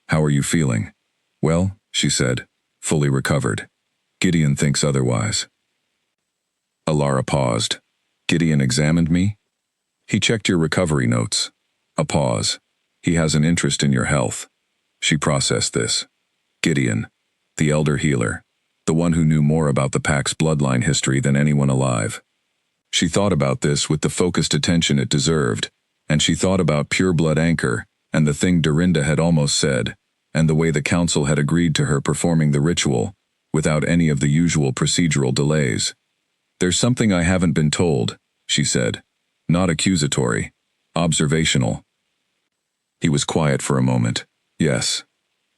"How are you feeling?" "Well," she said, "fully recovered. Gideon thinks otherwise." Alara paused. "Gideon examined me?" He checked your recovery notes. A pause. He has an interest in your health. She processed this. Gideon, the elder healer, the one who knew more about the pack's bloodline history than anyone alive. She thought about this with the focused attention it deserved, and she thought about Pure Blood Anchor, and the thing Dorinda had almost said, and the way the council had agreed to her performing the ritual, without any of the usual procedural delays. There's something I haven't been told, she said. Not accusatory. Observational. He was quiet for a moment. Yes.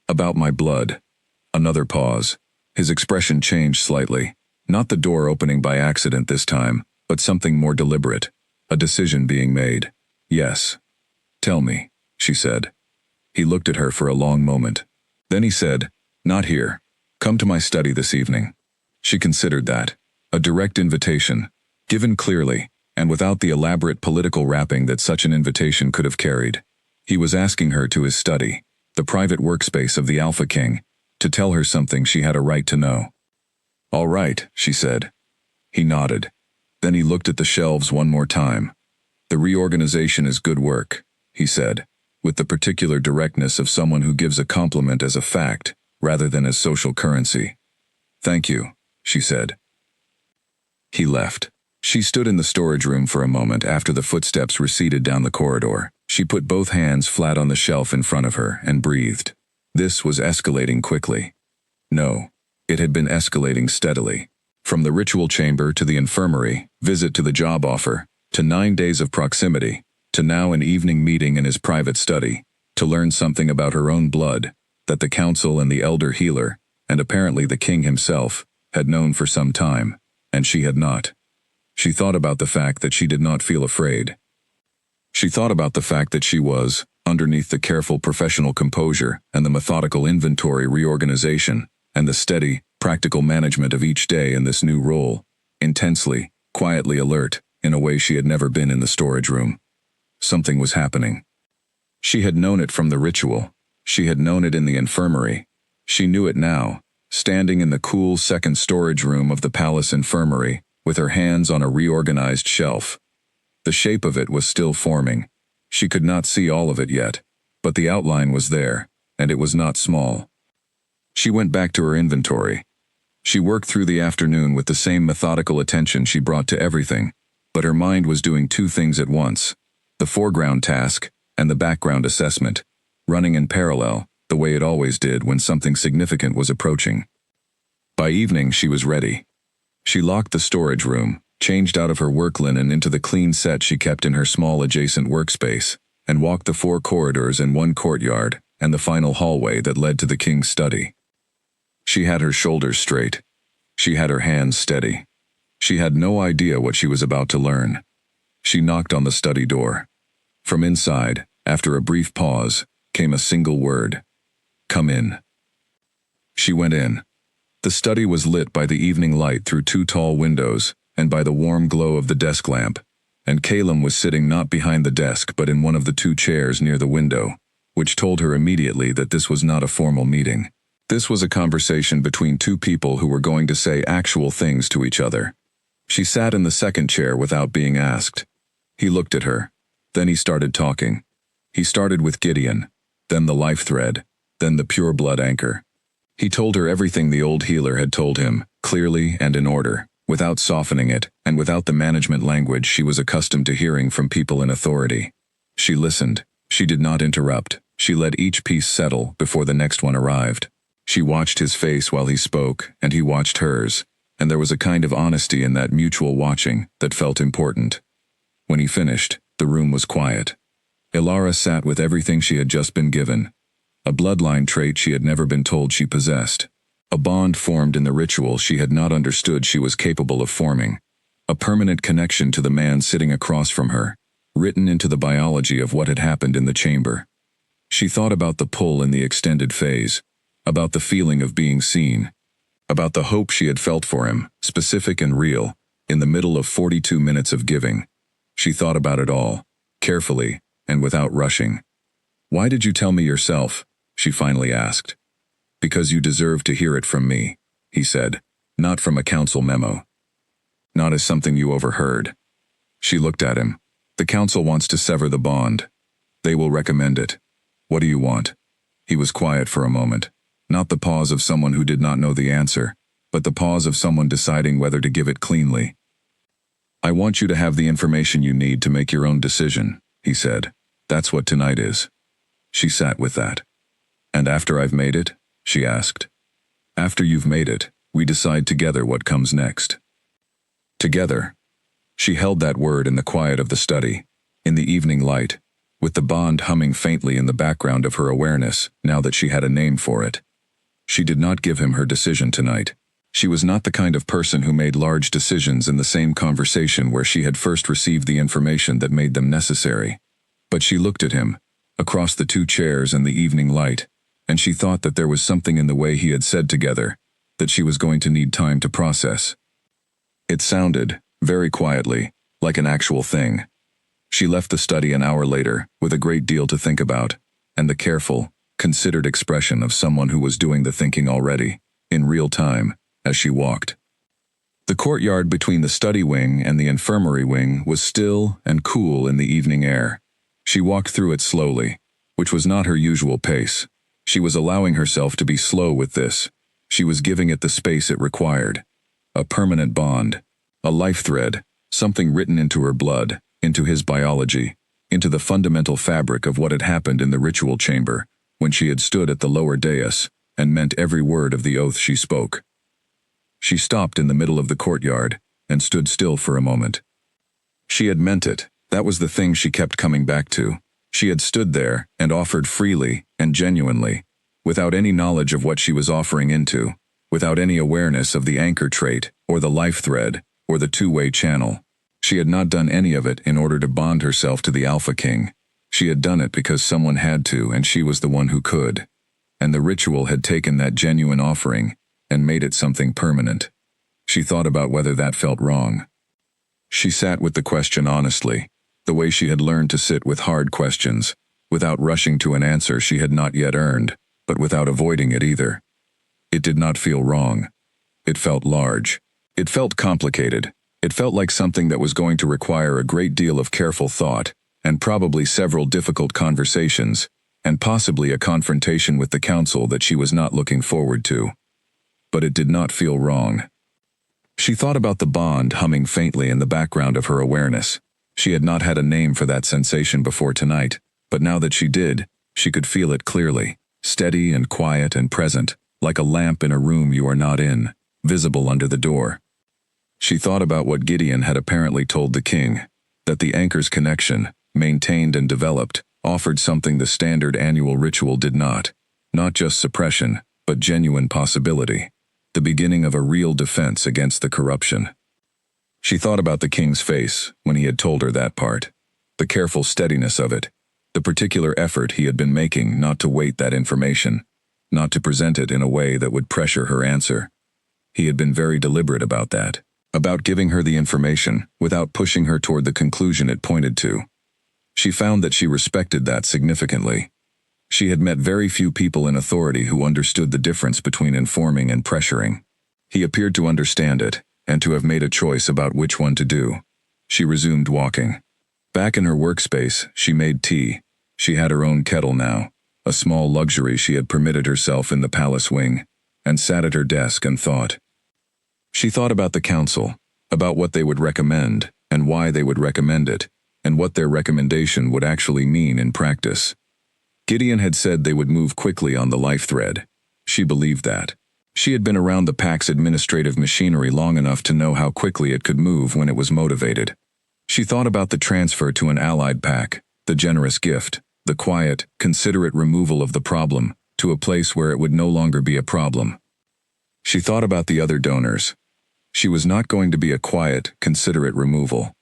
About my blood. Another pause. His expression changed slightly. Not the door opening by accident this time, but something more deliberate. A decision being made. Yes. Tell me, she said. He looked at her for a long moment. Then he said, not here. Come to my study this evening. She considered that. A direct invitation. Given clearly, and without the elaborate political wrapping that such an invitation could have carried. He was asking her to his study, the private workspace of the Alpha King, to tell her something she had a right to know. All right, she said. He nodded. Then he looked at the shelves one more time. The reorganization is good work, he said, with the particular directness of someone who gives a compliment as a fact, rather than as social currency. Thank you, she said. He left. She stood in the storage room for a moment after the footsteps receded down the corridor. She put both hands flat on the shelf in front of her and breathed. This was escalating quickly. No, it had been escalating steadily. From the ritual chamber to the infirmary, visit to the job offer, to 9 days of proximity, to now an evening meeting in his private study, to learn something about her own blood, that the council and the elder healer, and apparently the king himself, had known for some time, and she had not. She thought about the fact that she did not feel afraid. She thought about the fact that she was, underneath the careful professional composure and the methodical inventory reorganization, and the steady, practical management of each day in this new role, intensely, quietly alert, in a way she had never been in the storage room. Something was happening. She had known it from the ritual. She had known it in the infirmary. She knew it now, standing in the cool second storage room of the palace infirmary, with her hands on a reorganized shelf. The shape of it was still forming. She could not see all of it yet, but the outline was there, and it was not small. She went back to her inventory. She worked through the afternoon with the same methodical attention she brought to everything, but her mind was doing two things at once, the foreground task and the background assessment, running in parallel, the way it always did when something significant was approaching. By evening she was ready. She locked the storage room, changed out of her work linen into the clean set she kept in her small adjacent workspace, and walked the 4 corridors and 1 courtyard, and the final hallway that led to the king's study. She had her shoulders straight. She had her hands steady. She had no idea what she was about to learn. She knocked on the study door. From inside, after a brief pause, came a single word. Come in. She went in. The study was lit by the evening light through 2 tall windows, and by the warm glow of the desk lamp, and Calum was sitting not behind the desk but in one of the 2 chairs near the window, which told her immediately that this was not a formal meeting. This was a conversation between 2 people who were going to say actual things to each other. She sat in the second chair without being asked. He looked at her. Then he started talking. He started with Gideon, then the life thread, then the pure blood anchor. He told her everything the old healer had told him, clearly and in order, without softening it, and without the management language she was accustomed to hearing from people in authority. She listened. She did not interrupt. She let each piece settle before the next one arrived. She watched his face while he spoke, and he watched hers, and there was a kind of honesty in that mutual watching that felt important. When he finished, the room was quiet. Ilara sat with everything she had just been given, a bloodline trait she had never been told she possessed, a bond formed in the ritual she had not understood she was capable of forming, a permanent connection to the man sitting across from her, written into the biology of what had happened in the chamber. She thought about the pull in the extended phase, about the feeling of being seen, about the hope she had felt for him, specific and real, in the middle of 42 minutes of giving. She thought about it all, carefully, and without rushing. "Why did you tell me yourself?" she finally asked. "Because you deserve to hear it from me," he said, "not from a council memo. Not as something you overheard." She looked at him. The council wants to sever the bond. They will recommend it. What do you want? He was quiet for a moment. Not the pause of someone who did not know the answer, but the pause of someone deciding whether to give it cleanly. I want you to have the information you need to make your own decision, he said. That's what tonight is. She sat with that. And after I've made it? She asked. After you've made it, we decide together what comes next. Together. She held that word in the quiet of the study, in the evening light, with the bond humming faintly in the background of her awareness, now that she had a name for it. She did not give him her decision tonight. She was not the kind of person who made large decisions in the same conversation where she had first received the information that made them necessary. But she looked at him, across the two chairs and the evening light, and she thought that there was something in the way he had said together, that she was going to need time to process. It sounded, very quietly, like an actual thing. She left the study an hour later, with a great deal to think about, and the careful, considered expression of someone who was doing the thinking already, in real time, as she walked. The courtyard between the study wing and the infirmary wing was still and cool in the evening air. She walked through it slowly, which was not her usual pace. She was allowing herself to be slow with this. She was giving it the space it required. A permanent bond, a life thread, something written into her blood, into his biology, into the fundamental fabric of what had happened in the ritual chamber, when she had stood at the lower dais, and meant every word of the oath she spoke. She stopped in the middle of the courtyard, and stood still for a moment. She had meant it. That was the thing she kept coming back to. She had stood there, and offered freely, and genuinely, without any knowledge of what she was offering into, without any awareness of the anchor trait, or the life thread, or the two-way channel. She had not done any of it in order to bond herself to the Alpha King. She had done it because someone had to, and she was the one who could. And the ritual had taken that genuine offering, and made it something permanent. She thought about whether that felt wrong. She sat with the question honestly, the way she had learned to sit with hard questions, without rushing to an answer she had not yet earned, but without avoiding it either. It did not feel wrong. It felt large. It felt complicated. It felt like something that was going to require a great deal of careful thought, and probably several difficult conversations, and possibly a confrontation with the council that she was not looking forward to. But it did not feel wrong. She thought about the bond humming faintly in the background of her awareness. She had not had a name for that sensation before tonight, but now that she did, she could feel it clearly, steady and quiet and present, like a lamp in a room you are not in, visible under the door. She thought about what Gideon had apparently told the king, that the anchor's connection, maintained and developed, offered something the standard annual ritual did not just suppression, but genuine possibility, the beginning of a real defense against the corruption. She thought about the king's face when he had told her that part, the careful steadiness of it, the particular effort he had been making not to weight that information, not to present it in a way that would pressure her answer. He had been very deliberate about that, about giving her the information without pushing her toward the conclusion it pointed to. She found that she respected that significantly. She had met very few people in authority who understood the difference between informing and pressuring. He appeared to understand it, and to have made a choice about which one to do. She resumed walking. Back in her workspace, she made tea. She had her own kettle now, a small luxury she had permitted herself in the palace wing, and sat at her desk and thought. She thought about the council, about what they would recommend, and why they would recommend it, and what their recommendation would actually mean in practice. Gideon had said they would move quickly on the life thread. She believed that. She had been around the pack's administrative machinery long enough to know how quickly it could move when it was motivated. She thought about the transfer to an allied pack, the generous gift, the quiet, considerate removal of the problem, to a place where it would no longer be a problem. She thought about the other donors. She was not going to be a quiet, considerate removal.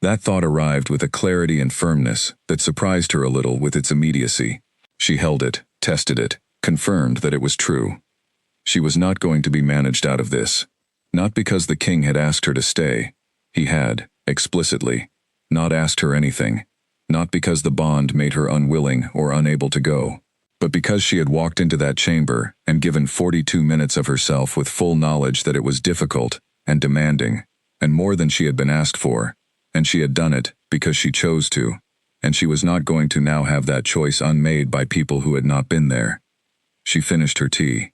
That thought arrived with a clarity and firmness that surprised her a little with its immediacy. She held it, tested it, confirmed that it was true. She was not going to be managed out of this. Not because the king had asked her to stay. He had, explicitly, not asked her anything. Not because the bond made her unwilling or unable to go. But because she had walked into that chamber and given 42 minutes of herself with full knowledge that it was difficult and demanding, and more than she had been asked for, and she had done it, because she chose to, and she was not going to now have that choice unmade by people who had not been there. She finished her tea.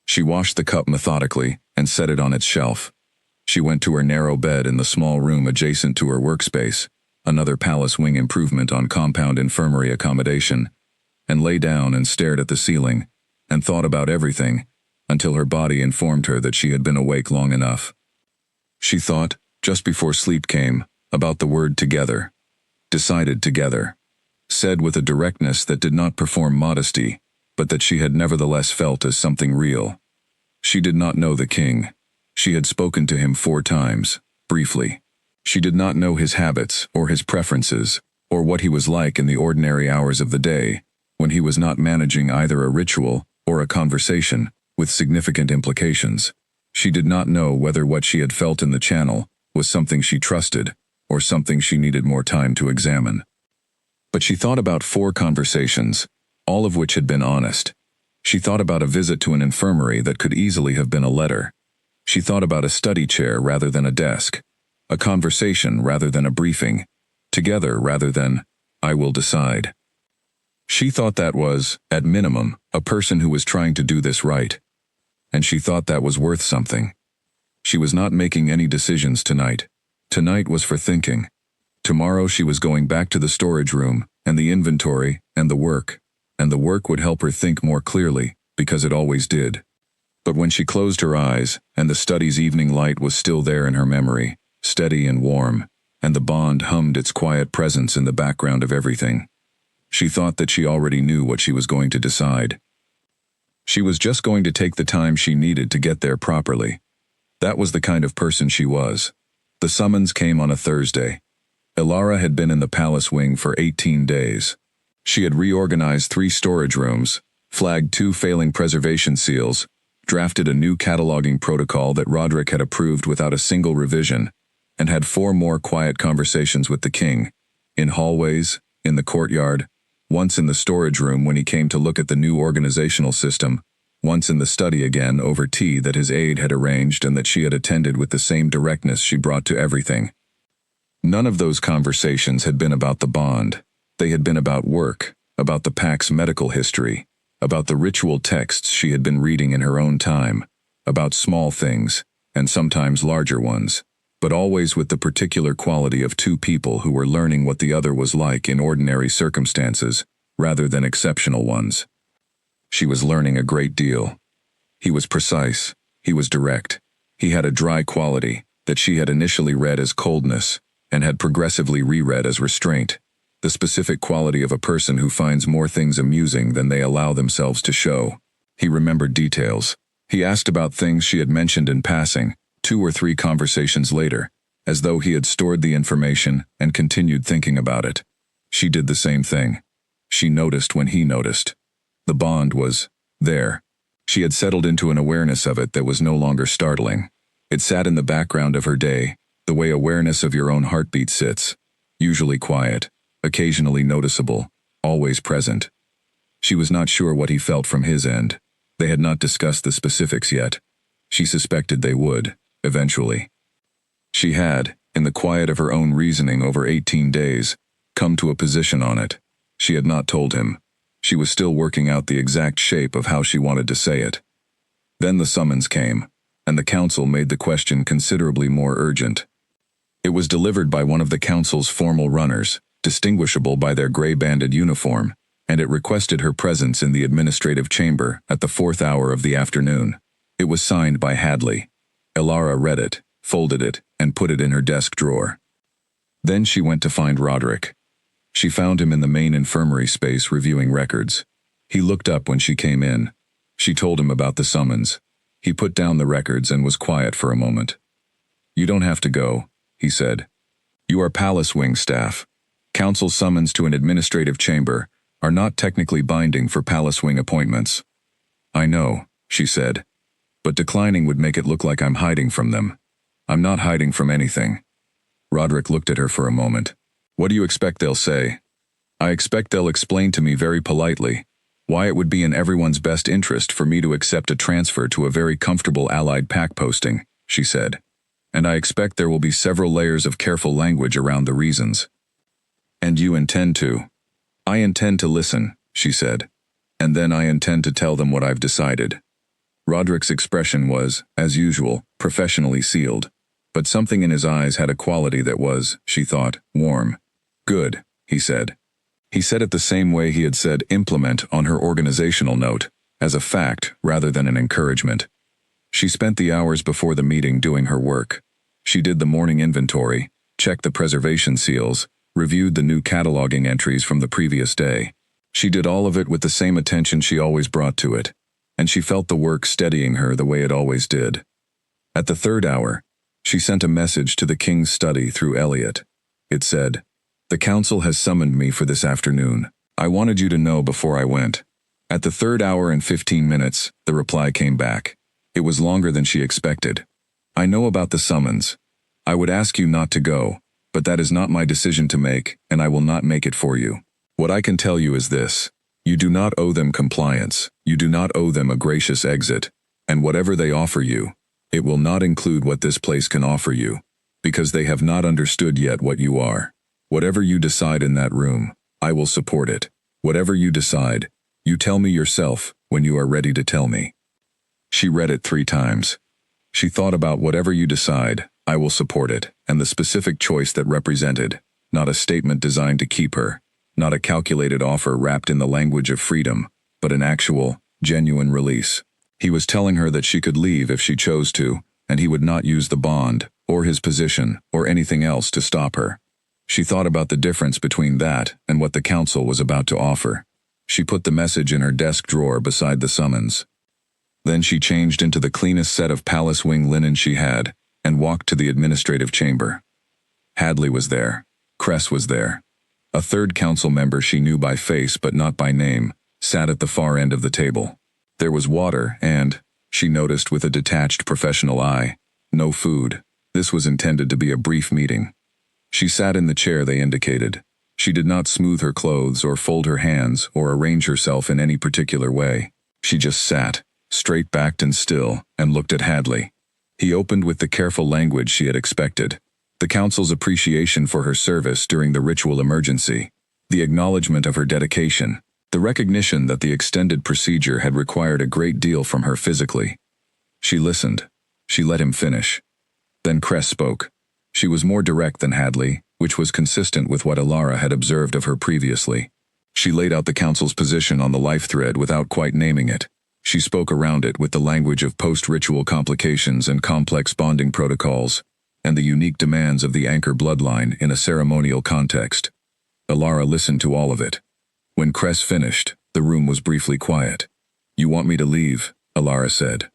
She washed the cup methodically and set it on its shelf. She went to her narrow bed in the small room adjacent to her workspace, another palace wing improvement on compound infirmary accommodation, and lay down and stared at the ceiling, and thought about everything, until her body informed her that she had been awake long enough. She thought, just before sleep came, about the word together. Decided together. Said with a directness that did not perform modesty, but that she had nevertheless felt as something real. She did not know the king. She had spoken to him 4 times, briefly. She did not know his habits, or his preferences, or what he was like in the ordinary hours of the day, when he was not managing either a ritual or a conversation, with significant implications. She did not know whether what she had felt in the channel was something she trusted, or something she needed more time to examine. But she thought about 4 conversations, all of which had been honest. She thought about a visit to an infirmary that could easily have been a letter. She thought about a study chair rather than a desk, a conversation rather than a briefing, together rather than, I will decide. She thought that was, at minimum, a person who was trying to do this right. And she thought that was worth something. She was not making any decisions tonight. Tonight was for thinking. Tomorrow she was going back to the storage room, and the inventory, and the work would help her think more clearly, because it always did. But when she closed her eyes, and the study's evening light was still there in her memory, steady and warm, and the bond hummed its quiet presence in the background of everything, she thought that she already knew what she was going to decide. She was just going to take the time she needed to get there properly. That was the kind of person she was. The summons came on a Thursday. Ilara had been in the palace wing for 18 days. She had reorganized 3 storage rooms, flagged 2 failing preservation seals, drafted a new cataloging protocol that Roderick had approved without a single revision, and had 4 more quiet conversations with the king, in hallways, in the courtyard, once in the storage room when he came to look at the new organizational system, once in the study again over tea that his aide had arranged and that she had attended with the same directness she brought to everything. None of those conversations had been about the bond. They had been about work, about the pack's medical history, about the ritual texts she had been reading in her own time, about small things, and sometimes larger ones, but always with the particular quality of 2 people who were learning what the other was like in ordinary circumstances, rather than exceptional ones. She was learning a great deal. He was precise, he was direct, he had a dry quality that she had initially read as coldness, and had progressively reread as restraint, the specific quality of a person who finds more things amusing than they allow themselves to show. He remembered details. He asked about things she had mentioned in passing, 2 or 3 conversations later, as though he had stored the information and continued thinking about it. She did the same thing. She noticed when he noticed. The bond was there. She had settled into an awareness of it that was no longer startling. It sat in the background of her day, the way awareness of your own heartbeat sits, usually quiet, occasionally noticeable, always present. She was not sure what he felt from his end. They had not discussed the specifics yet. She suspected they would, eventually. She had, in the quiet of her own reasoning over 18 days, come to a position on it. She had not told him. She was still working out the exact shape of how she wanted to say it. Then the summons came, and the council made the question considerably more urgent. It was delivered by one of the council's formal runners, distinguishable by their gray-banded uniform, and it requested her presence in the administrative chamber at the 4th hour of the afternoon. It was signed by Hadley. Ilara read it, folded it, and put it in her desk drawer. Then she went to find Roderick. She found him in the main infirmary space reviewing records. He looked up when she came in. She told him about the summons. He put down the records and was quiet for a moment. "You don't have to go," he said. "You are palace wing staff. Council summons to an administrative chamber are not technically binding for palace wing appointments." "I know," she said, "but declining would make it look like I'm hiding from them. I'm not hiding from anything." Roderick looked at her for a moment. "What do you expect they'll say?" "I expect they'll explain to me very politely why it would be in everyone's best interest for me to accept a transfer to a very comfortable allied pack posting," she said. "And I expect there will be several layers of careful language around the reasons. And you intend to? I intend to listen, she said. And then I intend to tell them what I've decided. Roderick's expression was, as usual, professionally sealed. But something in his eyes had a quality that was, she thought, warm. Good, he said. He said it the same way he had said implement on her organizational note, as a fact rather than an encouragement. She spent the hours before the meeting doing her work. She did the morning inventory, checked the preservation seals, reviewed the new cataloging entries from the previous day. She did all of it with the same attention she always brought to it, and she felt the work steadying her the way it always did. At the third hour, she sent a message to the king's study through Elliot. It said, "The council has summoned me for this afternoon. I wanted you to know before I went." At the 3rd hour and 15 minutes, the reply came back. It was longer than she expected. "I know about the summons. I would ask you not to go, but that is not my decision to make, and I will not make it for you. What I can tell you is this. You do not owe them compliance. You do not owe them a gracious exit. And whatever they offer you, it will not include what this place can offer you, because they have not understood yet what you are. Whatever you decide in that room, I will support it. Whatever you decide, you tell me yourself when you are ready to tell me." She read it 3 times. She thought about whatever you decide, I will support it, and the specific choice that represented, not a statement designed to keep her, not a calculated offer wrapped in the language of freedom, but an actual, genuine release. He was telling her that she could leave if she chose to, and he would not use the bond, or his position, or anything else to stop her. She thought about the difference between that and what the council was about to offer. She put the message in her desk drawer beside the summons. Then she changed into the cleanest set of palace wing linen she had, and walked to the administrative chamber. Hadley was there. Cress was there. A 3rd council member she knew by face but not by name, sat at the far end of the table. There was water and, she noticed with a detached professional eye, no food. This was intended to be a brief meeting. She sat in the chair they indicated. She did not smooth her clothes or fold her hands or arrange herself in any particular way. She just sat, straight-backed and still, and looked at Hadley. He opened with the careful language she had expected. The council's appreciation for her service during the ritual emergency, the acknowledgement of her dedication, the recognition that the extended procedure had required a great deal from her physically. She listened. She let him finish. Then Cress spoke. She was more direct than Hadley, which was consistent with what Alara had observed of her previously. She laid out the council's position on the life thread without quite naming it. She spoke around it with the language of post-ritual complications and complex bonding protocols, and the unique demands of the anchor bloodline in a ceremonial context. Alara listened to all of it. When Cress finished, the room was briefly quiet. "You want me to leave?" Alara said.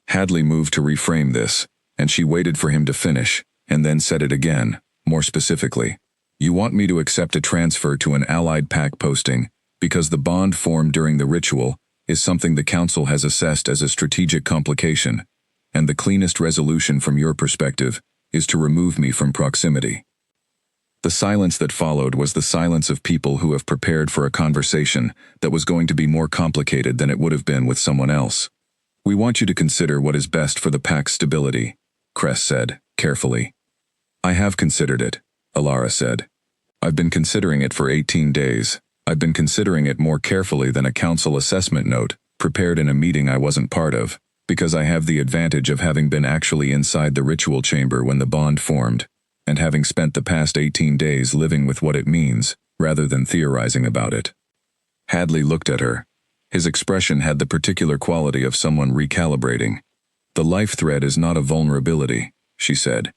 Hadley moved to reframe this, and she waited for him to finish, and then said it again, more specifically. "You want me to accept a transfer to an allied pack posting, because the bond formed during the ritual is something the council has assessed as a strategic complication, and the cleanest resolution from your perspective is to remove me from proximity." The silence that followed was the silence of people who have prepared for a conversation that was going to be more complicated than it would have been with someone else. "We want you to consider what is best for the pack's stability," Cress said, carefully. "I have considered it," Alara said. "I've been considering it for 18 days. I've been considering it more carefully than a council assessment note, prepared in a meeting I wasn't part of, because I have the advantage of having been actually inside the ritual chamber when the bond formed, and having spent the past 18 days living with what it means, rather than theorizing about it." Hadley looked at her. His expression had the particular quality of someone recalibrating. "The life thread is not a vulnerability," she said.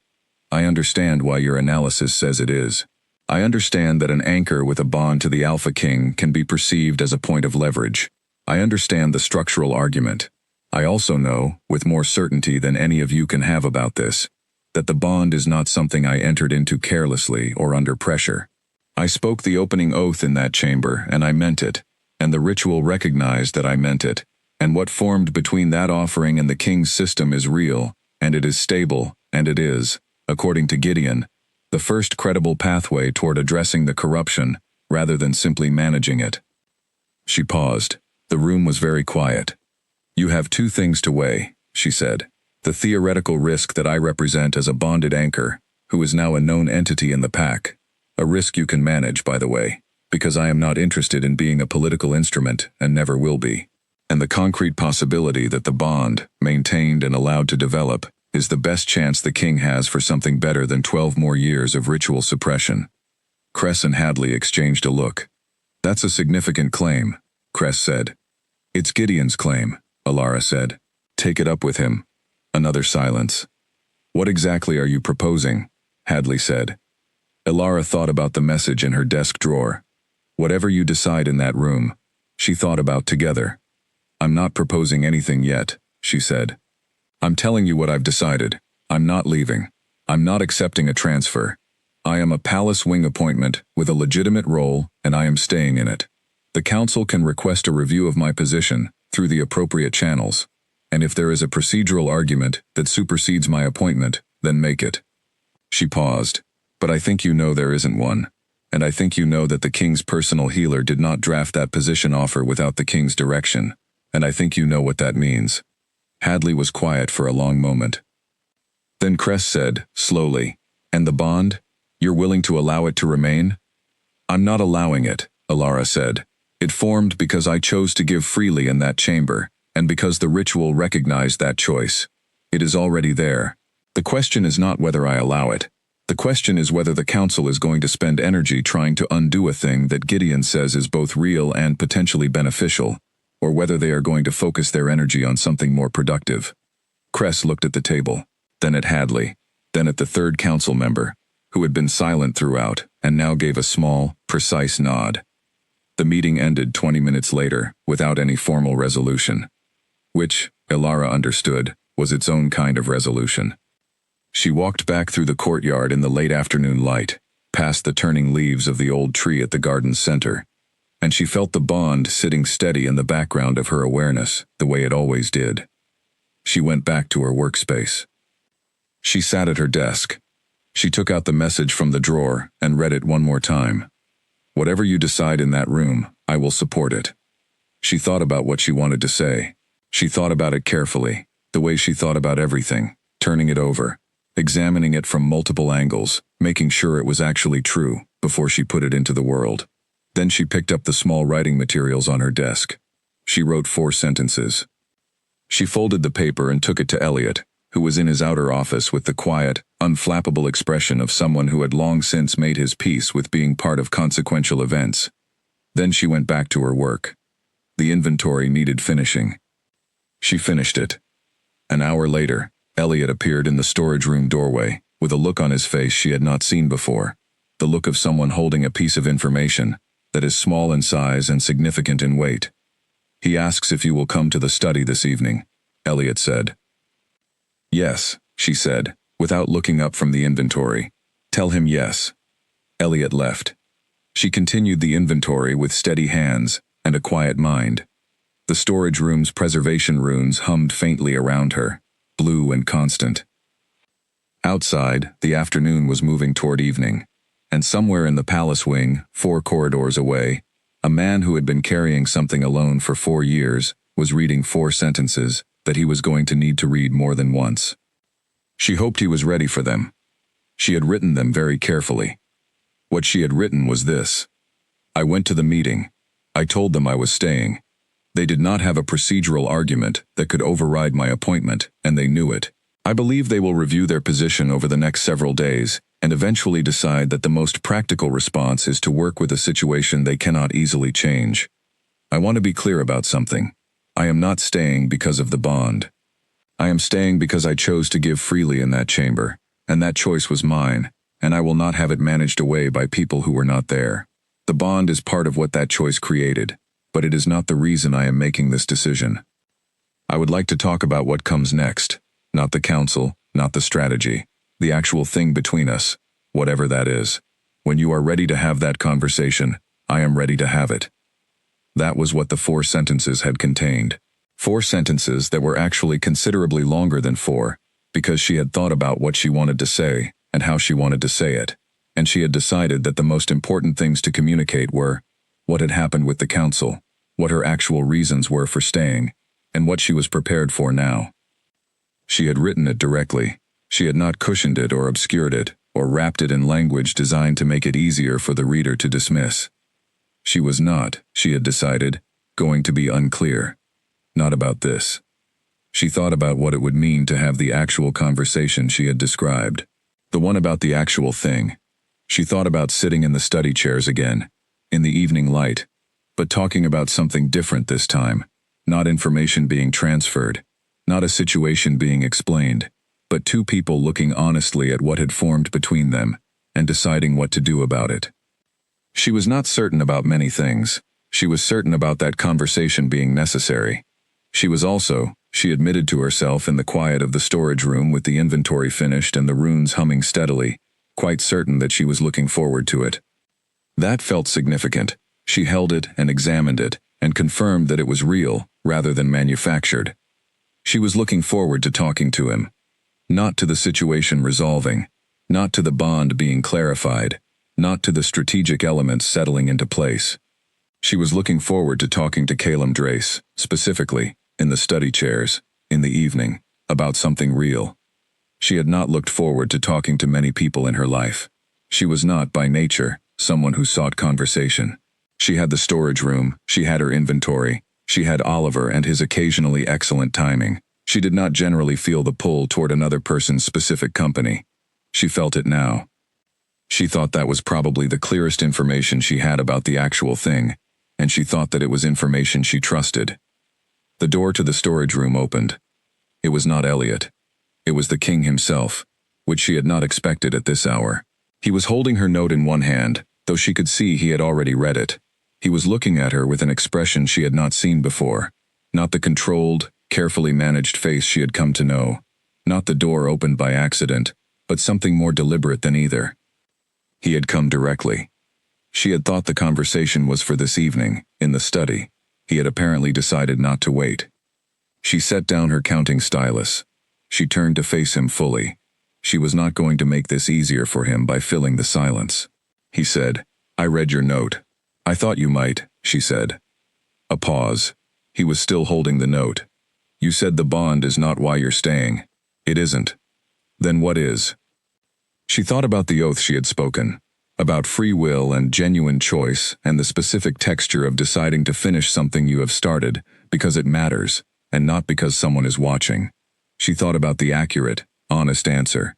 "I understand why your analysis says it is. I understand that an anchor with a bond to the Alpha King can be perceived as a point of leverage. I understand the structural argument. I also know, with more certainty than any of you can have about this, that the bond is not something I entered into carelessly or under pressure. I spoke the opening oath in that chamber, and I meant it, and the ritual recognized that I meant it, and what formed between that offering and the king's system is real, and it is stable, and it is, according to Gideon, the first credible pathway toward addressing the corruption, rather than simply managing it." She paused. The room was very quiet. "You have 2 things to weigh," she said. "The theoretical risk that I represent as a bonded anchor, who is now a known entity in the pack. A risk you can manage, by the way, because I am not interested in being a political instrument and never will be. And the concrete possibility that the bond, maintained and allowed to develop, is the best chance the king has for something better than 12 more years of ritual suppression. Cress and Hadley exchanged a look. That's a significant claim, Cress said. It's Gideon's claim, Alara said. Take it up with him. Another silence. What exactly are you proposing? Hadley said. Alara thought about the message in her desk drawer. Whatever you decide in that room, she thought about together. I'm not proposing anything yet, she said. I'm telling you what I've decided. I'm not leaving. I'm not accepting a transfer. I am a palace wing appointment with a legitimate role, and I am staying in it. The council can request a review of my position through the appropriate channels, and if there is a procedural argument that supersedes my appointment, then make it. She paused. But I think you know there isn't one, and I think you know that the king's personal healer did not draft that position offer without the king's direction, and I think you know what that means. Hadley was quiet for a long moment. Then Cress said, slowly, and the bond? You're willing to allow it to remain? I'm not allowing it, Alara said. It formed because I chose to give freely in that chamber, and because the ritual recognized that choice. It is already there. The question is not whether I allow it. The question is whether the council is going to spend energy trying to undo a thing that Gideon says is both real and potentially beneficial, or whether they are going to focus their energy on something more productive. Cress looked at the table, then at Hadley, then at the third council member, who had been silent throughout and now gave a small, precise nod. The meeting ended 20 minutes later without any formal resolution, which, Alara understood, was its own kind of resolution. She walked back through the courtyard in the late afternoon light, past the turning leaves of the old tree at the garden's center, and she felt the bond sitting steady in the background of her awareness, the way it always did. She went back to her workspace. She sat at her desk. She took out the message from the drawer and read it one more time. Whatever you decide in that room, I will support it. She thought about what she wanted to say. She thought about it carefully, the way she thought about everything, turning it over, examining it from multiple angles, making sure it was actually true before she put it into the world. Then she picked up the small writing materials on her desk. She wrote 4 sentences. She folded the paper and took it to Elliot, who was in his outer office with the quiet, unflappable expression of someone who had long since made his peace with being part of consequential events. Then she went back to her work. The inventory needed finishing. She finished it. An hour later, Elliot appeared in the storage room doorway, with a look on his face she had not seen before, the look of someone holding a piece of information that is small in size and significant in weight. He asks if you will come to the study this evening, Elliot said. Yes, she said, without looking up from the inventory. Tell him yes. Elliot left. She continued the inventory with steady hands and a quiet mind. The storage room's preservation runes hummed faintly around her, blue and constant. Outside, the afternoon was moving toward evening, and somewhere in the palace wing, 4 corridors away, a man who had been carrying something alone for 4 years was reading 4 sentences that he was going to need to read more than once. She hoped he was ready for them. She had written them very carefully. What she had written was this: I went to the meeting. I told them I was staying. They did not have a procedural argument that could override my appointment, and they knew it. I believe they will review their position over the next several days and eventually decide that the most practical response is to work with a situation they cannot easily change. I want to be clear about something. I am not staying because of the bond. I am staying because I chose to give freely in that chamber, and that choice was mine, and I will not have it managed away by people who were not there. The bond is part of what that choice created, but it is not the reason I am making this decision. I would like to talk about what comes next, not the council, not the strategy, the actual thing between us, whatever that is. When you are ready to have that conversation, I am ready to have it. That was what the 4 sentences had contained. 4 sentences that were actually considerably longer than 4, because she had thought about what she wanted to say and how she wanted to say it, and she had decided that the most important things to communicate were what had happened with the council, what her actual reasons were for staying, and what she was prepared for now. She had written it directly. She had not cushioned it or obscured it, or wrapped it in language designed to make it easier for the reader to dismiss. She was not, she had decided, going to be unclear. Not about this. She thought about what it would mean to have the actual conversation she had described. The one about the actual thing. She thought about sitting in the study chairs again, in the evening light, but talking about something different this time. Not information being transferred, not a situation being explained, but two people looking honestly at what had formed between them and deciding what to do about it. She was not certain about many things. She was certain about that conversation being necessary. She was also, she admitted to herself in the quiet of the storage room with the inventory finished and the runes humming steadily, quite certain that she was looking forward to it. That felt significant. She held it and examined it, and confirmed that it was real, rather than manufactured. She was looking forward to talking to him. Not to the situation resolving, not to the bond being clarified, not to the strategic elements settling into place. She was looking forward to talking to Calum Drace, specifically, in the study chairs, in the evening, about something real. She had not looked forward to talking to many people in her life. She was not, by nature, someone who sought conversation. She had the storage room, she had her inventory, she had Oliver and his occasionally excellent timing. She did not generally feel the pull toward another person's specific company. She felt it now. She thought that was probably the clearest information she had about the actual thing, and she thought that it was information she trusted. The door to the storage room opened. It was not Elliot. It was the king himself, which she had not expected at this hour. He was holding her note in one hand, though she could see he had already read it. He was looking at her with an expression she had not seen before, not the controlled, carefully managed face she had come to know, not the door opened by accident, but something more deliberate than either. He had come directly. She had thought the conversation was for this evening, in the study. He had apparently decided not to wait. She set down her counting stylus. She turned to face him fully. She was not going to make this easier for him by filling the silence. He said, "I read your note. I thought you might," she said. A pause. He was still holding the note. "You said the bond is not why you're staying." "It isn't." "Then what is?" She thought about the oath she had spoken, about free will and genuine choice and the specific texture of deciding to finish something you have started because it matters and not because someone is watching. She thought about the accurate, honest answer.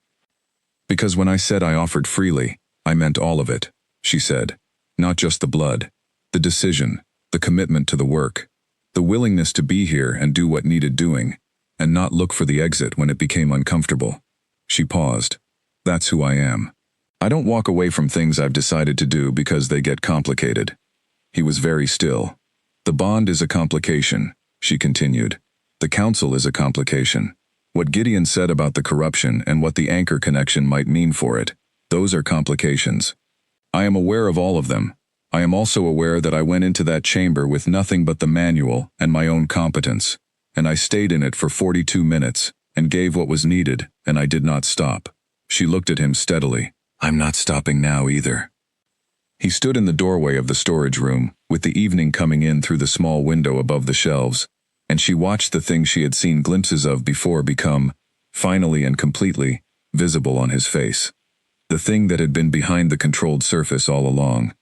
"Because when I said I offered freely, I meant all of it," she said. "Not just the blood, the decision, the commitment to the work, the willingness to be here and do what needed doing, and not look for the exit when it became uncomfortable." She paused. "That's who I am. I don't walk away from things I've decided to do because they get complicated." He was very still. "The bond is a complication," she continued. "The council is a complication. What Gideon said about the corruption and what the anchor connection might mean for it, those are complications. I am aware of all of them. I am also aware that I went into that chamber with nothing but the manual and my own competence, and I stayed in it for 42 minutes, and gave what was needed, and I did not stop." She looked at him steadily. "I'm not stopping now either." He stood in the doorway of the storage room, with the evening coming in through the small window above the shelves, and she watched the thing she had seen glimpses of before become, finally and completely, visible on his face. The thing that had been behind the controlled surface all along.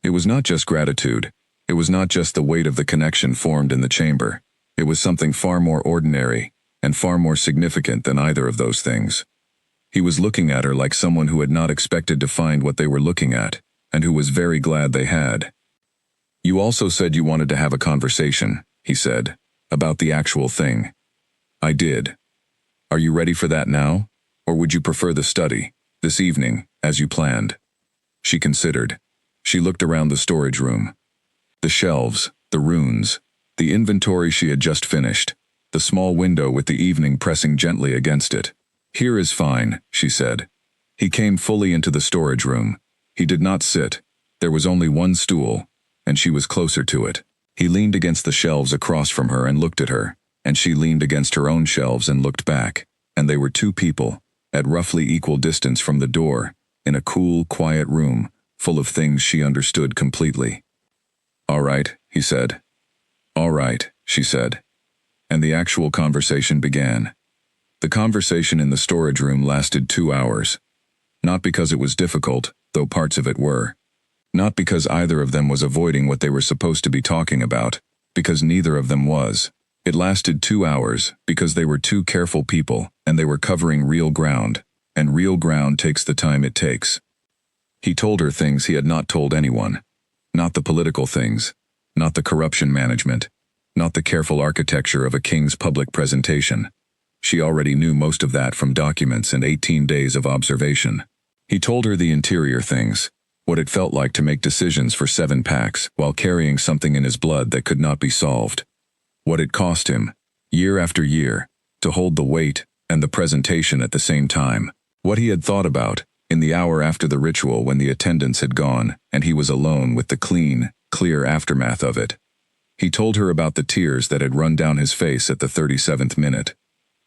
It was not just gratitude. It was not just the weight of the connection formed in the chamber. It was something far more ordinary and far more significant than either of those things. He was looking at her like someone who had not expected to find what they were looking at, and who was very glad they had. "You also said you wanted to have a conversation," he said, "about the actual thing." "I did. Are you ready for that now? Or would you prefer the study, this evening, as you planned?" She considered. She looked around the storage room. The shelves, the runes, the inventory she had just finished, the small window with the evening pressing gently against it. "Here is fine," she said. He came fully into the storage room. He did not sit. There was only one stool, and she was closer to it. He leaned against the shelves across from her and looked at her, and she leaned against her own shelves and looked back, and they were two people, at roughly equal distance from the door, in a cool, quiet room, full of things she understood completely. "All right," he said. "All right," she said. And the actual conversation began. The conversation in the storage room lasted 2 hours. Not because it was difficult, though parts of it were. Not because either of them was avoiding what they were supposed to be talking about, because neither of them was. It lasted 2 hours, because they were two careful people, and they were covering real ground, and real ground takes the time it takes. He told her things he had not told anyone. Not the political things, not the corruption management, not the careful architecture of a king's public presentation. She already knew most of that from documents and 18 days of observation. He told her the interior things, what it felt like to make decisions for 7 packs while carrying something in his blood that could not be solved. What it cost him, year after year, to hold the weight and the presentation at the same time. What he had thought about, in the hour after the ritual when the attendants had gone and he was alone with the clean, clear aftermath of it. He told her about the tears that had run down his face at the 37th minute.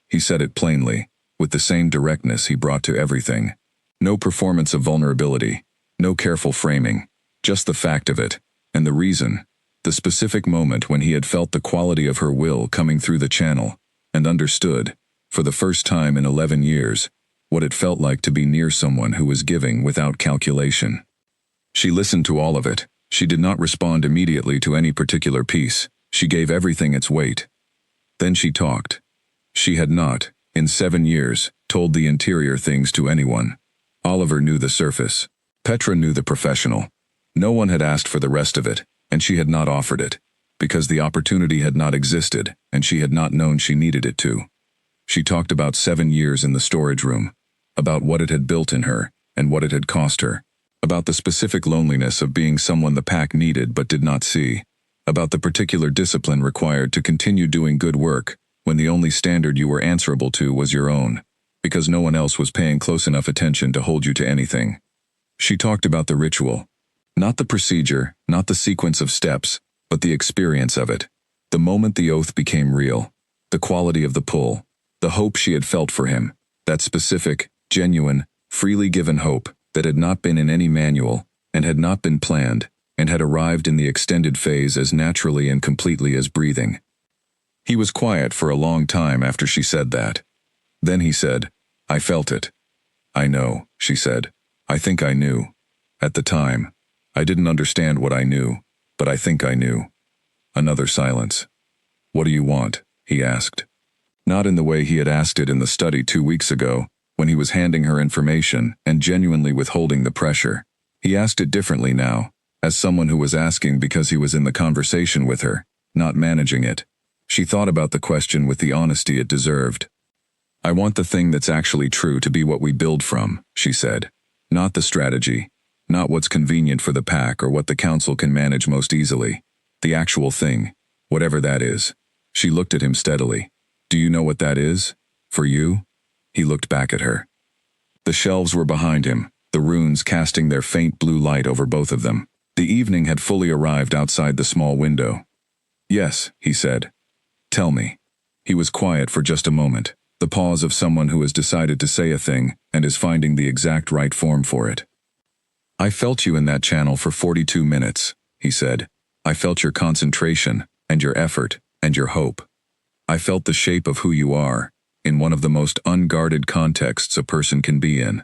He said it plainly, with the same directness he brought to everything. No performance of vulnerability, no careful framing, just the fact of it, and the reason, the specific moment when he had felt the quality of her will coming through the channel, and understood, for the first time in 11 years, what it felt like to be near someone who was giving without calculation. She listened to all of it. She did not respond immediately to any particular piece. She gave everything its weight. Then she talked. She had not, in 7 years, told the interior things to anyone. Oliver knew the surface. Petra knew the professional. No one had asked for the rest of it, and she had not offered it, because the opportunity had not existed, and she had not known she needed it to. She talked about 7 years in the storage room, about what it had built in her, and what it had cost her, about the specific loneliness of being someone the pack needed but did not see, about the particular discipline required to continue doing good work when the only standard you were answerable to was your own, because no one else was paying close enough attention to hold you to anything. She talked about the ritual, not the procedure, not the sequence of steps, but the experience of it, the moment the oath became real, the quality of the pull, the hope she had felt for him, that specific, genuine, freely given hope that had not been in any manual, and had not been planned, and had arrived in the extended phase as naturally and completely as breathing. He was quiet for a long time after she said that. Then he said, "I felt it." "I know," she said. "I think I knew. At the time. I didn't understand what I knew, but I think I knew." Another silence. "What do you want?" he asked. Not in the way he had asked it in the study 2 weeks ago, when he was handing her information and genuinely withholding the pressure. He asked it differently now, as someone who was asking because he was in the conversation with her, not managing it. She thought about the question with the honesty it deserved. "I want the thing that's actually true to be what we build from," she said. "Not the strategy, not what's convenient for the pack or what the council can manage most easily. The actual thing, whatever that is." She looked at him steadily. "Do you know what that is? For you?" He looked back at her. The shelves were behind him, the runes casting their faint blue light over both of them. The evening had fully arrived outside the small window. "Yes," he said. "Tell me." He was quiet for just a moment, the pause of someone who has decided to say a thing and is finding the exact right form for it. "I felt you in that channel for 42 minutes, he said. "I felt your concentration, and your effort, and your hope. I felt the shape of who you are, in one of the most unguarded contexts a person can be in,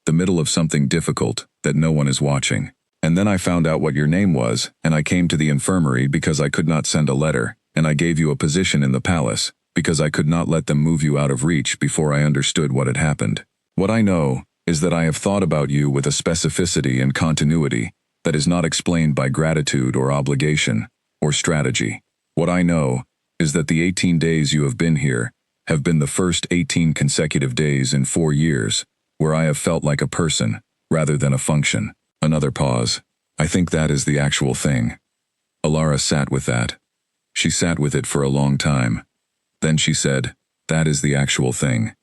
the middle of something difficult that no one is watching. And then I found out what your name was, and I came to the infirmary because I could not send a letter, and I gave you a position in the palace, because I could not let them move you out of reach before I understood what had happened. What I know is that I have thought about you with a specificity and continuity that is not explained by gratitude or obligation, or strategy. What I know is that the 18 days you have been here have been the first 18 consecutive days in 4 years, where I have felt like a person, rather than a function." Another pause. "I think that is the actual thing." Alara sat with that. She sat with it for a long time. Then she said, "That is the actual thing."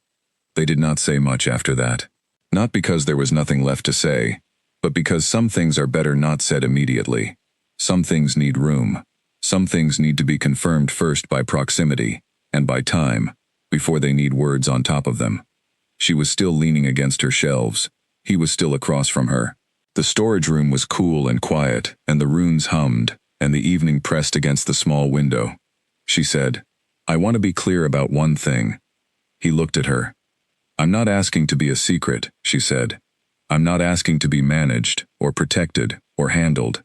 They did not say much after that. Not because there was nothing left to say, but because some things are better not said immediately. Some things need room. Some things need to be confirmed first by proximity, and by time, before they need words on top of them. She was still leaning against her shelves. He was still across from her. The storage room was cool and quiet, and the runes hummed, and the evening pressed against the small window. She said, "I want to be clear about one thing." He looked at her. "I'm not asking to be a secret," she said. I'm not asking to be managed, or protected, or handled.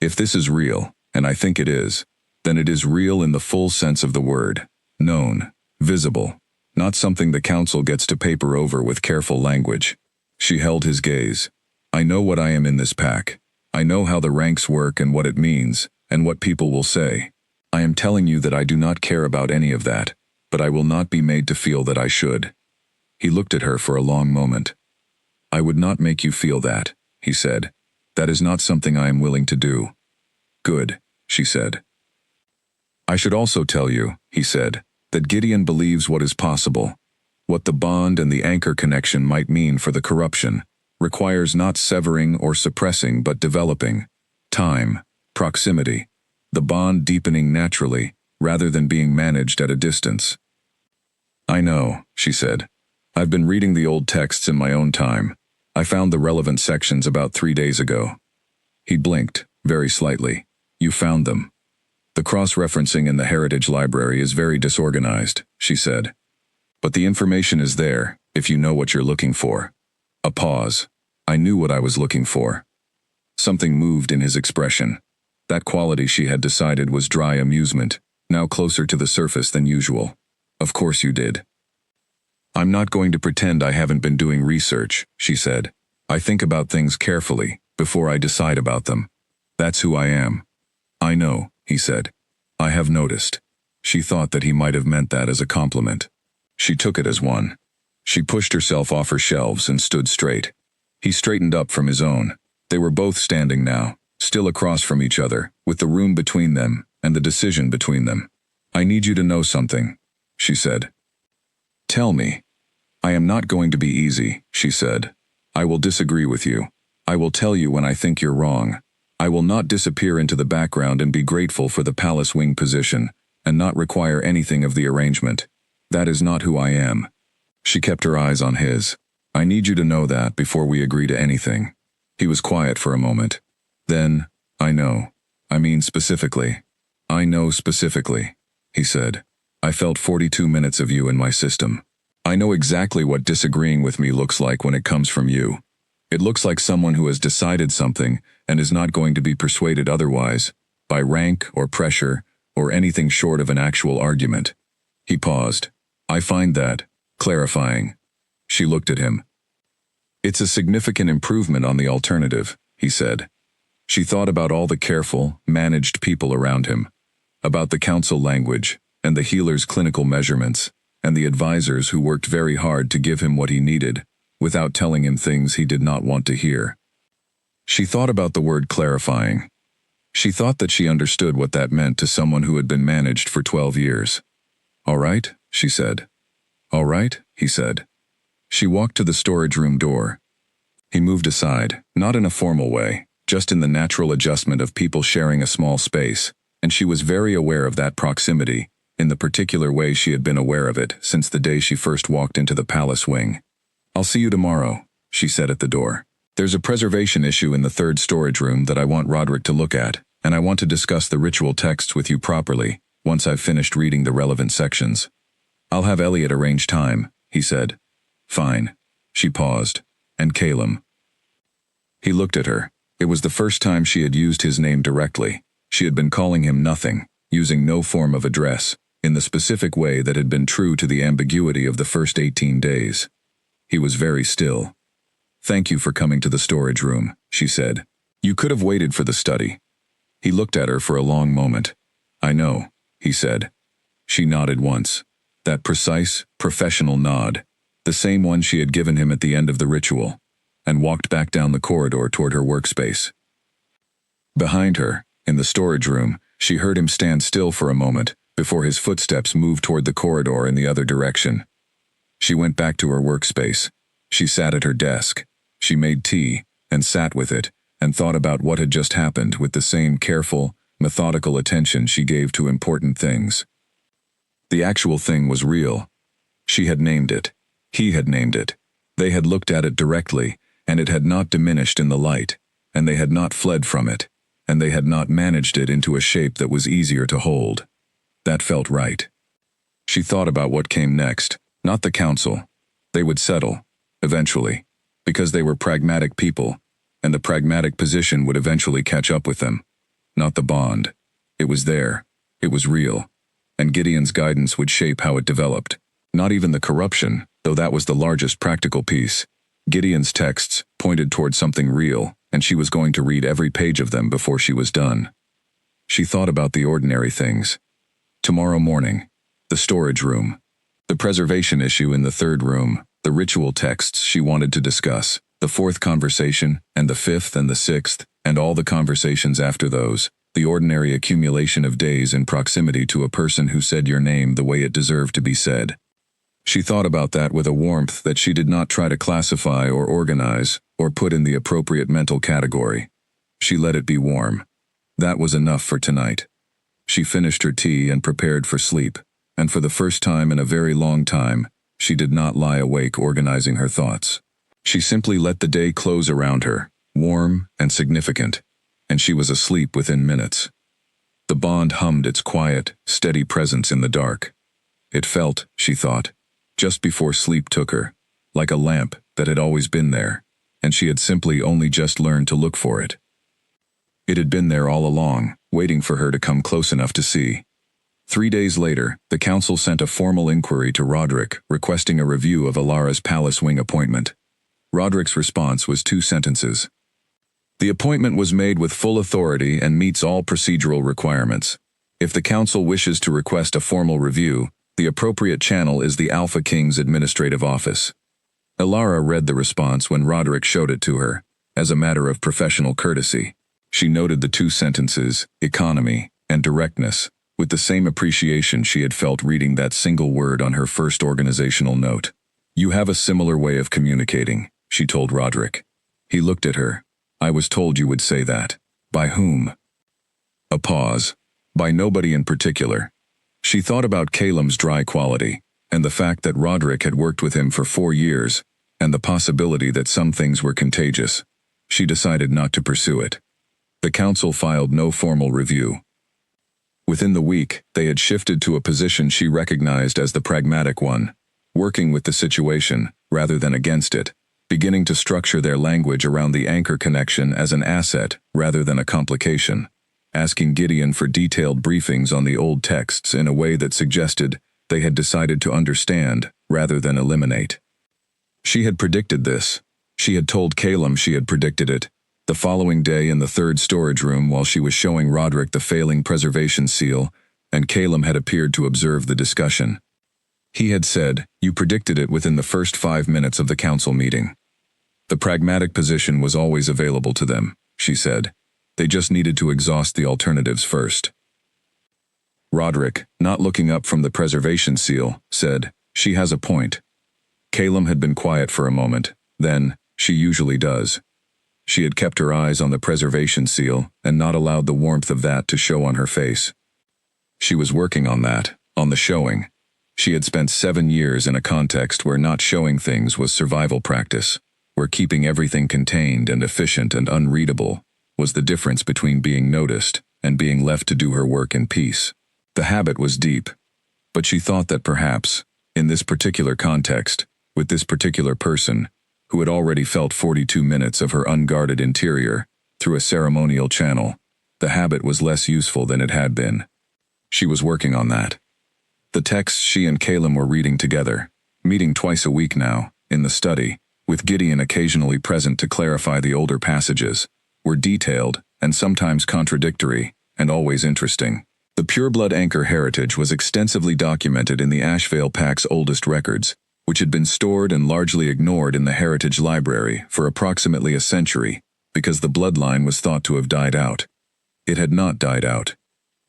If this is real, and I think it is, then it is real in the full sense of the word. Known, visible, not something the council gets to paper over with careful language. She held his gaze. I know what I am in this pack. I know how the ranks work and what it means, and what people will say. I am telling you that I do not care about any of that, but I will not be made to feel that I should. He looked at her for a long moment. I would not make you feel that, he said. That is not something I am willing to do. Good, she said. I should also tell you, he said, that Gideon believes what is possible. What the bond and the anchor connection might mean for the corruption requires not severing or suppressing but developing. Time, proximity, the bond deepening naturally rather than being managed at a distance. I know, she said. I've been reading the old texts in my own time. I found the relevant sections about 3 days ago. He blinked, very slightly. You found them. The cross-referencing in the Heritage Library is very disorganized, she said. But the information is there, if you know what you're looking for. A pause. I knew what I was looking for. Something moved in his expression. That quality she had decided was dry amusement, now closer to the surface than usual. Of course you did. I'm not going to pretend I haven't been doing research, she said. I think about things carefully, before I decide about them. That's who I am. I know, he said. I have noticed. She thought that he might have meant that as a compliment. She took it as one. She pushed herself off her shelves and stood straight. He straightened up from his own. They were both standing now, still across from each other, with the room between them, and the decision between them. I need you to know something, she said. Tell me. I am not going to be easy, she said. I will disagree with you. I will tell you when I think you're wrong. I will not disappear into the background and be grateful for the palace wing position, and not require anything of the arrangement. That is not who I am. She kept her eyes on his. I need you to know that before we agree to anything. He was quiet for a moment. Then, I know. I mean specifically. I know specifically, he said. I felt 42 minutes of you in my system. I know exactly what disagreeing with me looks like when it comes from you. It looks like someone who has decided something and is not going to be persuaded otherwise, by rank or pressure, or anything short of an actual argument. He paused. I find that clarifying. She looked at him. It's a significant improvement on the alternative, he said. She thought about all the careful, managed people around him, about the council language, and the healer's clinical measurements, and the advisors who worked very hard to give him what he needed, without telling him things he did not want to hear. She thought about the word clarifying. She thought that she understood what that meant to someone who had been managed for 12 years. All right, she said. All right, he said. She walked to the storage room door. He moved aside, not in a formal way, just in the natural adjustment of people sharing a small space, and she was very aware of that proximity, in the particular way she had been aware of it since the day she first walked into the palace wing. I'll see you tomorrow, she said at the door. There's a preservation issue in the third storage room that I want Roderick to look at, and I want to discuss the ritual texts with you properly, once I've finished reading the relevant sections. I'll have Elliot arrange time, he said. Fine. She paused. And Calum. He looked at her. It was the first time she had used his name directly. She had been calling him nothing, using no form of address, in the specific way that had been true to the ambiguity of the first 18 days. He was very still. Thank you for coming to the storage room, she said. You could have waited for the study. He looked at her for a long moment. I know, he said. She nodded once. That precise, professional nod, the same one she had given him at the end of the ritual, and walked back down the corridor toward her workspace. Behind her, in the storage room, she heard him stand still for a moment before his footsteps moved toward the corridor in the other direction. She went back to her workspace. She sat at her desk. She made tea, and sat with it, and thought about what had just happened with the same careful, methodical attention she gave to important things. The actual thing was real. She had named it. He had named it. They had looked at it directly, and it had not diminished in the light, and they had not fled from it, and they had not managed it into a shape that was easier to hold. That felt right. She thought about what came next, not the council. They would settle, eventually. Because they were pragmatic people, and the pragmatic position would eventually catch up with them. Not the bond. It was there. It was real. And Gideon's guidance would shape how it developed. Not even the corruption, though that was the largest practical piece. Gideon's texts pointed toward something real, and she was going to read every page of them before she was done. She thought about the ordinary things. Tomorrow morning, the storage room, the preservation issue in the third room, the ritual texts she wanted to discuss, the fourth conversation, and the fifth and the sixth, and all the conversations after those, the ordinary accumulation of days in proximity to a person who said your name the way it deserved to be said. She thought about that with a warmth that she did not try to classify or organize, or put in the appropriate mental category. She let it be warm. That was enough for tonight. She finished her tea and prepared for sleep, and for the first time in a very long time, she did not lie awake organizing her thoughts. She simply let the day close around her, warm and significant, and she was asleep within minutes. The bond hummed its quiet, steady presence in the dark. It felt, she thought, just before sleep took her, like a lamp that had always been there, and she had simply only just learned to look for it. It had been there all along, waiting for her to come close enough to see. 3 days later, the council sent a formal inquiry to Roderick requesting a review of Alara's Palace Wing appointment. Roderick's response was 2 sentences. The appointment was made with full authority and meets all procedural requirements. If the council wishes to request a formal review, the appropriate channel is the Alpha King's administrative office. Alara read the response when Roderick showed it to her, as a matter of professional courtesy. She noted the 2 sentences, economy and directness, with the same appreciation she had felt reading that single word on her first organizational note. You have a similar way of communicating, she told Roderick. He looked at her. I was told you would say that. By whom? A pause. By nobody in particular. She thought about Calum's dry quality, and the fact that Roderick had worked with him for 4 years, and the possibility that some things were contagious. She decided not to pursue it. The council filed no formal review. Within the week, they had shifted to a position she recognized as the pragmatic one, working with the situation rather than against it, beginning to structure their language around the anchor connection as an asset rather than a complication, asking Gideon for detailed briefings on the old texts in a way that suggested they had decided to understand rather than eliminate. She had predicted this. She had told Calum she had predicted it. The following day in the third storage room while she was showing Roderick the failing preservation seal, and Calum had appeared to observe the discussion. He had said, you predicted it within the first 5 minutes of the council meeting. The pragmatic position was always available to them, she said. They just needed to exhaust the alternatives first. Roderick, not looking up from the preservation seal, said, she has a point. Calum had been quiet for a moment, then, she usually does. She had kept her eyes on the preservation seal and not allowed the warmth of that to show on her face. She was working on that, on the showing. She had spent 7 years in a context where not showing things was survival practice, where keeping everything contained and efficient and unreadable was the difference between being noticed and being left to do her work in peace. The habit was deep, but she thought that perhaps, in this particular context, with this particular person, who had already felt 42 minutes of her unguarded interior through a ceremonial channel, the habit was less useful than it had been. She was working on that. The texts she and Calum were reading together, meeting twice a week now, in the study, with Gideon occasionally present to clarify the older passages, were detailed and sometimes contradictory, and always interesting. The pureblood anchor heritage was extensively documented in the Ashvale Pack's oldest records, which had been stored and largely ignored in the Heritage Library for approximately a century, because the bloodline was thought to have died out. It had not died out.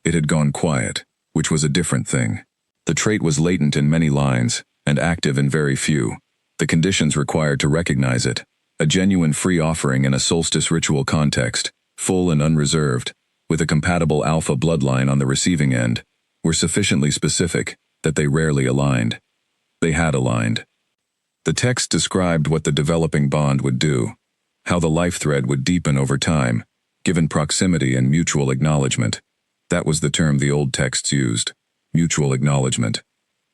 It had gone quiet, which was a different thing. The trait was latent in many lines, and active in very few. The conditions required to recognize it, a genuine free offering in a solstice ritual context, full and unreserved, with a compatible alpha bloodline on the receiving end, were sufficiently specific that they rarely aligned. They had aligned. The text described what the developing bond would do, how the life thread would deepen over time, given proximity and mutual acknowledgement. That was the term the old texts used, mutual acknowledgement,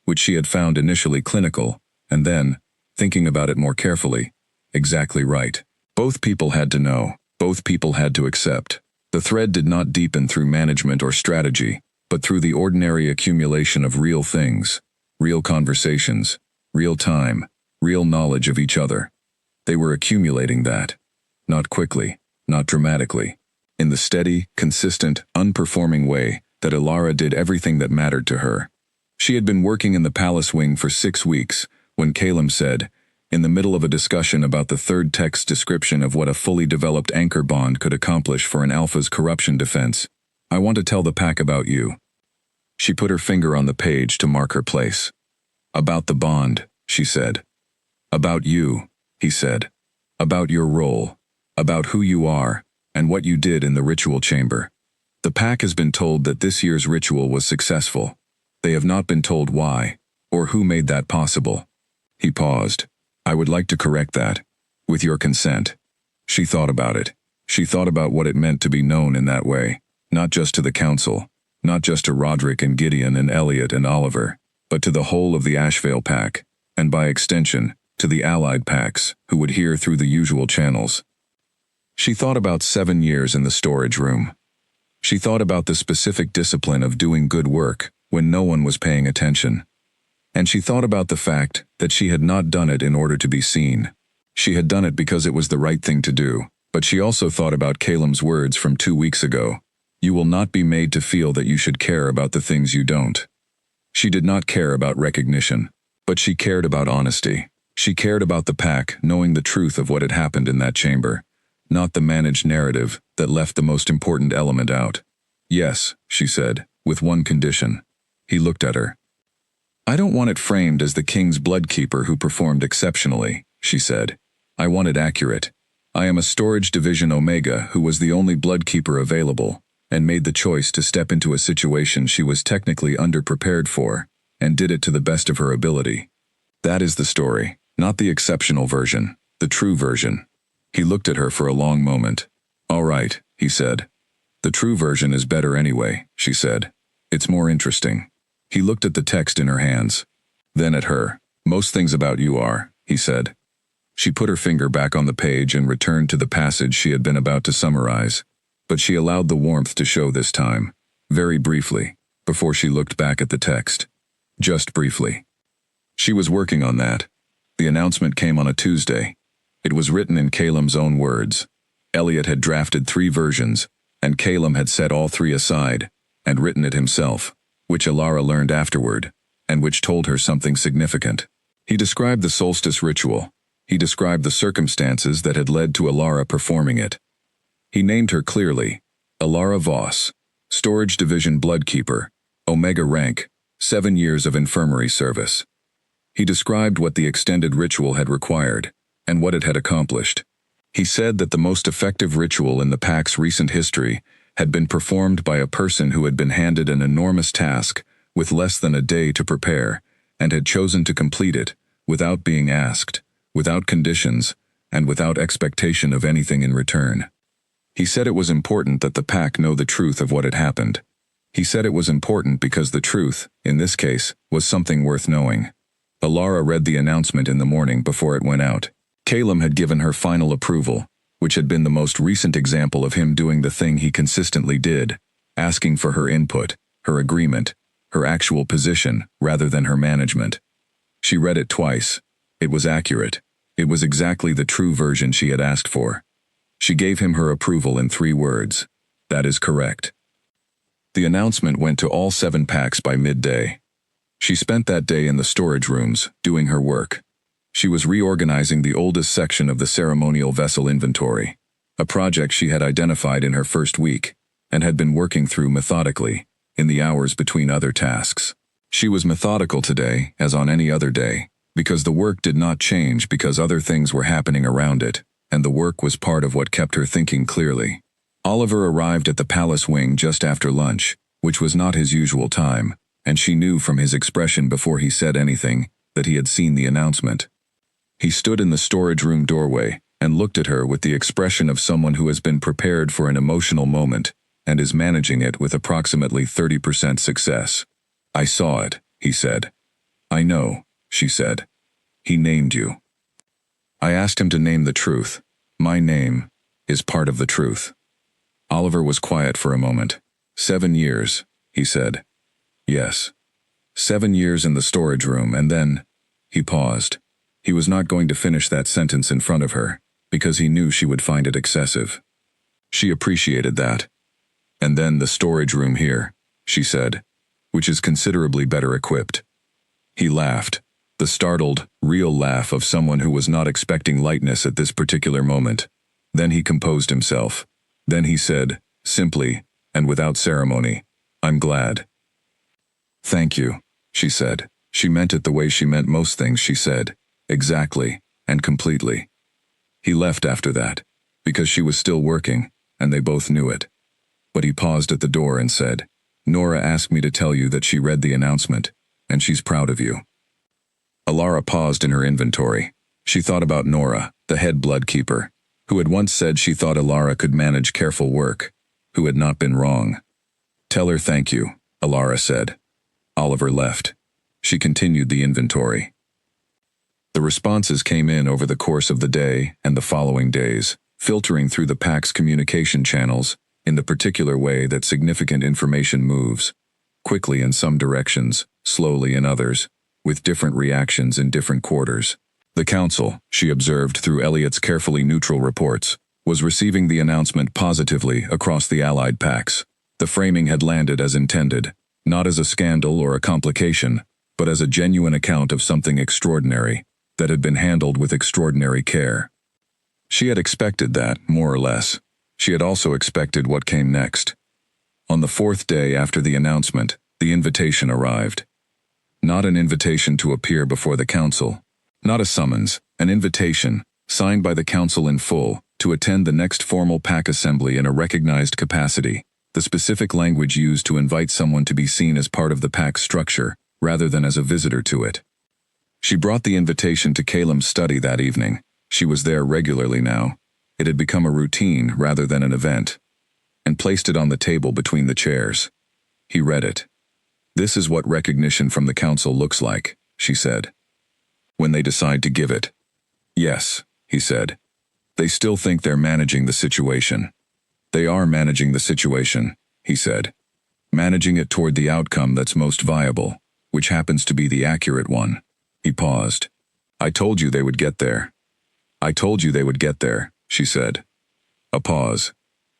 which she had found initially clinical, and then, thinking about it more carefully, Exactly right. Both people had to know. Both people had to accept. The thread did not deepen through management or strategy, but through the ordinary accumulation of real things, real conversations, real time, real knowledge of each other. They were accumulating that. Not quickly, not dramatically. In the steady, consistent, unperforming way that Ilara did everything that mattered to her. She had been working in the palace wing for 6 weeks when Calum said, in the middle of a discussion about the third text description of what a fully developed anchor bond could accomplish for an alpha's corruption defense, "I want to tell the pack about you." She put her finger on the page to mark her place. "About the bond," she said. "About you," he said. "About your role. About who you are, and what you did in the ritual chamber. The pack has been told that this year's ritual was successful. They have not been told why, or who made that possible." He paused. "I would like to correct that, with your consent." She thought about it. She thought about what it meant to be known in that way, not just to the council, not just to Roderick and Gideon and Elliot and Oliver, but to the whole of the Ashvale pack, and by extension, to the allied packs, who would hear through the usual channels. She thought about 7 years in the storage room. She thought about the specific discipline of doing good work when no one was paying attention. And she thought about the fact that she had not done it in order to be seen. She had done it because it was the right thing to do, but she also thought about Calum's words from 2 weeks ago. "You will not be made to feel that you should care about the things you don't." She did not care about recognition, but she cared about honesty. She cared about the pack knowing the truth of what had happened in that chamber, not the managed narrative that left the most important element out. "Yes," she said, "with one condition." He looked at her. "I don't want it framed as the king's bloodkeeper who performed exceptionally," she said. "I want it accurate. I am a storage division Omega who was the only bloodkeeper available, and made the choice to step into a situation she was technically underprepared for, and did it to the best of her ability. That is the story, not the exceptional version, the true version." He looked at her for a long moment. "All right," he said. "The true version is better anyway," she said. "It's more interesting." He looked at the text in her hands. Then at her. "Most things about you are," he said. She put her finger back on the page and returned to the passage she had been about to summarize, but she allowed the warmth to show this time, very briefly, before she looked back at the text. Just briefly. She was working on that. The announcement came on a Tuesday. It was written in Calum's own words. Elliot had drafted 3 versions, and Calum had set all 3 aside, and written it himself, which Ilara learned afterward, and which told her something significant. He described the solstice ritual. He described the circumstances that had led to Ilara performing it. He named her clearly, Ilara Voss, Storage Division Bloodkeeper, Omega rank, 7 years of infirmary service. He described what the extended ritual had required, and what it had accomplished. He said that the most effective ritual in the pack's recent history had been performed by a person who had been handed an enormous task with less than a day to prepare, and had chosen to complete it, without being asked, without conditions, and without expectation of anything in return. He said it was important that the pack know the truth of what had happened. He said it was important because the truth, in this case, was something worth knowing. Ilara read the announcement in the morning before it went out. Calum had given her final approval, which had been the most recent example of him doing the thing he consistently did, asking for her input, her agreement, her actual position, rather than her management. She read it twice. It was accurate. It was exactly the true version she had asked for. She gave him her approval in 3 words. "That is correct." The announcement went to all 7 packs by midday. She spent that day in the storage rooms, doing her work. She was reorganizing the oldest section of the ceremonial vessel inventory, a project she had identified in her first week, and had been working through methodically, in the hours between other tasks. She was methodical today, as on any other day, because the work did not change because other things were happening around it, and the work was part of what kept her thinking clearly. Oliver arrived at the palace wing just after lunch, which was not his usual time, and she knew from his expression before he said anything that he had seen the announcement. He stood in the storage room doorway and looked at her with the expression of someone who has been prepared for an emotional moment and is managing it with approximately 30% success. "I saw it," he said. "I know," she said. "He named you." I asked him to name the truth. My name is part of the truth. Oliver was quiet for a moment. 7 years, he said. Yes. 7 years in the storage room, and then… He paused. He was not going to finish that sentence in front of her, because he knew she would find it excessive. She appreciated that. And then the storage room here, she said, which is considerably better equipped. He laughed, the startled, real laugh of someone who was not expecting lightness at this particular moment. Then he composed himself. Then he said, simply, and without ceremony, I'm glad. Thank you, she said. She meant it the way she meant most things she said, exactly, and completely. He left after that, because she was still working, and they both knew it. But he paused at the door and said, Nora asked me to tell you that she read the announcement, and she's proud of you. Alara paused in her inventory. She thought about Nora, the head bloodkeeper, who had once said she thought Alara could manage careful work, who had not been wrong. Tell her thank you, Alara said. Oliver left. She continued the inventory. The responses came in over the course of the day and the following days, filtering through the PAC's communication channels in the particular way that significant information moves, quickly in some directions, slowly in others, with different reactions in different quarters. The council, she observed through Elliot's carefully neutral reports, was receiving the announcement positively across the allied PACs. The framing had landed as intended, not as a scandal or a complication, but as a genuine account of something extraordinary that had been handled with extraordinary care. She had expected that, more or less. She had also expected what came next. On the 4th day after the announcement, the invitation arrived. Not an invitation to appear before the council, not a summons, an invitation, signed by the council in full, to attend the next formal PAC assembly in a recognized capacity, the specific language used to invite someone to be seen as part of the PAC structure, rather than as a visitor to it. She brought the invitation to Caleb's study that evening. She was there regularly now. It had become a routine rather than an event, and placed it on the table between the chairs. He read it. This is what recognition from the council looks like, she said. When they decide to give it. Yes, he said. They still think they're managing the situation. They are managing the situation, he said. Managing it toward the outcome that's most viable, which happens to be the accurate one. He paused. I told you they would get there. I told you they would get there, she said. A pause.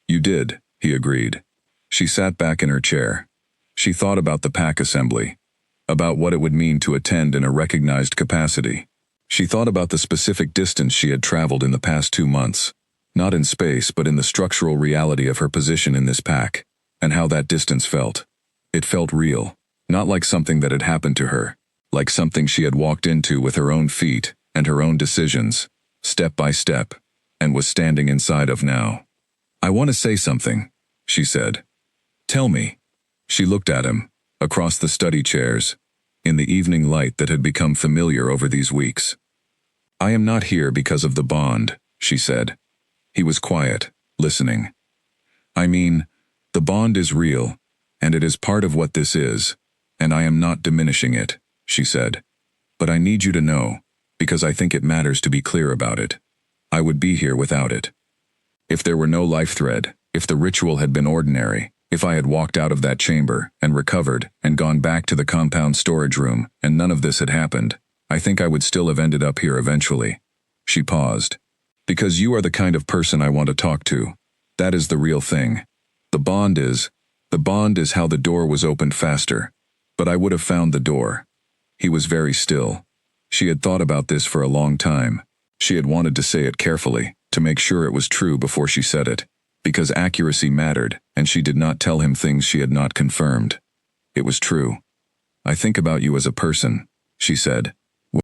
You did, he agreed. She sat back in her chair. She thought about the PAC assembly, about what it would mean to attend in a recognized capacity. She thought about the specific distance she had traveled in the past 2 months, not in space but in the structural reality of her position in this PAC, and how that distance felt. It felt real, not like something that had happened to her, like something she had walked into with her own feet and her own decisions, step by step, and was standing inside of now. I want to say something, she said. Tell me. She looked at him, across the study chairs, in the evening light that had become familiar over these weeks. I am not here because of the bond, she said. He was quiet, listening. I mean, the bond is real, and it is part of what this is, and I am not diminishing it, she said. But I need you to know, because I think it matters to be clear about it. I would be here without it. If there were no life thread, if the ritual had been ordinary, if I had walked out of that chamber and recovered and gone back to the compound storage room and none of this had happened, I think I would still have ended up here eventually. She paused. Because you are the kind of person I want to talk to. That is the real thing. The bond is how the door was opened faster. But I would have found the door. He was very still. She had thought about this for a long time. She had wanted to say it carefully, to make sure it was true before she said it. Because accuracy mattered, and she did not tell him things she had not confirmed. It was true. I think about you as a person, she said.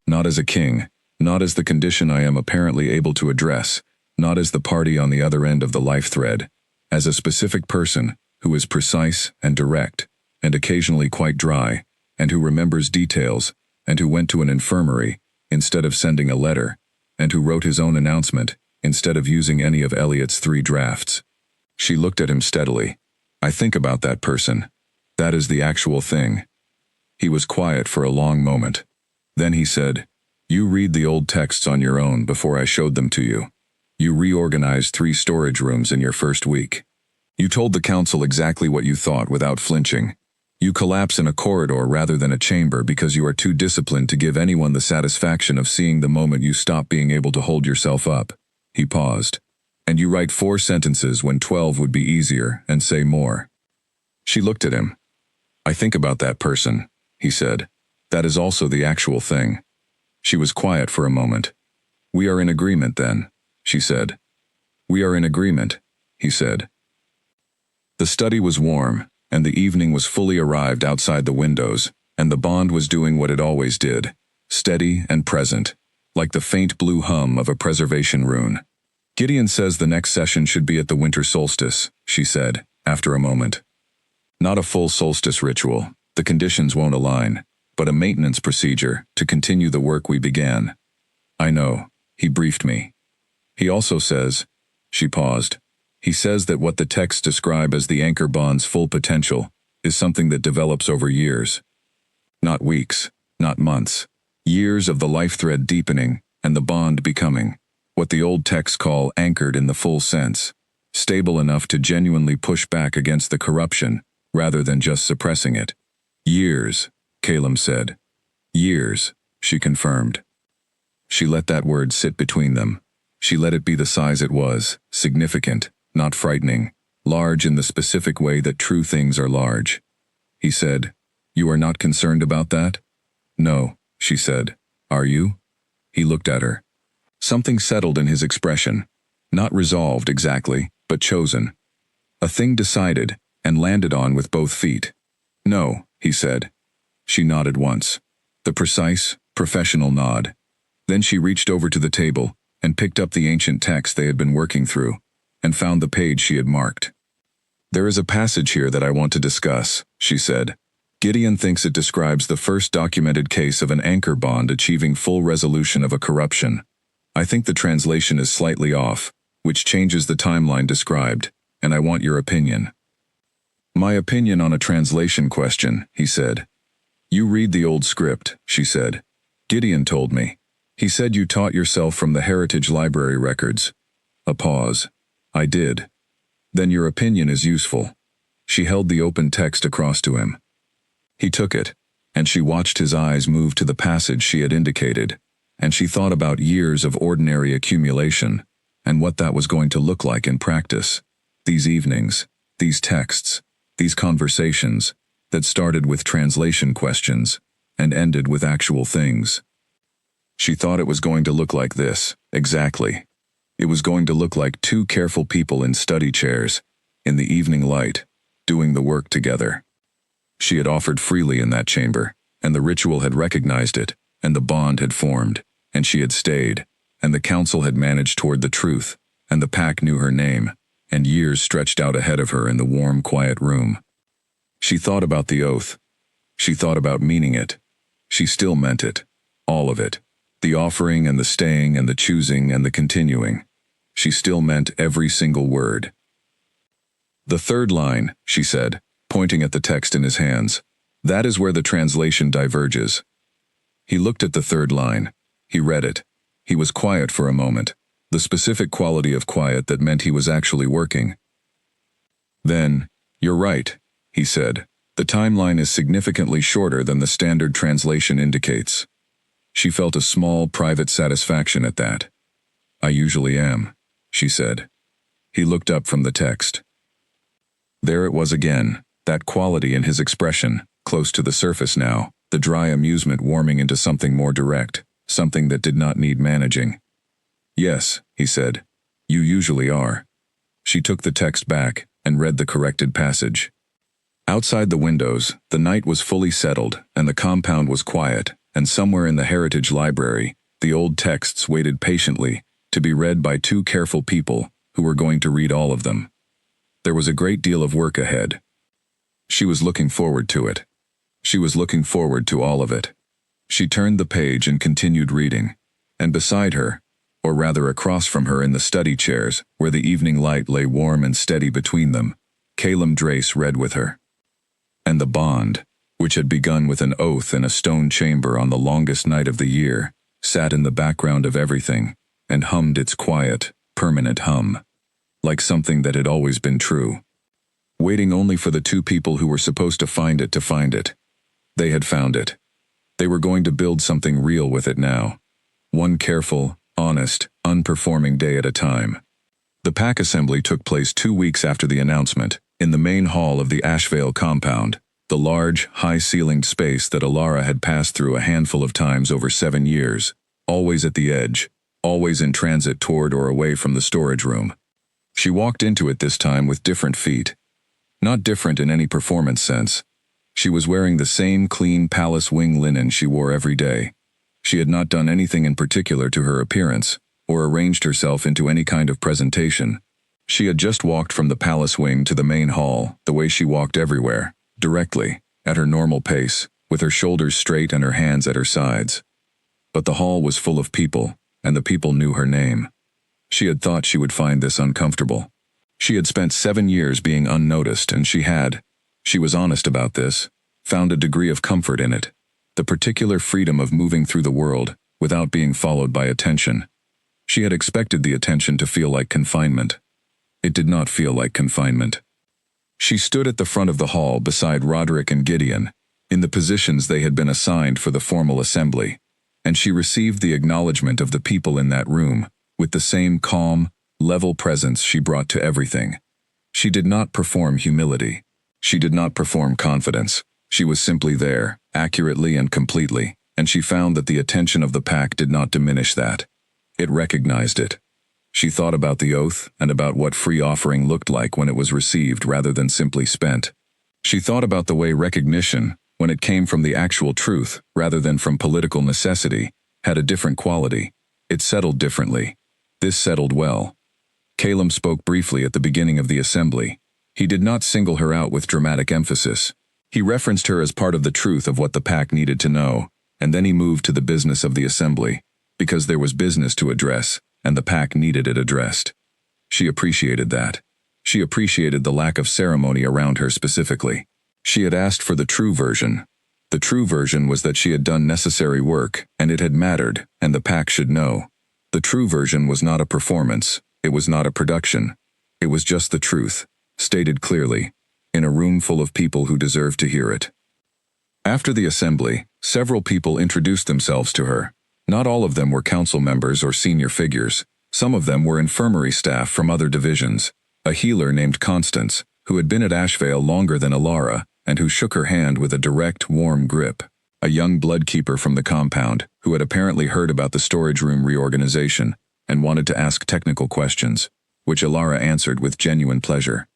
Not as a king, not as the condition I am apparently able to address, not as the party on the other end of the life thread, as a specific person who is precise and direct, and occasionally quite dry, and who remembers details, and who went to an infirmary instead of sending a letter, and who wrote his own announcement instead of using any of Elliot's 3 drafts. She looked at him steadily. I think about that person. That is the actual thing. He was quiet for a long moment. Then he said, You read the old texts on your own before I showed them to you. You reorganized 3 storage rooms in your first week. You told the council exactly what you thought without flinching. You collapse in a corridor rather than a chamber because you are too disciplined to give anyone the satisfaction of seeing the moment you stop being able to hold yourself up. He paused. And you write 4 sentences when 12 would be easier, and say more. She looked at him. I think about that person, he said. That is also the actual thing. She was quiet for a moment. We are in agreement then, she said. We are in agreement, he said. The study was warm, and the evening was fully arrived outside the windows, and the bond was doing what it always did, steady and present, like the faint blue hum of a preservation rune. Gideon says the next session should be at the winter solstice, she said, after a moment. Not a full solstice ritual, the conditions won't align, but a maintenance procedure to continue the work we began. I know, he briefed me. He also says, she paused, he says that what the texts describe as the anchor bond's full potential is something that develops over years. Not weeks, not months. Years of the life thread deepening and the bond becoming what the old texts call anchored in the full sense, stable enough to genuinely push back against the corruption rather than just suppressing it. Years, Calum said. Years, she confirmed. She let that word sit between them. She let it be the size it was, significant, not frightening, large in the specific way that true things are large. He said, You are not concerned about that? No, she said. Are you? He looked at her. Something settled in his expression. Not resolved exactly, but chosen. A thing decided, and landed on with both feet. No, he said. She nodded once. The precise, professional nod. Then she reached over to the table and picked up the ancient text they had been working through, and found the page she had marked. There is a passage here that I want to discuss, she said. Gideon thinks it describes the first documented case of an anchor bond achieving full resolution of a corruption. I think the translation is slightly off, which changes the timeline described, and I want your opinion. My opinion on a translation question, he said. You read the old script, she said. Gideon told me. He said you taught yourself from the Heritage Library records. A pause. I did. Then your opinion is useful. She held the open text across to him. He took it, and she watched his eyes move to the passage she had indicated, and she thought about years of ordinary accumulation, and what that was going to look like in practice. These evenings, these texts, these conversations, that started with translation questions, and ended with actual things. She thought it was going to look like this, exactly. It was going to look like 2 careful people in study chairs, in the evening light, doing the work together. She had offered freely in that chamber, and the ritual had recognized it, and the bond had formed, and she had stayed, and the council had managed toward the truth, and the pack knew her name, and years stretched out ahead of her in the warm, quiet room. She thought about the oath. She thought about meaning it. She still meant it. All of it. The offering and the staying and the choosing and the continuing. She still meant every single word. The third line, she said, pointing at the text in his hands. That is where the translation diverges. He looked at the third line. He read it. He was quiet for a moment, the specific quality of quiet that meant he was actually working. Then, you're right, he said. The timeline is significantly shorter than the standard translation indicates. She felt a small, private satisfaction at that. I usually am, she said. He looked up from the text. There it was again, that quality in his expression, close to the surface now, the dry amusement warming into something more direct, something that did not need managing. Yes, he said. You usually are. She took the text back and read the corrected passage. Outside the windows, the night was fully settled and the compound was quiet, and somewhere in the Heritage Library, the old texts waited patiently to be read by 2 careful people who were going to read all of them. There was a great deal of work ahead. She was looking forward to it. She was looking forward to all of it. She turned the page and continued reading, and beside her, or rather across from her in the study chairs, where the evening light lay warm and steady between them, Calum Drace read with her. And the bond, which had begun with an oath in a stone chamber on the longest night of the year, sat in the background of everything, and hummed its quiet, permanent hum, like something that had always been true. Waiting only for the two people who were supposed to find it. They had found it. They were going to build something real with it now. One careful, honest, unperforming day at a time. The pack assembly took place 2 weeks after the announcement, in the main hall of the Ashvale compound, the large, high-ceilinged space that Alara had passed through a handful of times over 7 years, always at the edge, always in transit toward or away from the storage room. She walked into it this time with different feet. Not different in any performance sense. She was wearing the same clean palace wing linen she wore every day. She had not done anything in particular to her appearance, or arranged herself into any kind of presentation. She had just walked from the palace wing to the main hall, the way she walked everywhere, directly, at her normal pace, with her shoulders straight and her hands at her sides. But the hall was full of people, and the people knew her name. She had thought she would find this uncomfortable. She had spent 7 years being unnoticed, and she was honest about this, found a degree of comfort in it, the particular freedom of moving through the world without being followed by attention. She had expected the attention to feel like confinement. It did not feel like confinement. She stood at the front of the hall beside Roderick and Gideon, in the positions they had been assigned for the formal assembly, and she received the acknowledgement of the people in that room, with the same calm, level presence she brought to everything. She did not perform humility. She did not perform confidence. She was simply there, accurately and completely, and she found that the attention of the pack did not diminish that. It recognized it. She thought about the oath and about what free offering looked like when it was received rather than simply spent. She thought about the way recognition, when it came from the actual truth rather than from political necessity, had a different quality. It settled differently. This settled well. Calum spoke briefly at the beginning of the assembly. He did not single her out with dramatic emphasis. He referenced her as part of the truth of what the pack needed to know, and then he moved to the business of the assembly, because there was business to address, and the pack needed it addressed. She appreciated that. She appreciated the lack of ceremony around her specifically. She had asked for the true version. The true version was that she had done necessary work, and it had mattered, and the pack should know. The true version was not a performance. It was not a production. It was just the truth, stated clearly, in a room full of people who deserved to hear it. After the assembly, several people introduced themselves to her. Not all of them were council members or senior figures. Some of them were infirmary staff from other divisions. A healer named Constance, who had been at Ashvale longer than Alara, and who shook her hand with a direct, warm grip. A young bloodkeeper from the compound, who had apparently heard about the storage room reorganization, and wanted to ask technical questions, which Alara answered with genuine pleasure.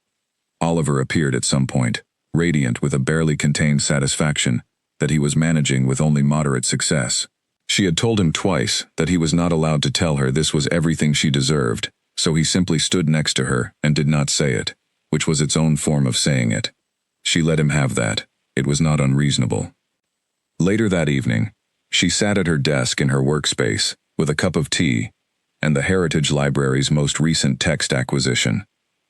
Oliver appeared at some point, radiant with a barely contained satisfaction that he was managing with only moderate success. She had told him twice that he was not allowed to tell her this was everything she deserved, so he simply stood next to her and did not say it, which was its own form of saying it. She let him have that. It was not unreasonable. Later that evening, she sat at her desk in her workspace, with a cup of tea, and the Heritage Library's most recent text acquisition,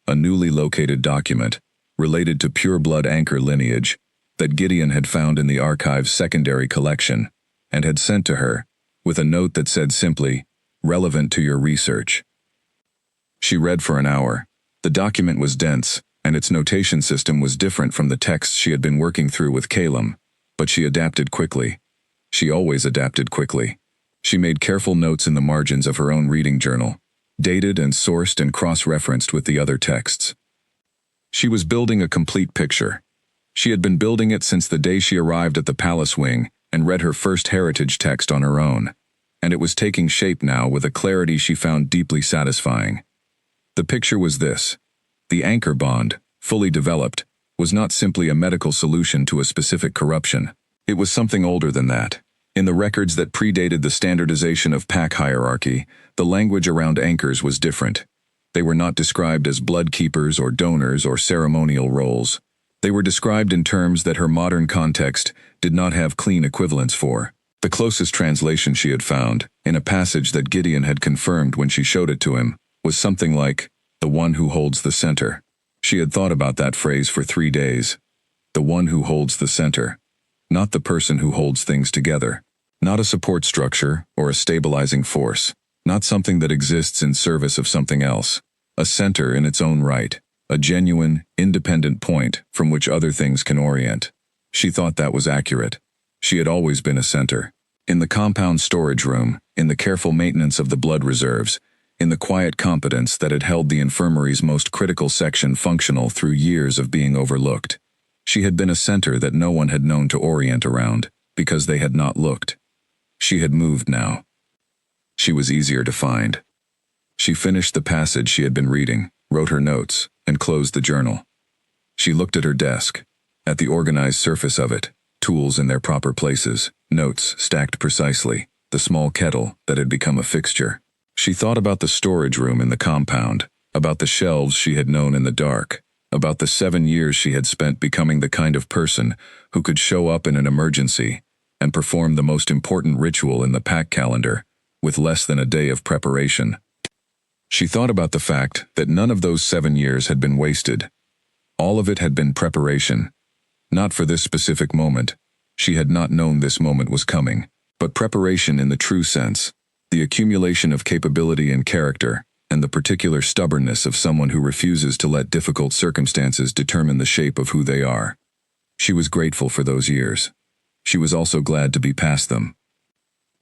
a newly located document, related to pure-blood anchor lineage, that Gideon had found in the archive's secondary collection, and had sent to her, with a note that said simply, "Relevant to your research." She read for an hour. The document was dense, and its notation system was different from the texts she had been working through with Calum, but she adapted quickly. She always adapted quickly. She made careful notes in the margins of her own reading journal, dated and sourced and cross-referenced with the other texts. She was building a complete picture. She had been building it since the day she arrived at the palace wing and read her first heritage text on her own, and it was taking shape now with a clarity she found deeply satisfying. The picture was this. The anchor bond, fully developed, was not simply a medical solution to a specific corruption. It was something older than that. In the records that predated the standardization of pack hierarchy, the language around anchors was different. They were not described as blood keepers or donors or ceremonial roles. They were described in terms that her modern context did not have clean equivalents for. The closest translation she had found, in a passage that Gideon had confirmed when she showed it to him, was something like, "the one who holds the center." She had thought about that phrase for 3 days. The one who holds the center. Not the person who holds things together. Not a support structure or a stabilizing force. Not something that exists in service of something else. A center in its own right. A genuine, independent point from which other things can orient. She thought that was accurate. She had always been a center. In the compound storage room, in the careful maintenance of the blood reserves, in the quiet competence that had held the infirmary's most critical section functional through years of being overlooked. She had been a center that no one had known to orient around, because they had not looked. She had moved now. She was easier to find. She finished the passage she had been reading, wrote her notes, and closed the journal. She looked at her desk, at the organized surface of it, tools in their proper places, notes stacked precisely, the small kettle that had become a fixture. She thought about the storage room in the compound, about the shelves she had known in the dark, about the 7 years she had spent becoming the kind of person who could show up in an emergency and perform the most important ritual in the pack calendar with less than a day of preparation. She thought about the fact that none of those 7 years had been wasted. All of it had been preparation. Not for this specific moment. She had not known this moment was coming, but preparation in the true sense, the accumulation of capability and character, and the particular stubbornness of someone who refuses to let difficult circumstances determine the shape of who they are. She was grateful for those years. She was also glad to be past them.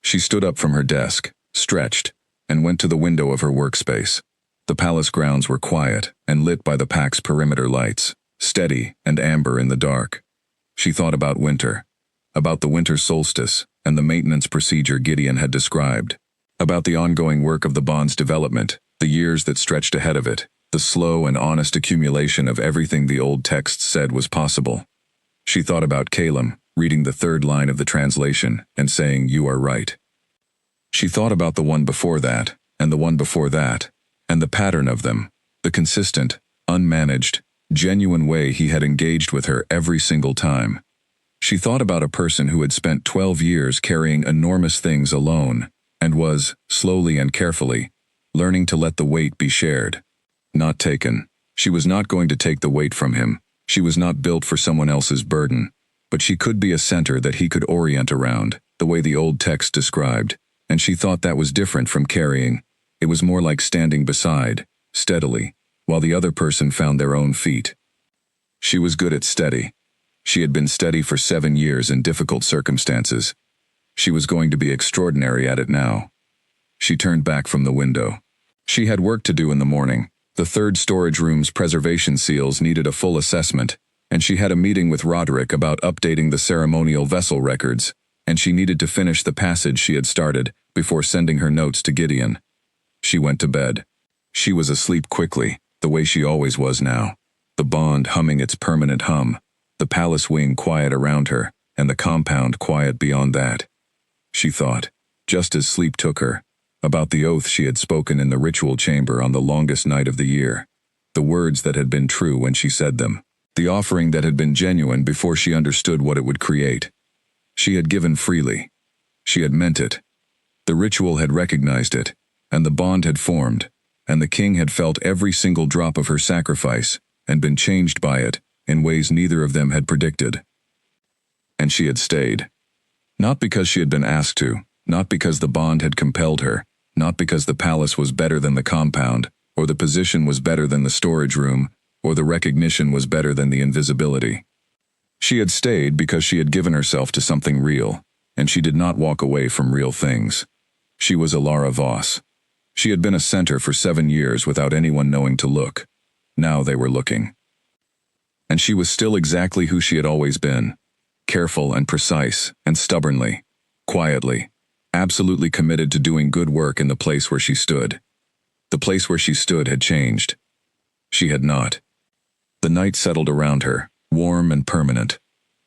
She stood up from her desk, stretched, and went to the window of her workspace. The palace grounds were quiet and lit by the pack's perimeter lights, steady and amber in the dark. She thought about winter, about the winter solstice and the maintenance procedure Gideon had described, about the ongoing work of the bond's development, the years that stretched ahead of it, the slow and honest accumulation of everything the old texts said was possible. She thought about Calum, reading the 3rd line of the translation and saying, "You are right." She thought about the one before that, and the one before that, and the pattern of them, the consistent, unmanaged, genuine way he had engaged with her every single time. She thought about a person who had spent 12 years carrying enormous things alone, and was, slowly and carefully, learning to let the weight be shared, not taken. She was not going to take the weight from him. She was not built for someone else's burden, but she could be a center that he could orient around, the way the old text described, and she thought that was different from carrying. It was more like standing beside, steadily, while the other person found their own feet. She was good at steady. She had been steady for 7 years in difficult circumstances. She was going to be extraordinary at it now. She turned back from the window. She had work to do in the morning. The 3rd storage room's preservation seals needed a full assessment, and she had a meeting with Roderick about updating the ceremonial vessel records, and she needed to finish the passage she had started before sending her notes to Gideon. She went to bed. She was asleep quickly, the way she always was now. The bond humming its permanent hum, the palace wing quiet around her, and the compound quiet beyond that. She thought, just as sleep took her, about the oath she had spoken in the ritual chamber on the longest night of the year, the words that had been true when she said them, the offering that had been genuine before she understood what it would create. She had given freely. She had meant it. The ritual had recognized it, and the bond had formed, and the king had felt every single drop of her sacrifice and been changed by it in ways neither of them had predicted. And she had stayed. Not because she had been asked to, not because the bond had compelled her, not because the palace was better than the compound, or the position was better than the storage room, or the recognition was better than the invisibility. She had stayed because she had given herself to something real, and she did not walk away from real things. She was Alara Voss. She had been a center for 7 years without anyone knowing to look. Now they were looking. And she was still exactly who she had always been, careful and precise and stubbornly, quietly, absolutely committed to doing good work in the place where she stood. The place where she stood had changed. She had not. The night settled around her, warm and permanent,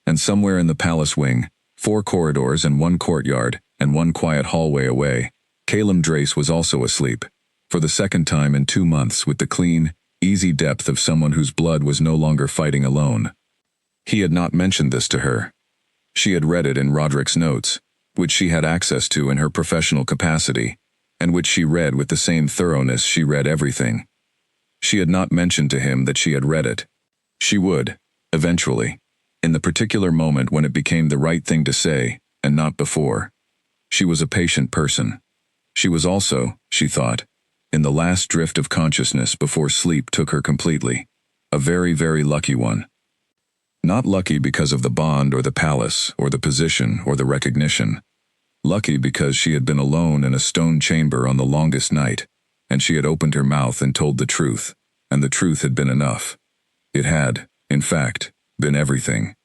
and somewhere in the palace wing, 4 corridors and 1 courtyard, and 1 quiet hallway away, Calum Drace was also asleep, for the 2nd time in 2 months with the clean, easy depth of someone whose blood was no longer fighting alone. He had not mentioned this to her. She had read it in Roderick's notes, which she had access to in her professional capacity, and which she read with the same thoroughness she read everything. She had not mentioned to him that she had read it. She would, eventually, in the particular moment when it became the right thing to say, and not before. She was a patient person. She was also, she thought, in the last drift of consciousness before sleep took her completely. A very, very lucky one. Not lucky because of the bond or the palace or the position or the recognition. Lucky because she had been alone in a stone chamber on the longest night, and she had opened her mouth and told the truth, and the truth had been enough. It had, in fact, been everything.